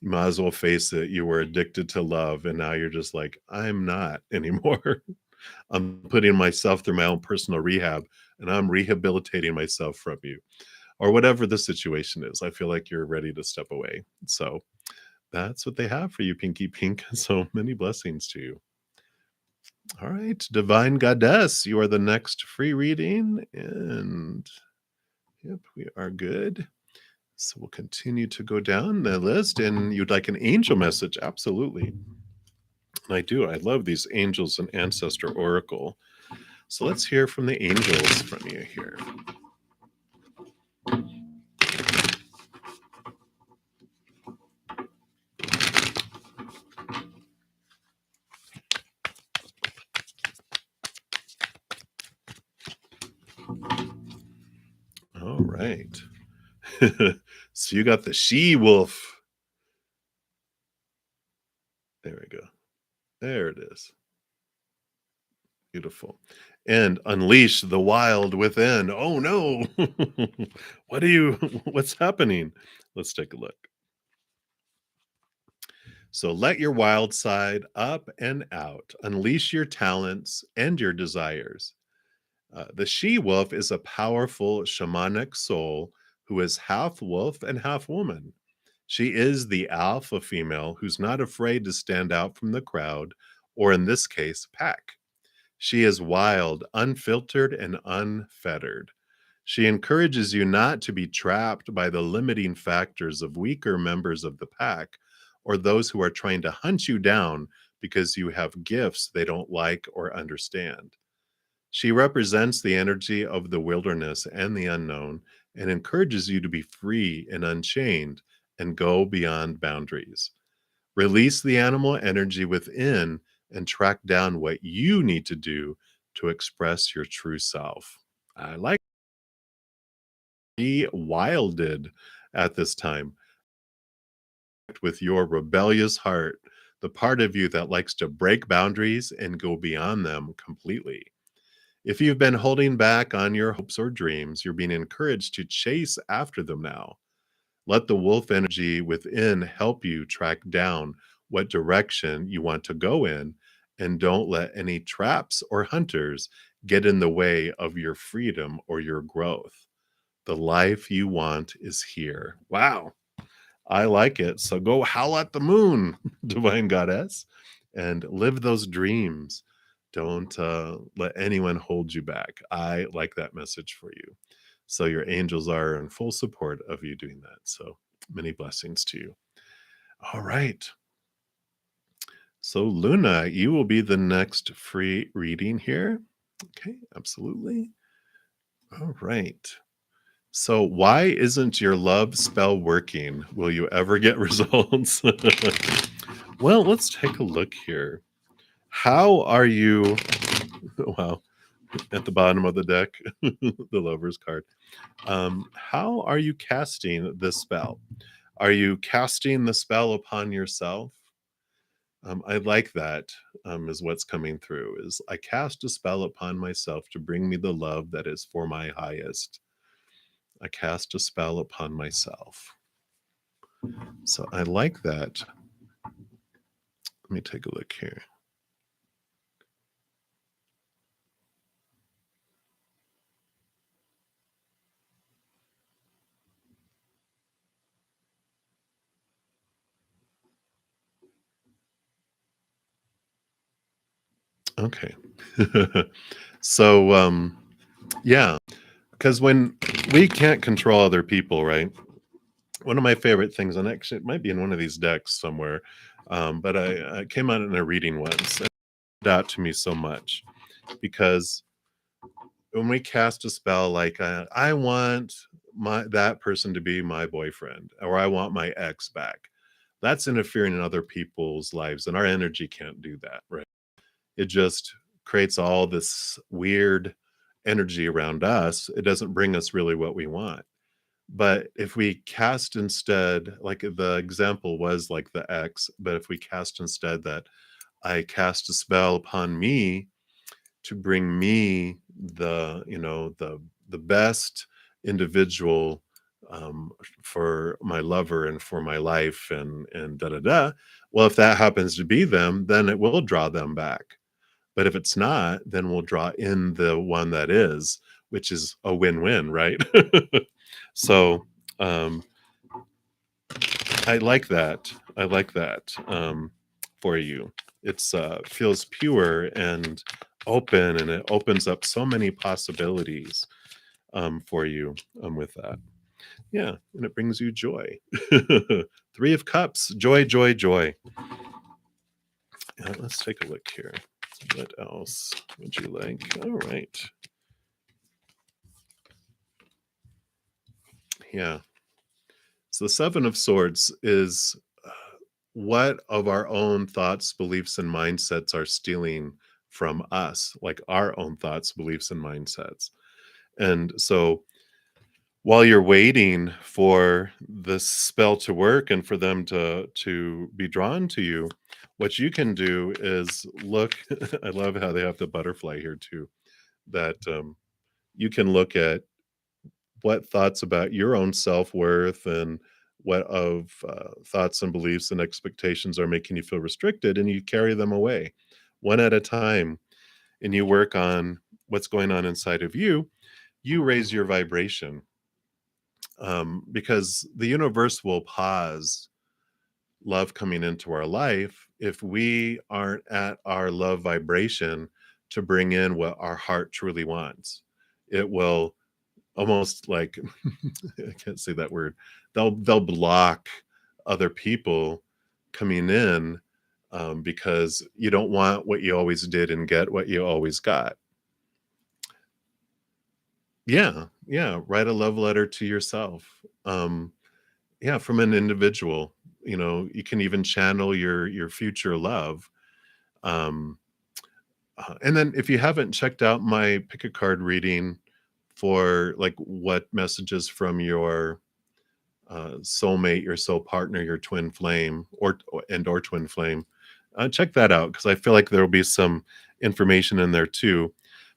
you might as well face it, you were addicted to love, and now you're just like, "I'm not anymore." I'm putting myself through my own personal rehab, and I'm rehabilitating myself from you, or whatever the situation is. I feel like you're ready to step away. So that's what they have for you, Pinky Pink. So many blessings to you. All right, Divine Goddess, you are the next free reading, and yep, we are good. So we'll continue to go down the list, and you'd like an angel message? Absolutely. And I do. I love these angels and ancestor oracle. So let's hear from the angels from you here. All right. So you got the she wolf. There we go. There it is. Beautiful. And unleash the wild within. Oh no. What are you what's happening? Let's take a look. So let your wild side up and out. Unleash your talents and your desires. The she wolf is a powerful shamanic soul who is half wolf and half woman. She is the alpha female who's not afraid to stand out from the crowd, or in this case, pack. She is wild, unfiltered, and unfettered. She encourages you not to be trapped by the limiting factors of weaker members of the pack or those who are trying to hunt you down because you have gifts they don't like or understand. She represents the energy of the wilderness and the unknown and encourages you to be free and unchained and go beyond boundaries. Release the animal energy within and track down what you need to do to express your true self. I like be wilded at this time with your rebellious heart, the part of you that likes to break boundaries and go beyond them completely. If you've been holding back on your hopes or dreams, you're being encouraged to chase after them now. Let the wolf energy within help you track down what direction you want to go in, and don't let any traps or hunters get in the way of your freedom or your growth. The life you want is here. Wow. I like it. So go howl at the moon, divine goddess, and live those dreams. Don't let anyone hold you back. I like that message for you. So your angels are in full support of you doing that. So many blessings to you. All right. So Luna, you will be the next free reading here. Okay, absolutely. All right. So why isn't your love spell working? Will you ever get results? Well, let's take a look here. How are you? Wow, at the bottom of the deck, the Lover's card. How are you casting this spell? Are you casting the spell upon yourself? I like that, is what's coming through. Is I cast a spell upon myself to bring me the love that is for my highest. I cast a spell upon myself. So I like that. Let me take a look here. Okay. So, yeah, because when we can't control other people, right? One of my favorite things, and actually it might be in one of these decks somewhere, but I came out in a reading once, and it stood out to me so much because when we cast a spell like I want my that person to be my boyfriend, or I want my ex back, that's interfering in other people's lives, and our energy can't do that, right? It just creates all this weird energy around us. It doesn't bring us really what we want. But if we cast instead, like the example was like the X, but if we cast instead that I cast a spell upon me to bring me the best individual for my lover and for my life and da da da. Well, if that happens to be them, then it will draw them back. But if it's not, then we'll draw in the one that is, which is a win-win, right? So, um, I like that. I like that, for you. It's, feels pure and open, and it opens up so many possibilities, for you, with that. Yeah, and it brings you joy. 3 of Cups, joy, joy, joy. Let's take a look here. What else would you like? All right. Yeah. So the 7 of Swords is what of our own thoughts, beliefs, and mindsets are stealing from us, like our own thoughts, beliefs, and mindsets. And so while you're waiting for this spell to work and for them to be drawn to you, what you can do is look. I love how they have the butterfly here too. That you can look at what thoughts about your own self-worth and what of thoughts and beliefs and expectations are making you feel restricted, and you carry them away one at a time, and you work on what's going on inside of you. You raise your vibration, because the universe will pause love coming into our life if we aren't at our love vibration to bring in what our heart truly wants. It will almost like I can't say that word. They'll block other people coming in, because you don't want what you always did and get what you always got. Yeah, yeah. Write a love letter to yourself. Yeah, from an individual. You can even channel your future love. Um, and then if you haven't checked out my pick a card reading for like what messages from your soulmate, your soul partner, your twin flame, or twin flame, check that out because I feel like there will be some information in there too.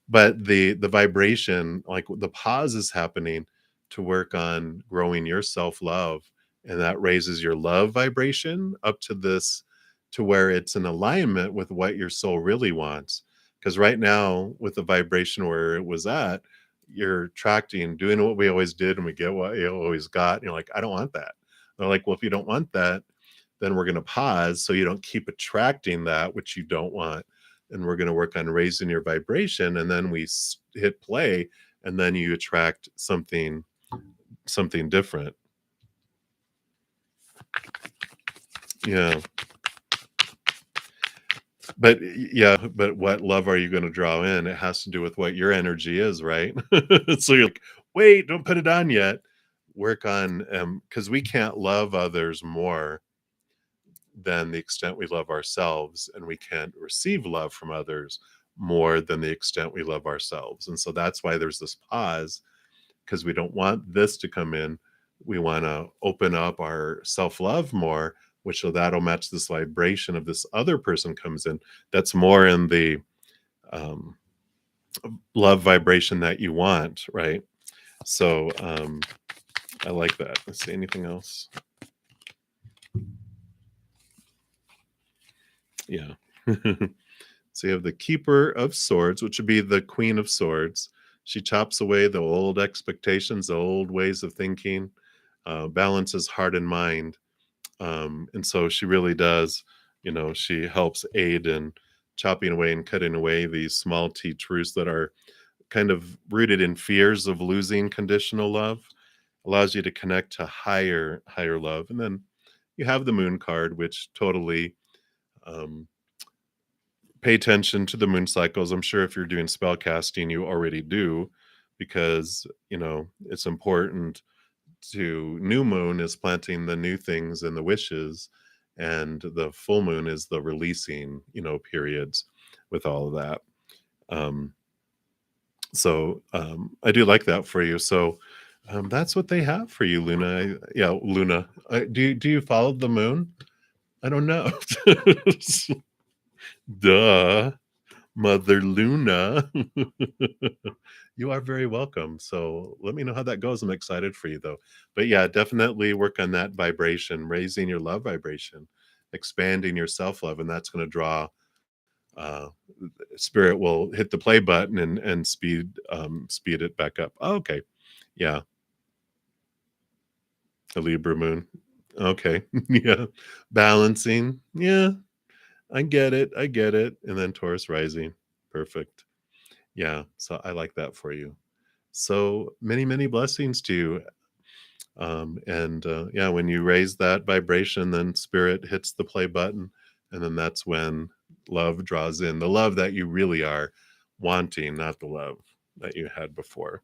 But the vibration, like the pause, is happening to work on growing your self love, and that raises your love vibration up to this to where it's in alignment with what your soul really wants. Because right now, with the vibration where it was at, you're attracting doing what we always did and we get what you always got. And you're like, I don't want that. They're like, well, if you don't want that, then we're going to pause so you don't keep attracting that which you don't want. And we're going to work on raising your vibration. And then we hit play, and then you attract something different. Yeah. But yeah, but what love are you going to draw in? It has to do with what your energy is, right? So you're like, wait, don't put it on yet. Work on, because we can't love others more than the extent we love ourselves, and we can't receive love from others more than the extent we love ourselves. And so that's why there's this pause, because we don't want this to come in. We want to open up our self-love more, which so that'll match this vibration of this other person comes in that's more in the um, love vibration that you want, right? So I like that. Let's see, anything else? Yeah. So you have the Keeper of Swords, which would be the Queen of Swords. She chops away the old expectations, the old ways of thinking, balances heart and mind. And so she really does, she helps aid in chopping away and cutting away these small t truths that are kind of rooted in fears of losing conditional love, allows you to connect to higher love. And then you have the Moon card, which totally, um, pay attention to the moon cycles. I'm sure if you're doing spell casting, you already do, because it's important. To new moon is planting the new things and the wishes, and the full moon is the releasing periods with all of that. Um so I do like that for you. So that's what they have for you, Luna. Yeah, Luna. Do you follow the moon? I don't know. Duh, Mother Luna. You are very welcome. So let me know how that goes. I'm excited for you though. But yeah, definitely work on that vibration, raising your love vibration, expanding your self-love, and that's going to draw uh spirit will hit the play button and speed it back up. Oh, okay. Yeah, a Libra moon. Okay. Yeah. Balancing. Yeah, I get it. I get it. And then Taurus rising. Perfect. Yeah, so I like that for you. So many, many blessings to you. And yeah, when you raise that vibration, then spirit hits the play button. And then that's when love draws in the love that you really are wanting, not the love that you had before.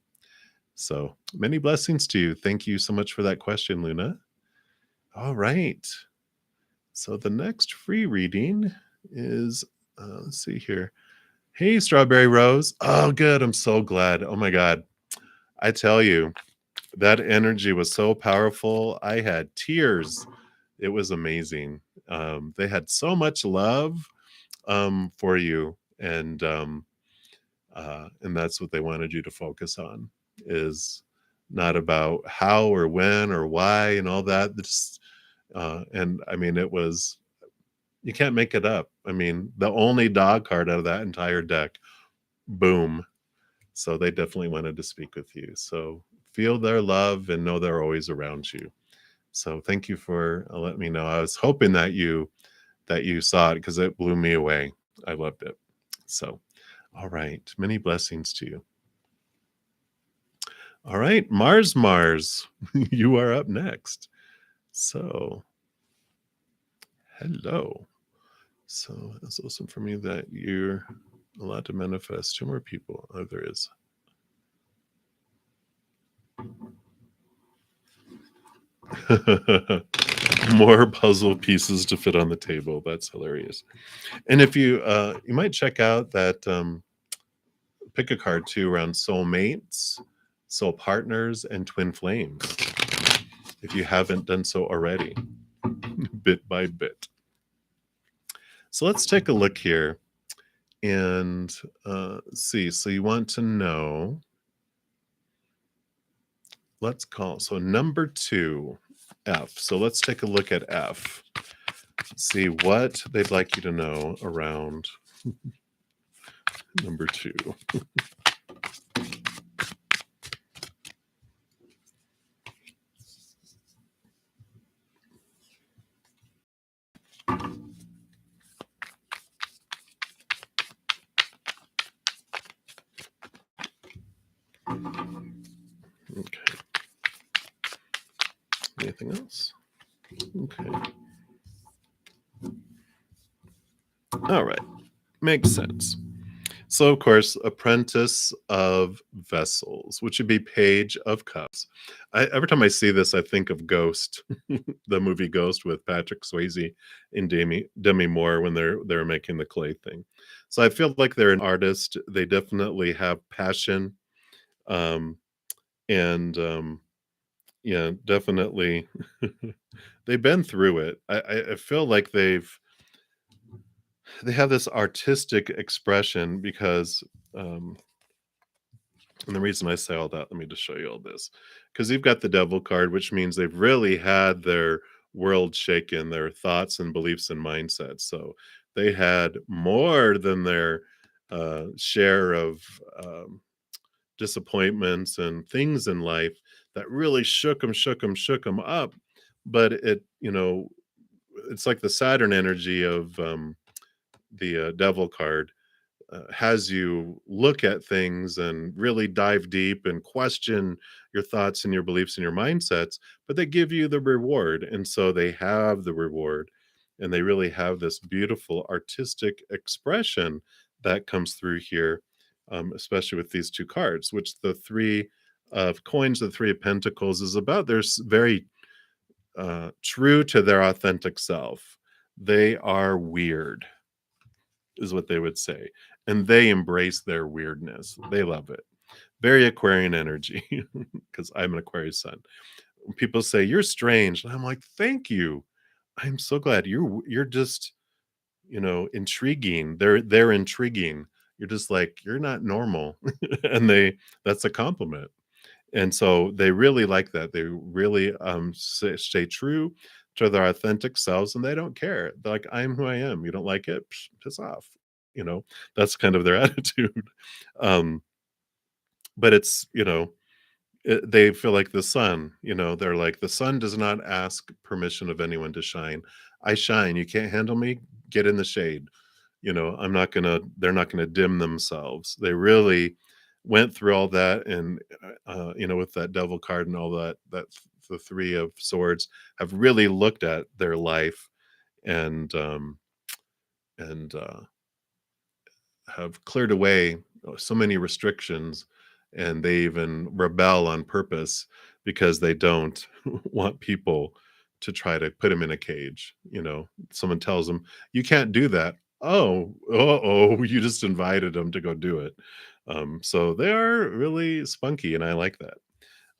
So many blessings to you. Thank you so much for that question, Luna. All right. So the next free reading is, let's see here. Hey, Strawberry Rose. Oh, good. I'm so glad. Oh my God. I tell you, That energy was so powerful. I had tears. It was amazing. They had so much love for you, and that's what they wanted you to focus on. Is not about how or when or why and all that. Just and I mean, it was you can't make it up. I mean, the only dog card out of that entire deck, boom. So they definitely wanted to speak with you. So feel their love and know they're always around you. So thank you for letting me know. I was hoping that you saw it because it blew me away. I loved it. So, all right. Many blessings to you. All right, Mars, you are up next. So, hello. So it's awesome for me that you're allowed to manifest two more people. Oh, there is. More puzzle pieces to fit on the table. That's hilarious. And if you might check out that pick a card too around soulmates, soul partners, and twin flames. If you haven't done so already, bit by bit. So let's take a look here and see. So you want to know. Let's call so number 2, F. So let's take a look at F. See what they'd like you to know around number 2. Okay. Anything else? Okay. All right. Makes sense. So, of course, Apprentice of Vessels, which would be Page of Cups. Every time I see this, I think of Ghost, the movie Ghost with Patrick Swayze and Demi Moore when they're making the clay thing. So I feel like they're an artist. They definitely have passion, um, and yeah, definitely they've been through it. I feel like they have this artistic expression because um, and the reason I say all that, let me just show you all this. Because you've got the devil card, which means they've really had their world shaken, their thoughts and beliefs and mindsets. So they had more than their share of disappointments and things in life that really shook them up. But it's like the Saturn energy of the devil card has you look at things and really dive deep and question your thoughts and your beliefs and your mindsets, but they give you the reward. And so they have the reward and they really have this beautiful artistic expression that comes through here, especially with these two cards, which the three of coins, the three of pentacles is about. They're very true to their authentic self. They are weird is what they would say. And they embrace their weirdness. They love it. Very Aquarian energy because I'm an Aquarius sun. When people say you're strange, and I'm like, thank you. I'm so glad you're just intriguing. They're intriguing. You're just like you're not normal, and that's a compliment. And so they really like that. They really stay true to their authentic selves and they don't care. They're like, I'm who I am. You don't like it? Piss off. You know, that's kind of their attitude. Um, but they feel like the sun, they're like, the sun does not ask permission of anyone to shine. I shine. You can't handle me? Get in the shade. They're not gonna dim themselves. They really went through all that and with that devil card and all that the 3 of swords have really looked at their life and and have cleared away so many restrictions, and they even rebel on purpose because they don't want people to try to put him in a cage. Someone tells them you can't do that. Oh, you just invited them to go do it. So they are really spunky and I like that.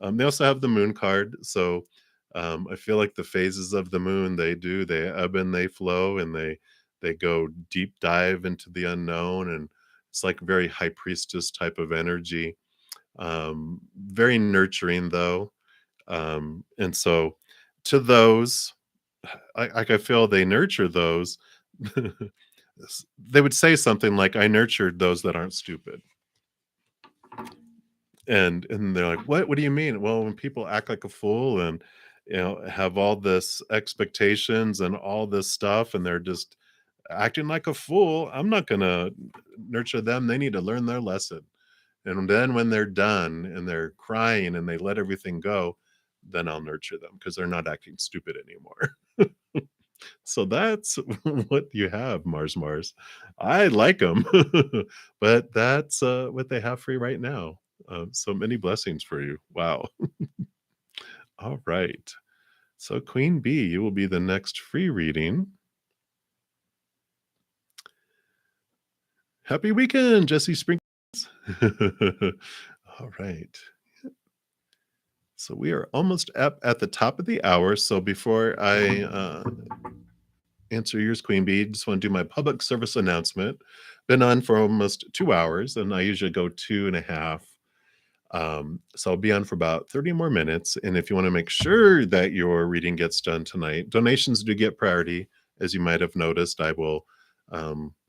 They also have the moon card, so I feel like the phases of the moon they ebb and they flow, and they go deep dive into the unknown, and it's like very high priestess type of energy. Very nurturing though, and so to those, I feel they nurture those. They would say something like, "I nurtured those that aren't stupid." And they're like, "What? What do you mean?" Well, when people act like a fool and, have all this expectations and all this stuff, and they're just acting like a fool, I'm not gonna nurture them. They need to learn their lesson. And then when they're done and they're crying and they let everything go, then I'll nurture them because 'cause they're not acting stupid anymore. So that's what you have, Mars. I like them, but that's, what they have for you right now. So many blessings for you. Wow. All right. So Queen Bee, you will be the next free reading. Happy weekend, Jesse Sprinkles. All right. So we are almost up at the top of the hour. So before I answer yours, Queen Bee, just want to do my public service announcement. Been on for almost 2 hours, and I usually go 2.5. So I'll be on for about 30 more minutes. And if you want to make sure that your reading gets done tonight, donations do get priority. As you might have noticed, I will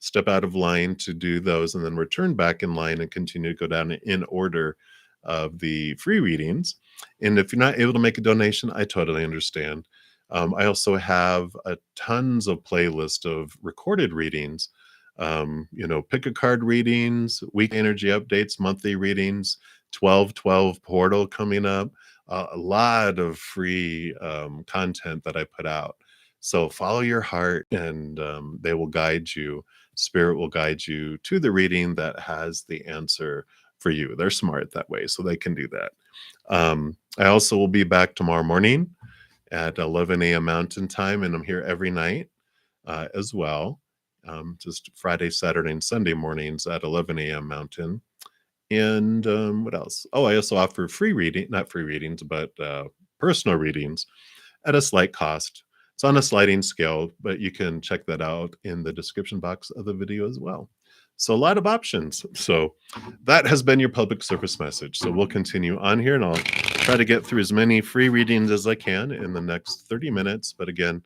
step out of line to do those and then return back in line and continue to go down in order of the free readings. And if you're not able to make a donation, I totally understand. I also have a tons of playlist of recorded readings, pick a card readings, week energy updates, monthly readings, 12/12 portal coming up, a lot of free content that I put out. So follow your heart, and they will guide you. Spirit will guide you to the reading that has the answer for you. They're smart that way, so they can do that. I also will be back tomorrow morning at 11 a.m. Mountain Time, and I'm here every night as well. Just Friday, Saturday, and Sunday mornings at 11 a.m. Mountain. And what else? Oh, I also offer free reading, not free readings, but personal readings at a slight cost. It's on a sliding scale, but you can check that out in the description box of the video as well. So a lot of options. So that has been your public service message. So we'll continue on here, and I'll try to get through as many free readings as I can in the next 30 minutes. But again,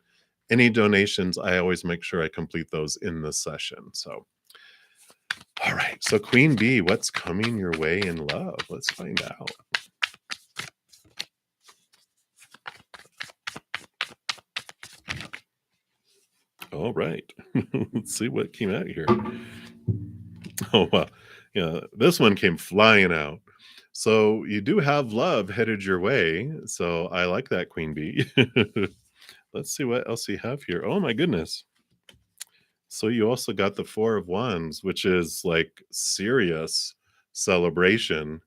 any donations, I always make sure I complete those in the session. So all right. So Queen Bee, what's coming your way in love? Let's find out. All right. Let's see what came out here. Oh, wow. Yeah, this one came flying out. So you do have love headed your way. So I like that, Queen Bee. Let's see what else you have here. Oh, my goodness. So you also got the Four of Wands, which is like serious celebration.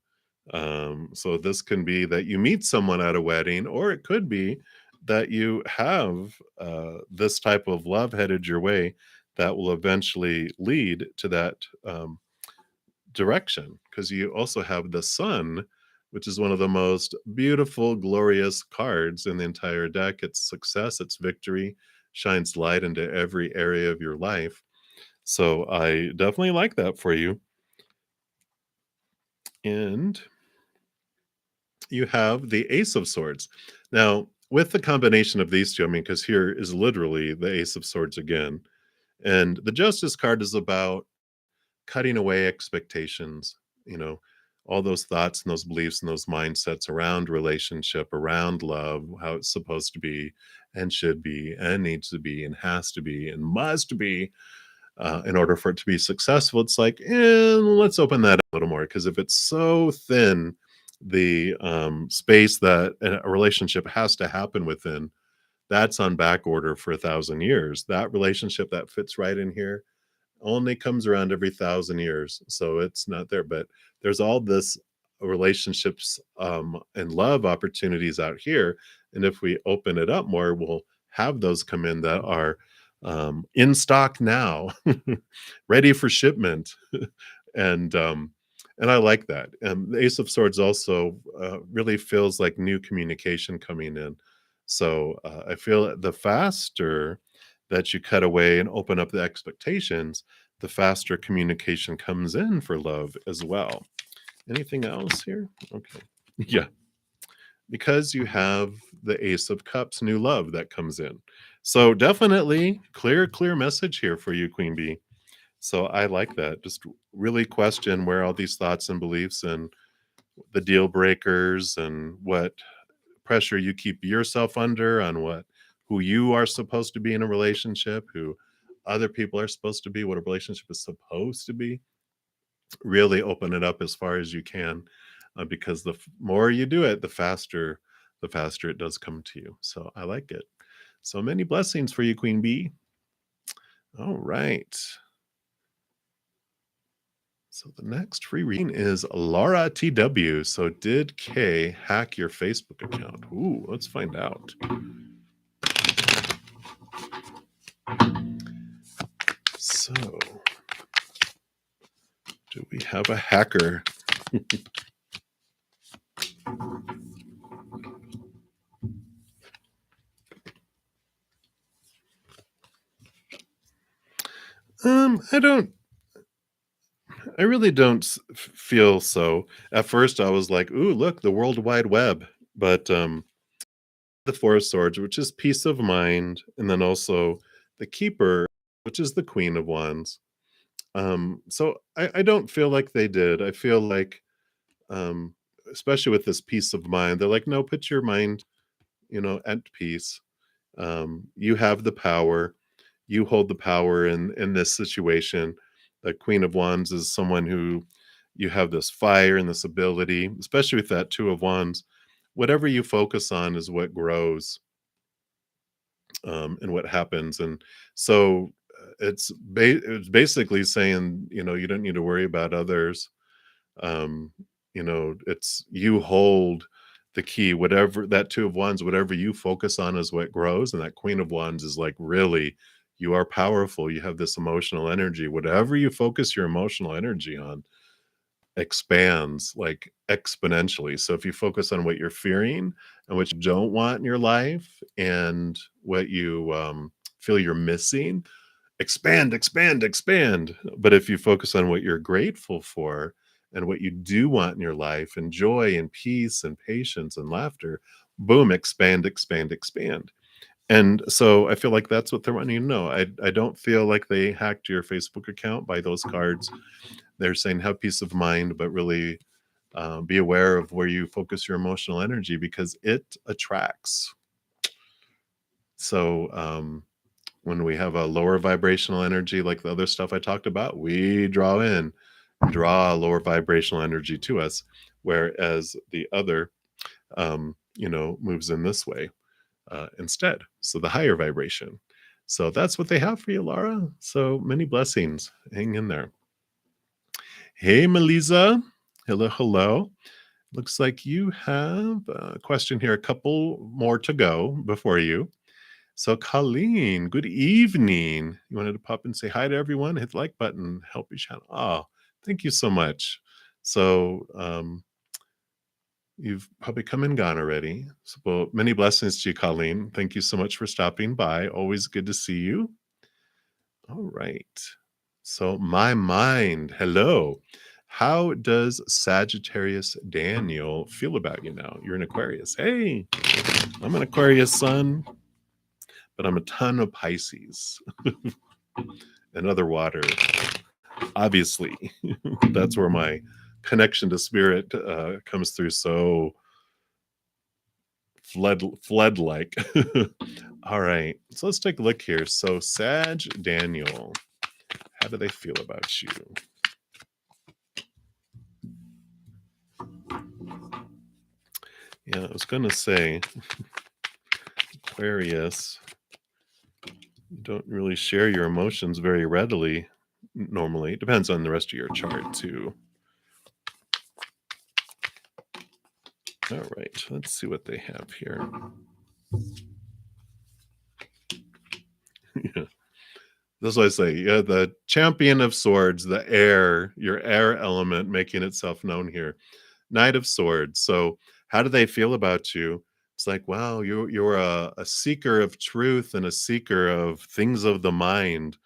So this can be that you meet someone at a wedding, or it could be that you have this type of love headed your way that will eventually lead to that direction. Because you also have the Sun, which is one of the most beautiful, glorious cards in the entire deck. It's success, it's victory, shines light into every area of your life. So I definitely like that for you. And you have the Ace of Swords. Now, with the combination of these two, I mean, because here is literally the Ace of Swords again. And the Justice card is about cutting away expectations, you know, all those thoughts and those beliefs and those mindsets around relationship, around love, how it's supposed to be and should be and needs to be and has to be and must be in order for it to be successful. It's like, let's open that a little more, because if it's so thin, the space that a relationship has to happen within, that's on back order for 1,000 years. That relationship that fits right in here only comes around every 1,000 years, so it's not there. But there's all this relationships and love opportunities out here, and if we open it up more, we'll have those come in that are in stock now, ready for shipment. And And I like that. The Ace of Swords also really feels like new communication coming in. So I feel the faster that you cut away and open up the expectations, the faster communication comes in for love as well. Anything else here? Okay. Yeah, because you have the Ace of Cups, new love that comes in. So definitely clear message here for you, Queen Bee. So I like that. Just really question where all these thoughts and beliefs and the deal breakers and what pressure you keep yourself under on what who you are supposed to be in a relationship, who other people are supposed to be, what a relationship is supposed to be. Really open it up as far as you can, because more you do it, the faster it does come to you. So I like it. So many blessings for you, Queen Bee. All right. So the next free reading is Laura TW. So did Kay hack your Facebook account? Ooh, let's find out. So do we have a hacker? I don't. I really don't feel so. At first, I was like, "Ooh, look, the World Wide Web," but the Four of Swords, which is peace of mind, and then also the Keeper, which is the Queen of Wands. So I don't feel like they did. I feel like, um, especially with this peace of mind, they're like, "No, put your mind, at peace. You have the power. You hold the power in this situation." The Queen of Wands is someone who you have this fire and this ability, especially with that Two of Wands. Whatever you focus on is what grows, and what happens. And so it's basically saying, you don't need to worry about others. It's you hold the key, whatever that Two of Wands, whatever you focus on is what grows. And that Queen of Wands is like, really, you are powerful. You have this emotional energy. Whatever you focus your emotional energy on expands like exponentially. So if you focus on what you're fearing and what you don't want in your life and what you feel you're missing, expand, expand, expand. But if you focus on what you're grateful for and what you do want in your life, and joy and peace and patience and laughter, boom, expand, expand, expand. And so I feel like that's what they're wanting you to know. I don't feel like they hacked your Facebook account by those cards. They're saying have peace of mind, but really be aware of where you focus your emotional energy because it attracts. So when we have a lower vibrational energy, like the other stuff I talked about, we draw lower vibrational energy to us, whereas the other, moves in this way instead. So the higher vibration. So that's what they have for you, Laura. So many blessings. Hang in there. Hey, Melissa. Hello, hello. Looks like you have a question here. A couple more to go before you. So, Colleen, good evening. You wanted to pop and say hi to everyone, hit the like button, help your channel. Oh, thank you so much. So, you've probably come and gone already. So, well, many blessings to you, Colleen. Thank you so much for stopping by. Always good to see you. All right. So, my mind, hello. How does Sagittarius Daniel feel about you now? You're an Aquarius. Hey, I'm an Aquarius sun, but I'm a ton of Pisces and other water. Obviously, that's where my connection to spirit comes through so flood like. All right, so let's take a look here. So Sag Daniel, how do they feel about you? Yeah, I was gonna say Aquarius, you don't really share your emotions very readily normally. It depends on the rest of your chart too. All right, let's see what they have here. Yeah. That's what I say. Yeah, the champion of swords, the air, your air element making itself known here. Knight of Swords. So, how do they feel about you? It's like, wow, you're a seeker of truth and a seeker of things of the mind.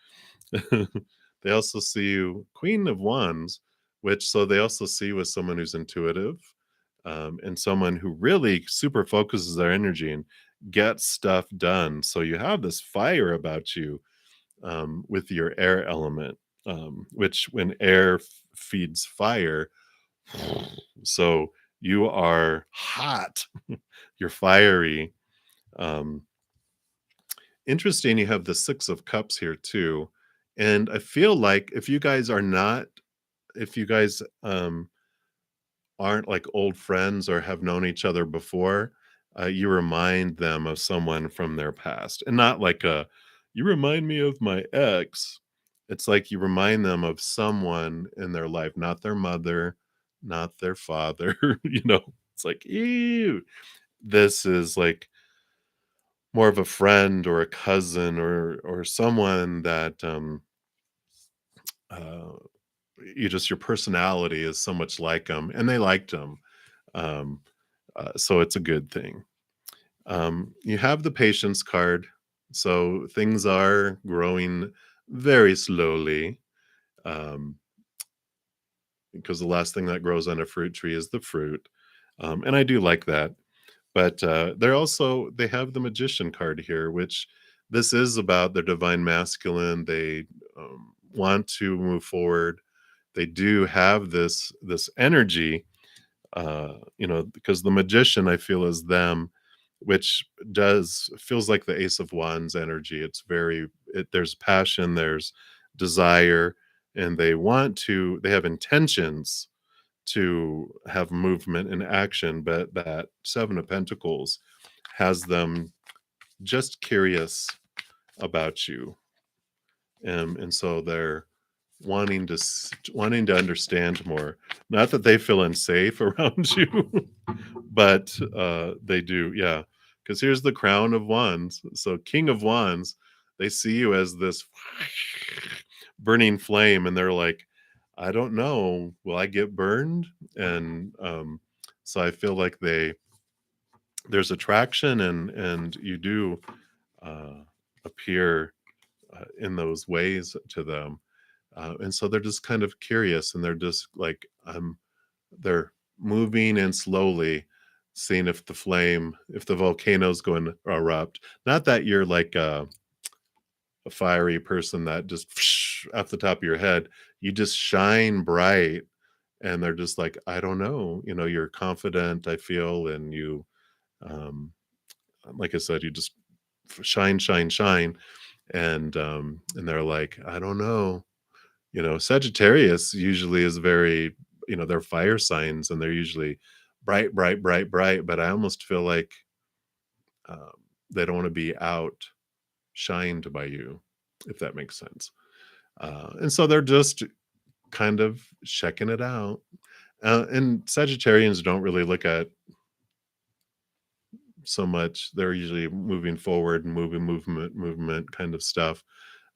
They also see you Queen of Wands, which so they also see you as someone who's intuitive, and someone who really super focuses their energy and gets stuff done. So you have this fire about you, with your air element, which when air feeds fire, so you are hot, you're fiery. Um, Interesting, you have the Six of Cups here too. And I feel like if you guys aren't like old friends or have known each other before, you remind them of someone from their past. And not like you remind me of my ex. It's like you remind them of someone in their life, not their mother, not their father. It's like, ew. This is like more of a friend or a cousin or someone that uh, your personality is so much like them, and they liked them. Um, so it's a good thing. You have the patience card, so things are growing very slowly, um, because the last thing that grows on a fruit tree is the fruit, and I do like that. But they have the magician card here, which this is about their divine masculine. They want to move forward. They do have this energy, because the magician I feel is them, which does feels like the Ace of Wands energy. There's passion, there's desire, and they have intentions to have movement and action, but that Seven of Pentacles has them just curious about you, and so they're wanting to understand more. Not that they feel unsafe around you, but they do, yeah. Because here's the Crown of Wands. So King of Wands, they see you as this burning flame, and they're like, I don't know, will I get burned? And so I feel like there's attraction, and you do uh, appear in those ways to them, and so they're just kind of curious, and they're just like they're moving in slowly, seeing if the volcano's going to erupt. Not that you're like a fiery person that just off the top of your head, you just shine bright, and they're just like, I don't know, you're confident, I feel, and um, like I said, you just shine, shine, shine, and they're like, I don't know. Sagittarius usually is very, they're fire signs, and they're usually bright, bright, bright, bright. But I almost feel like um, they don't want to be outshined by you, if that makes sense. And so they're just kind of checking it out. And Sagittarians don't really look at so much. They're usually moving forward and movement kind of stuff.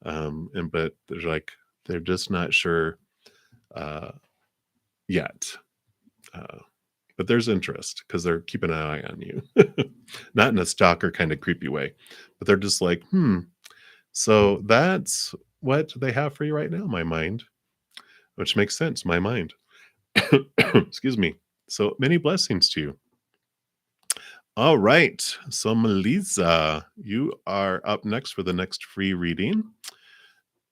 But they're just not sure uh, yet. Uh, but there's interest because they're keeping an eye on you, not in a stalker kind of creepy way, but they're just like, hmm. So that's what they have for you right now, my mind, which makes sense. My mind. Excuse me. So many blessings to you. All right. So, Melissa, you are up next for the next free reading.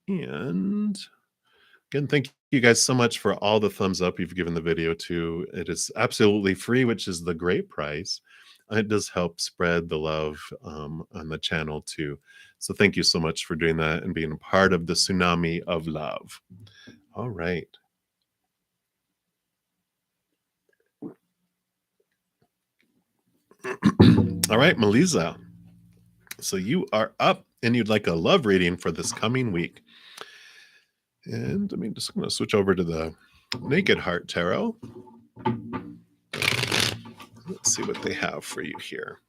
And again, thank you guys so much for all the thumbs up you've given the video to. It is absolutely free, which is the great price. It does help spread the love on the channel too. So thank you so much for doing that and being a part of the tsunami of love. All right. All right, Melissa. So you are up and you'd like a love reading for this coming week. And I'm just going to switch over to the Naked Heart Tarot. Let's see what they have for you here.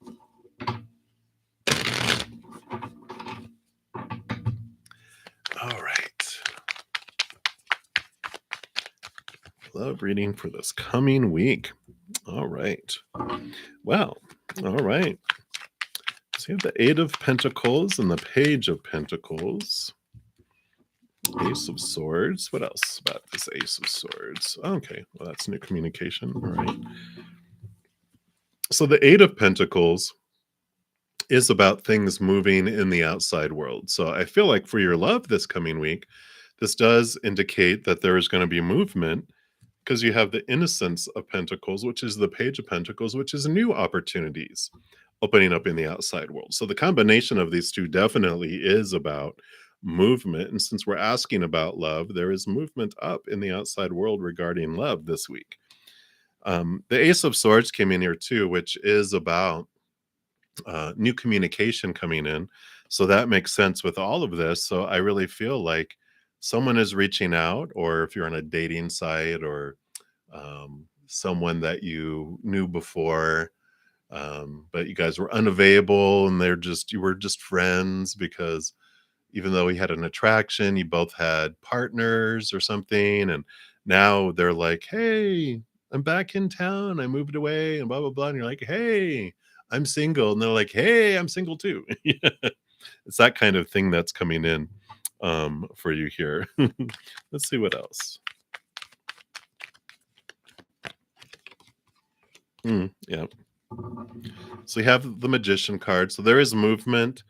All right. Love reading for this coming week. All right. Well, all right. So you have the Eight of Pentacles and the Page of Pentacles. Ace of Swords. What else about this Ace of Swords? Okay, well, that's new communication. All right. So the Eight of Pentacles is about things moving in the outside world. So I feel like for your love this coming week, this does indicate that there is going to be movement because you have the Innocence of Pentacles, which is the Page of Pentacles, which is new opportunities opening up in the outside world. So the combination of these two definitely is about movement. And since we're asking about love, there is movement up in the outside world regarding love this week. The Ace of Swords came in here too, which is about new communication coming in. So that makes sense with all of this. So I really feel like someone is reaching out, or if you're on a dating site or someone that you knew before, but you guys were unavailable and you were just friends because even though he had an attraction, you both had partners or something. And now they're like, hey, I'm back in town. I moved away and blah, blah, blah. And you're like, hey, I'm single. And they're like, hey, I'm single too. It's that kind of thing that's coming in for you here. Let's see what else. Yeah. So you have the Magician card. So there is movement.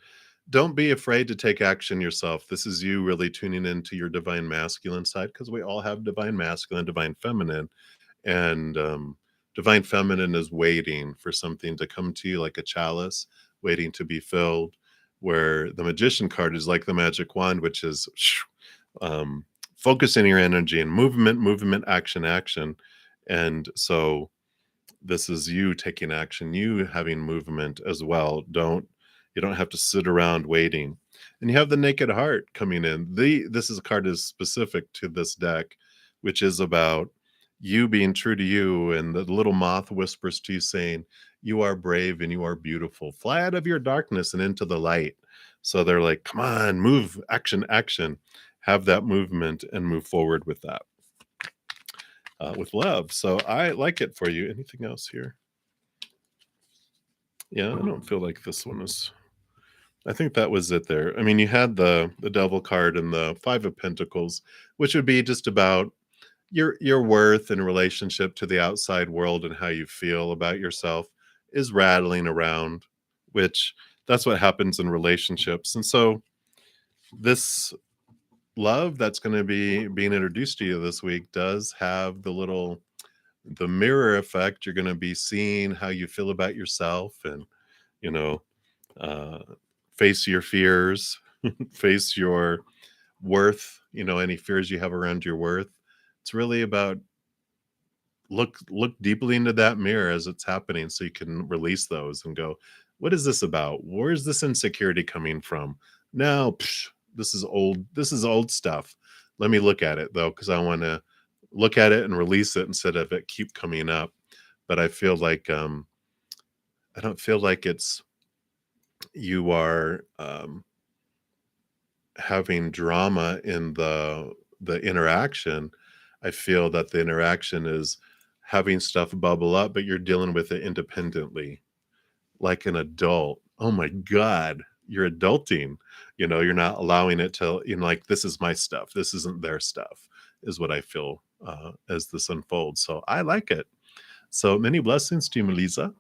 Don't be afraid to take action yourself. This is you really tuning into your divine masculine side because we all have divine masculine, divine feminine. And divine feminine is waiting for something to come to you like a chalice, waiting to be filled. Where the Magician card is like the magic wand, which is um, focusing your energy and movement, movement, action, action. And so this is you taking action, you having movement as well. You don't have to sit around waiting. And you have the Naked Heart coming in. This is a card is specific to this deck, which is about you being true to you, and the little moth whispers to you saying, you are brave and you are beautiful. Fly out of your darkness and into the light. So they're like, come on, move, action, action. Have that movement and move forward with that. With love. So I like it for you. Anything else here? Yeah, I don't feel like this one is. I think that was it there. I mean, you had the Devil card and the Five of Pentacles, which would be just about your worth in relationship to the outside world and how you feel about yourself is rattling around, which that's what happens in relationships. And so this love that's going to be being introduced to you this week does have the mirror effect. You're going to be seeing how you feel about yourself and, you know, uh, face your fears, face your worth, any fears you have around your worth. It's really about look deeply into that mirror as it's happening so you can release those and go, what is this about? Where's this insecurity coming from? No, this is old stuff. Let me look at it though, because I want to look at it and release it instead of it keep coming up. But I feel like I don't feel like it's you are having drama in the interaction. I feel that the interaction is having stuff bubble up, but you're dealing with it independently, like an adult. Oh my God, you're adulting. You're not allowing it to, like, this is my stuff. This isn't their stuff, is what I feel as this unfolds. So I like it. So many blessings to you, Melissa.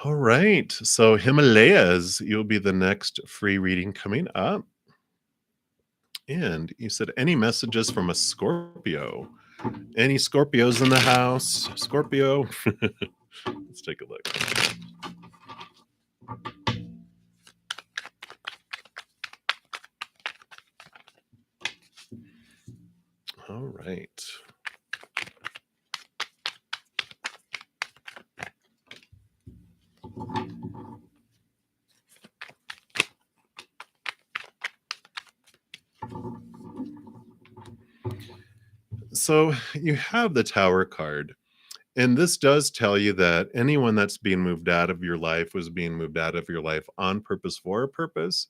All right. So Himalayas, you'll be the next free reading coming up. And you said any messages from a Scorpio? Any Scorpios in the house? Scorpio? Let's take a look. All right. So you have the Tower card. And this does tell you that anyone that's being moved out of your life was being moved out of your life on purpose for a purpose.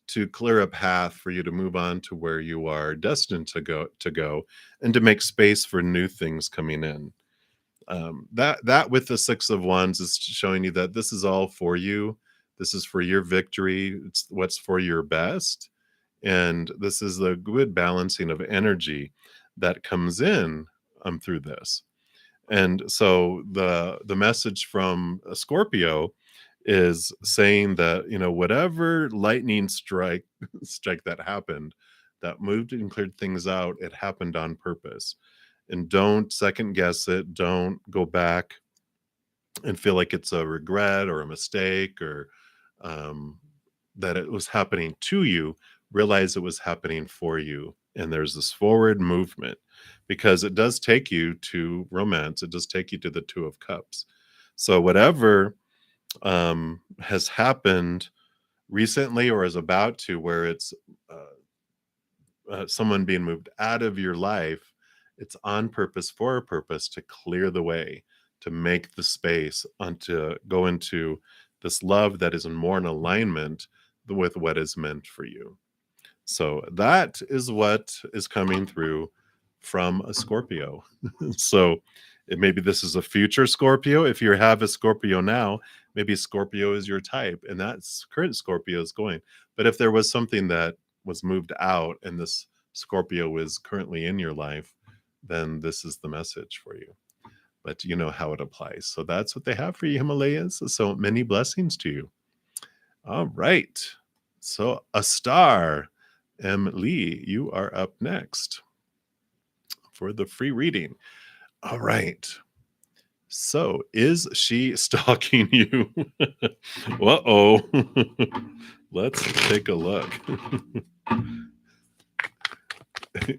to clear a path for you to move on to where you are destined to go, and to make space for new things coming in. That with the 6 of Wands is showing you that this is all for you. This is for your victory. It's what's for your best, and this is the good balancing of energy that comes in through this. And so the message from a Scorpio is saying that, whatever lightning strike that happened, that moved and cleared things out, it happened on purpose. And don't second guess it. Don't go back and feel like it's a regret or a mistake, or um, that it was happening to you. Realize it was happening for you. And there's this forward movement, because it does take you to romance. It does take you to the Two of Cups. So whatever has happened recently or is about to, where it's someone being moved out of your life, it's on purpose, for a purpose, to clear the way, to make the space, and to go into this love that is more in alignment with what is meant for you. So that is what is coming through from a Scorpio. So maybe this is a future Scorpio. If you have a Scorpio now, maybe Scorpio is your type, and that's current Scorpio is going. But if there was something that was moved out and this Scorpio is currently in your life, then this is the message for you. But you know how it applies. So that's what they have for you, Himalayas. So many blessings to you. All right. So a star. M. Lee, you are up next for the free reading. All right. So, is she stalking you? Uh-oh. Let's take a look.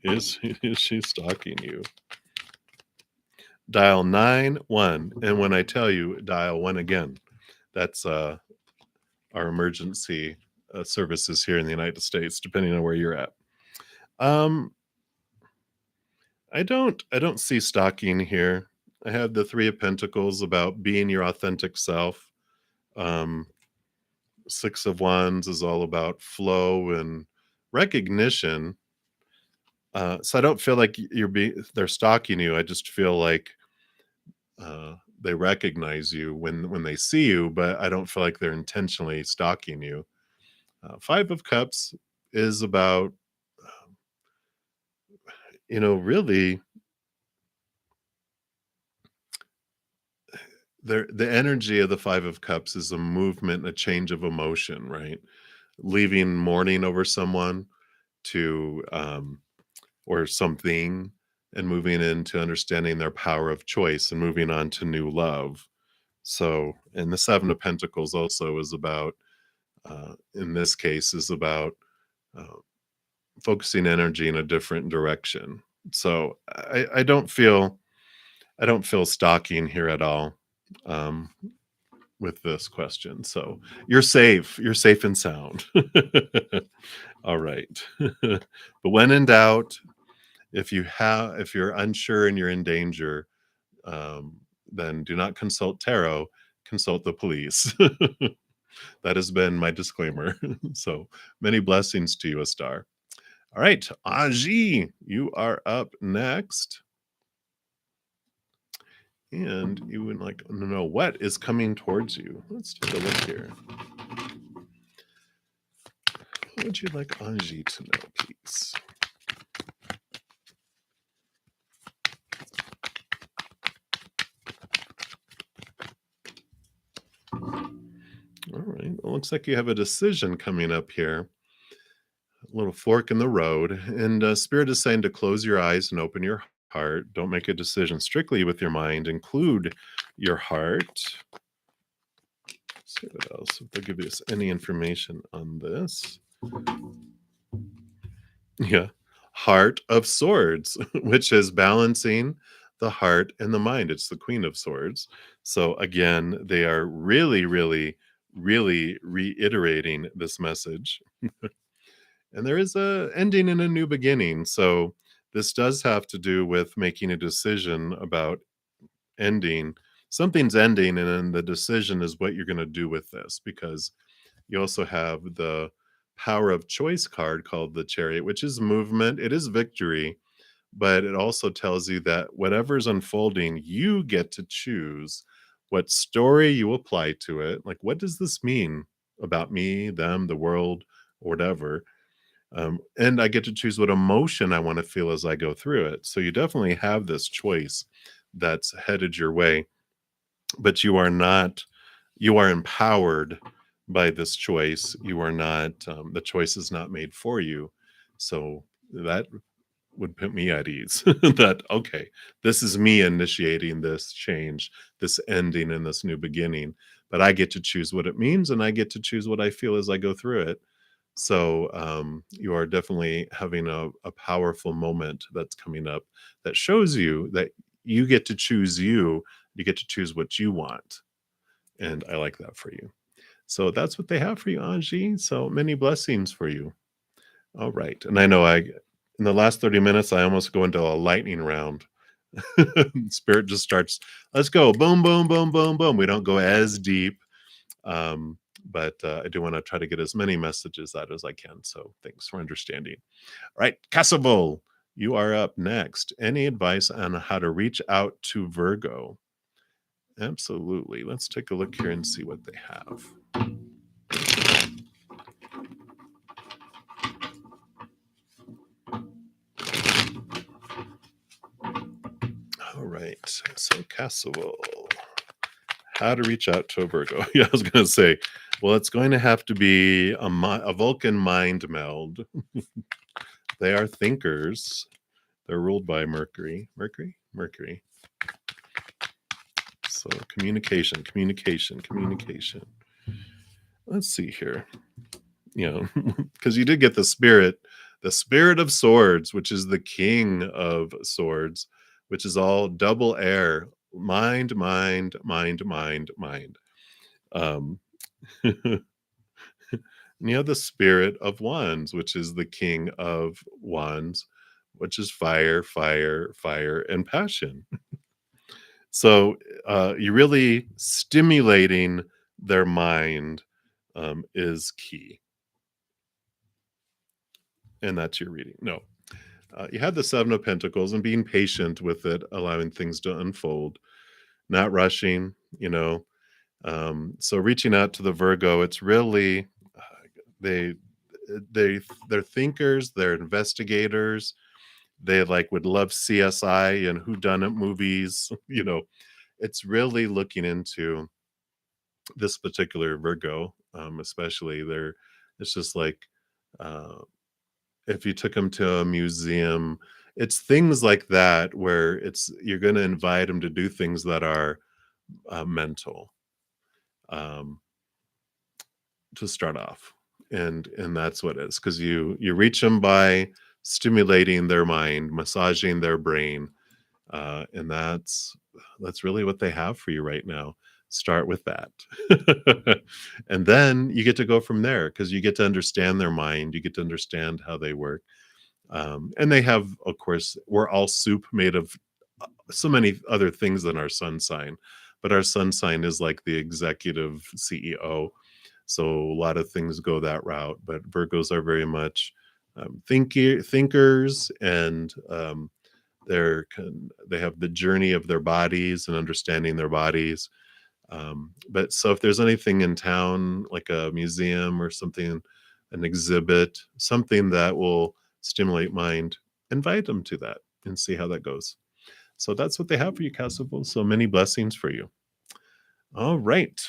Is she stalking you? Dial 9-1. And when I tell you, dial 1 again. That's our emergency services here in the United States, depending on where you're at. I don't see stalking here. I have the 3 of Pentacles about being your authentic self. 6 of Wands is all about flow and recognition. So I don't feel like they're stalking you. I just feel like they recognize you when they see you, but I don't feel like they're intentionally stalking you. 5 of Cups is about, really the energy of the 5 of Cups is a movement, a change of emotion, right? Leaving mourning over someone to or something, and moving into understanding their power of choice and moving on to new love. So, and the 7 of Pentacles also is about, in this case, is about uh, focusing energy in a different direction. So I don't feel stalking here at all. Um, with this question. So you're safe. You're safe and sound. All right. But when in doubt, if you're unsure and you're in danger, then do not consult tarot, consult the police. That has been my disclaimer. So many blessings to you, a star. All right, Aji, you are up next. And you would like to know what is coming towards you. Let's take a look here. What would you like Anji to know, please? All right. It looks like you have a decision coming up here. A little fork in the road. And Spirit is saying to close your eyes and open your heart. Don't make a decision strictly with your mind. Include your heart. Let's see what else. If they'll give us any information on this. Yeah. Heart of Swords, which is balancing the heart and the mind. It's the Queen of Swords. So again, they are really, really, really reiterating this message. And there is a ending and a new beginning. So this does have to do with making a decision about ending. Something's ending, and then the decision is what you're going to do with this, because you also have the power of choice card called the Chariot, which is movement. It is victory, but it also tells you that whatever's unfolding, you get to choose what story you apply to it. Like, what does this mean about me, them, the world, or whatever? And I get to choose what emotion I want to feel as I go through it. So you definitely have this choice that's headed your way, but you are empowered by this choice. You are not, the choice is not made for you. So that would put me at ease that, okay, this is me initiating this change, this ending, and this new beginning. But I get to choose what it means, and I get to choose what I feel as I go through it. So you are definitely having a powerful moment that's coming up that shows you that you get to choose you. You get to choose what you want. And I like that for you. So that's what they have for you, Anji. So many blessings for you. All right. And I know in the last 30 minutes, I almost go into a lightning round. Spirit just starts, let's go. Boom, boom, boom, boom, boom. We don't go as deep. But I do want to try to get as many messages out as I can. So thanks for understanding. All right. Casable, you are up next. Any advice on how to reach out to Virgo? Absolutely. Let's take a look here and see what they have. All right. So Castle, how to reach out to a Virgo. Yeah, I was going to say, well, it's going to have to be a Vulcan mind meld. They are thinkers. They're ruled by Mercury. Mercury. So communication. Let's see here. You know, because you did get the spirit of swords, which is the king of swords, which is all double air, mind. Um, and you have the spirit of wands, which is the king of wands, which is fire, and passion. So you're really stimulating their mind is key. And that's your reading. No, you had the Seven of Pentacles and being patient with it, allowing things to unfold, not rushing, you know. So reaching out to the Virgo, it's really they they're thinkers, they're investigators. They like would love CSI and whodunit movies. You know, it's really looking into this particular Virgo, especially. It's just like uh, if you took them to a museum, it's things like that where you're going to invite them to do things that are mental, um, to start off, and that's what it is, because you reach them by stimulating their mind, massaging their brain, and that's really what they have for you right now. Start with that. And then you get to go from there, because you get to understand their mind, you get to understand how they work. And they have, of course, we're all soup made of so many other things than our sun sign, but our sun sign is like the executive CEO. So a lot of things go that route, but Virgos are very much thinkers, and they have the journey of their bodies and understanding their bodies. But so if there's anything in town, like a museum or something, an exhibit, something that will stimulate mind, invite them to that and see how that goes. So that's what they have for you, Castle. So many blessings for you. All right.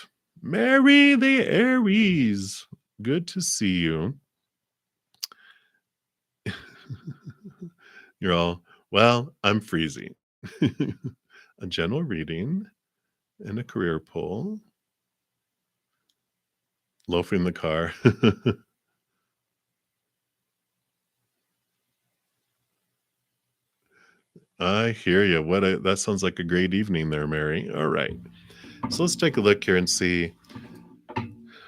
Mary the Aries. Good to see you. You're all, well, I'm freezing. A general reading and a career poll. Loafing in the car. I hear you. That sounds like a great evening there, Mary. All right. So let's take a look here and see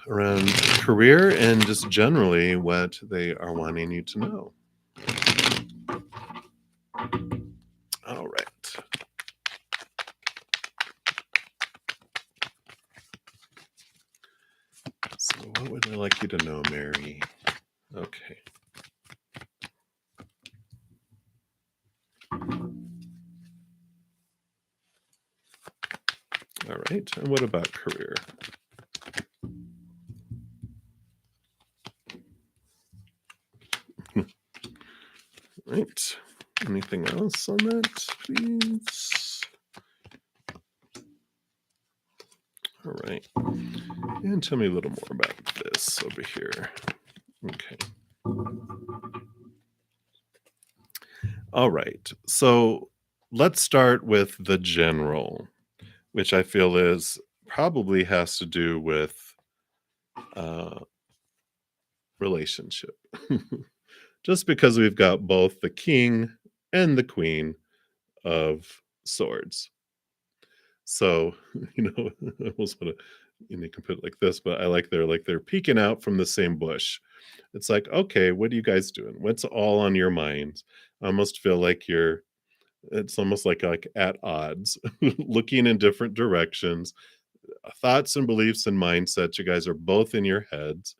around career and just generally what they are wanting you to know. All right. So what would I like you to know, Mary? Okay. All right. And what about career? Right. Anything else on that, please? All right. And tell me a little more about this over here. Okay. All right. So let's start with the general, which I feel is probably has to do with uh, relationship. Just because we've got both the king and the queen of swords. So, I almost want to, you can put it like this, but I like they're peeking out from the same bush. It's like, okay, what are you guys doing? What's all on your minds? I almost feel like it's almost like at odds, looking in different directions, thoughts and beliefs and mindsets. You guys are both in your heads,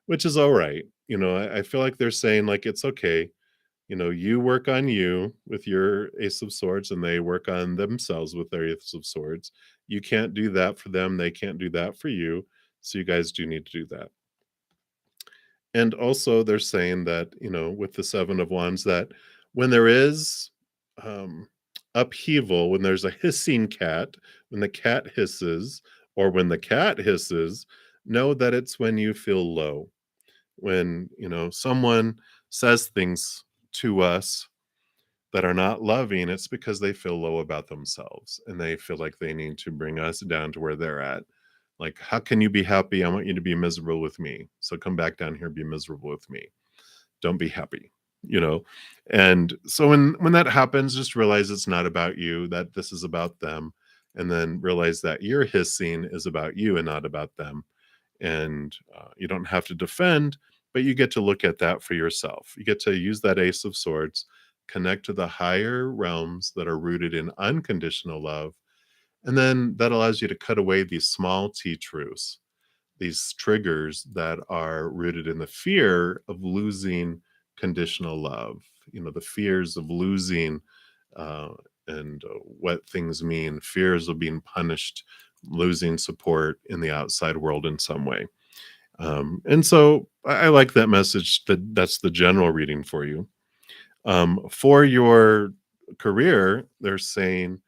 which is all right. I feel like they're saying like it's okay. You work on you with your Ace of Swords, and they work on themselves with their Ace of Swords. You can't do that for them. They can't do that for you. So you guys do need to do that. And also, they're saying that, with the Seven of Wands, that when there is um, upheaval, when there's a hissing cat, when the cat hisses, or when the cat hisses, know that it's when you feel low. When, someone says things to us that are not loving, it's because they feel low about themselves and they feel like they need to bring us down to where they're at. Like, how can you be happy? I want you to be miserable with me. So come back down here, be miserable with me. Don't be happy, you know? And so when that happens, just realize it's not about you, that this is about them. And then realize that your hissing is about you and not about them. And you don't have to defend, but you get to look at that for yourself. You get to use that Ace of Swords, connect to the higher realms that are rooted in unconditional love, and then that allows you to cut away these small T truths, these triggers that are rooted in the fear of losing conditional love, the fears of losing uh, and what things mean, fears of being punished, losing support in the outside world in some way. And so I like that message. That's the general reading for you. For your career, they're saying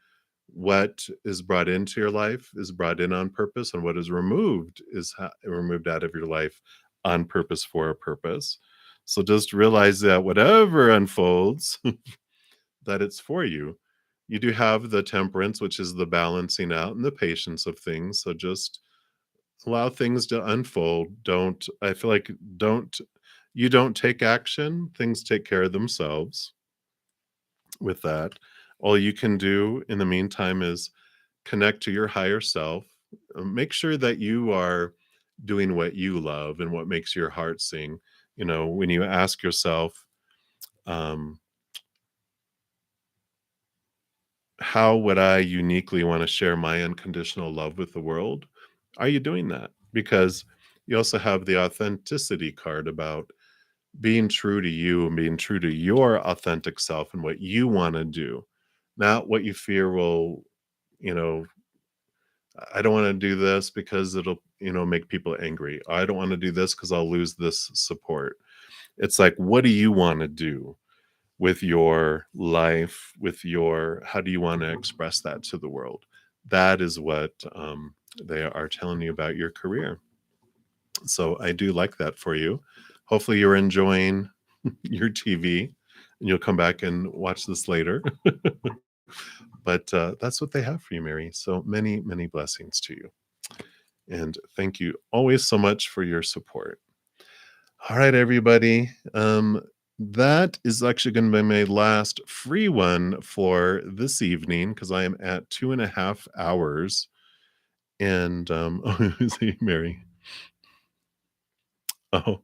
what is brought into your life is brought in on purpose, and what is removed is removed out of your life on purpose for a purpose. So just realize that whatever unfolds, that it's for you. You do have the temperance, which is the balancing out and the patience of things. So just allow things to unfold. I feel like don't you don't take action, things take care of themselves with that. All you can do in the meantime is connect to your higher self. Make sure that you are doing what you love and what makes your heart sing. When you ask yourself, um, how would I uniquely want to share my unconditional love with the world? Are you doing that? Because you also have the authenticity card about being true to you and being true to your authentic self and what you want to do, not what you fear will, you know, I don't want to do this because it'll, make people angry. I don't want to do this because I'll lose this support. It's like, what do you want to do with your life, how do you want to express that to the world? That is what they are telling you about your career. So I do like that for you. Hopefully you're enjoying your TV and you'll come back and watch this later. But that's what they have for you, Mary. So many, many blessings to you. And thank you always so much for your support. All right, everybody. That is actually going to be my last free one for this evening because I am at 2.5 hours. And oh, see, Mary. Oh,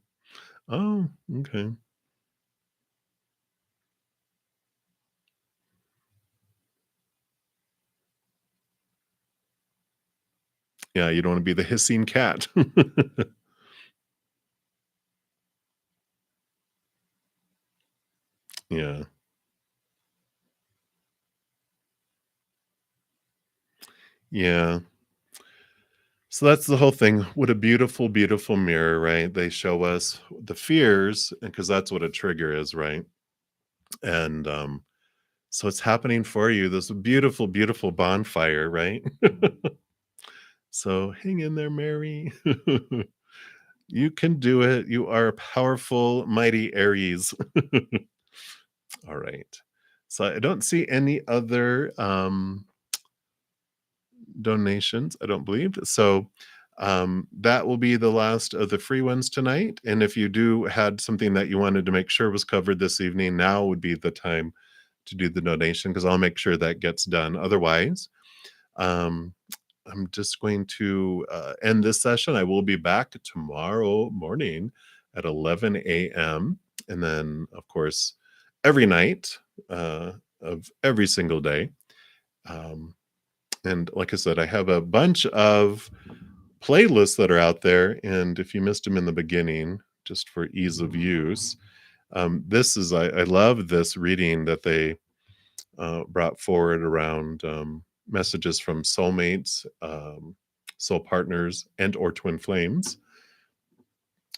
oh, okay. Yeah, you don't want to be the hissing cat. Yeah. Yeah. So that's the whole thing. What a beautiful, beautiful mirror, right? They show us the fears, because that's what a trigger is, right? And so it's happening for you. This beautiful, beautiful bonfire, right? So hang in there, Mary. You can do it. You are a powerful, mighty Aries. All right. So I don't see any other donations, I don't believe. So that will be the last of the free ones tonight. And if you do had something that you wanted to make sure was covered this evening, now would be the time to do the donation, because I'll make sure that gets done. Otherwise, um, I'm just going to end this session. I will be back tomorrow morning at 11 a.m. And then, of course, every night of every single day. Um, and like I said, I have a bunch of playlists that are out there. And if you missed them in the beginning, just for ease of use, I love this reading that they brought forward around messages from soulmates, soul partners, and or twin flames.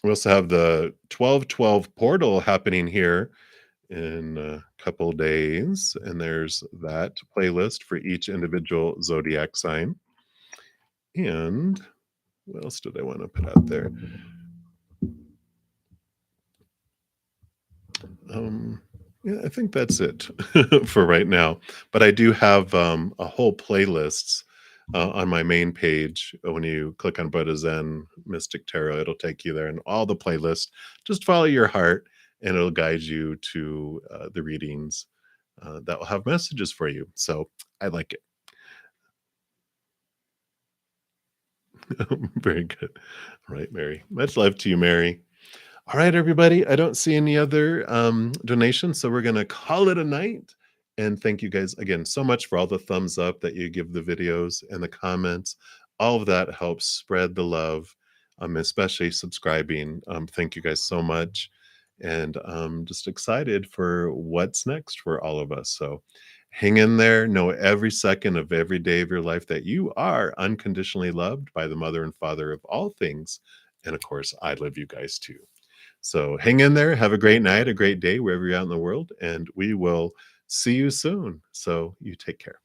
We also have the 1212 portal happening here in a couple days, and there's that playlist for each individual zodiac sign. And what else did I want to put out there? Um, yeah, I think that's it for right now. But I do have a whole playlists on my main page. When you click on Buddha Zen Mystic Tarot, it'll take you there, and all the playlists. Just follow your heart, and it'll guide you to the readings that will have messages for you. So I like it. Very good. All right, Mary. Much love to you, Mary. All right, everybody. I don't see any other donations, so we're going to call it a night. And thank you guys again so much for all the thumbs up that you give the videos and the comments. All of that helps spread the love, especially subscribing. Thank you guys so much. And I'm just excited for what's next for all of us. So hang in there. Know every second of every day of your life that you are unconditionally loved by the mother and father of all things. And of course, I love you guys too. So hang in there. Have a great night, a great day, wherever you're out in the world, and we will see you soon. So you take care.